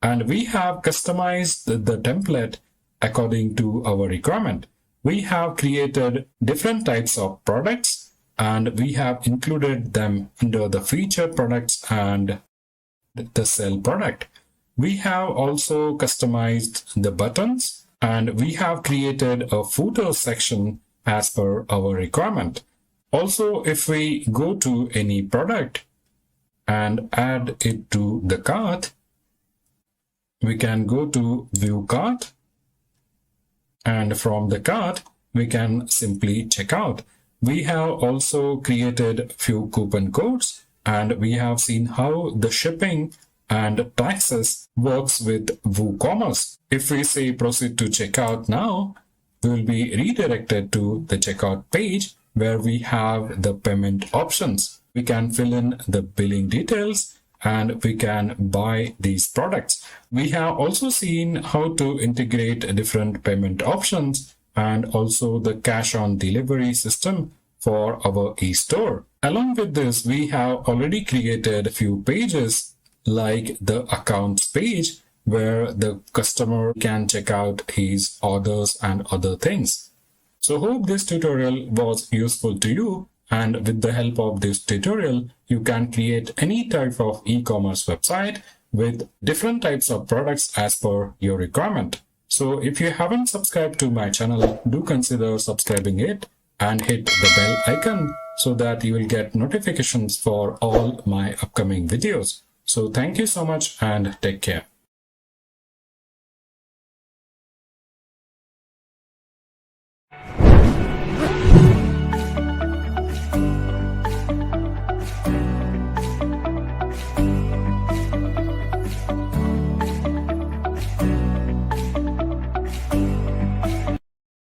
and we have customized the template according to our requirement. We have created different types of products, and we have included them under the feature products and the sell product. We have also customized the buttons, and we have created a footer section as per our requirement. Also, if we go to any product and add it to the cart, we can go to View Cart, and from the cart, we can simply check out. We have also created few coupon codes, and we have seen how the shipping and taxes works with WooCommerce. If we say proceed to checkout now, we will be redirected to the checkout page where we have the payment options. We can fill in the billing details and we can buy these products. We have also seen how to integrate different payment options and also the cash on delivery system for our e-store. Along with this, we have already created a few pages like the accounts page where the customer can check out his orders and other things. So hope this tutorial was useful to you, and with the help of this tutorial, you can create any type of e-commerce website with different types of products as per your requirement. So if you haven't subscribed to my channel, do consider subscribing it and hit the bell icon so that you will get notifications for all my upcoming videos. So thank you so much and take care.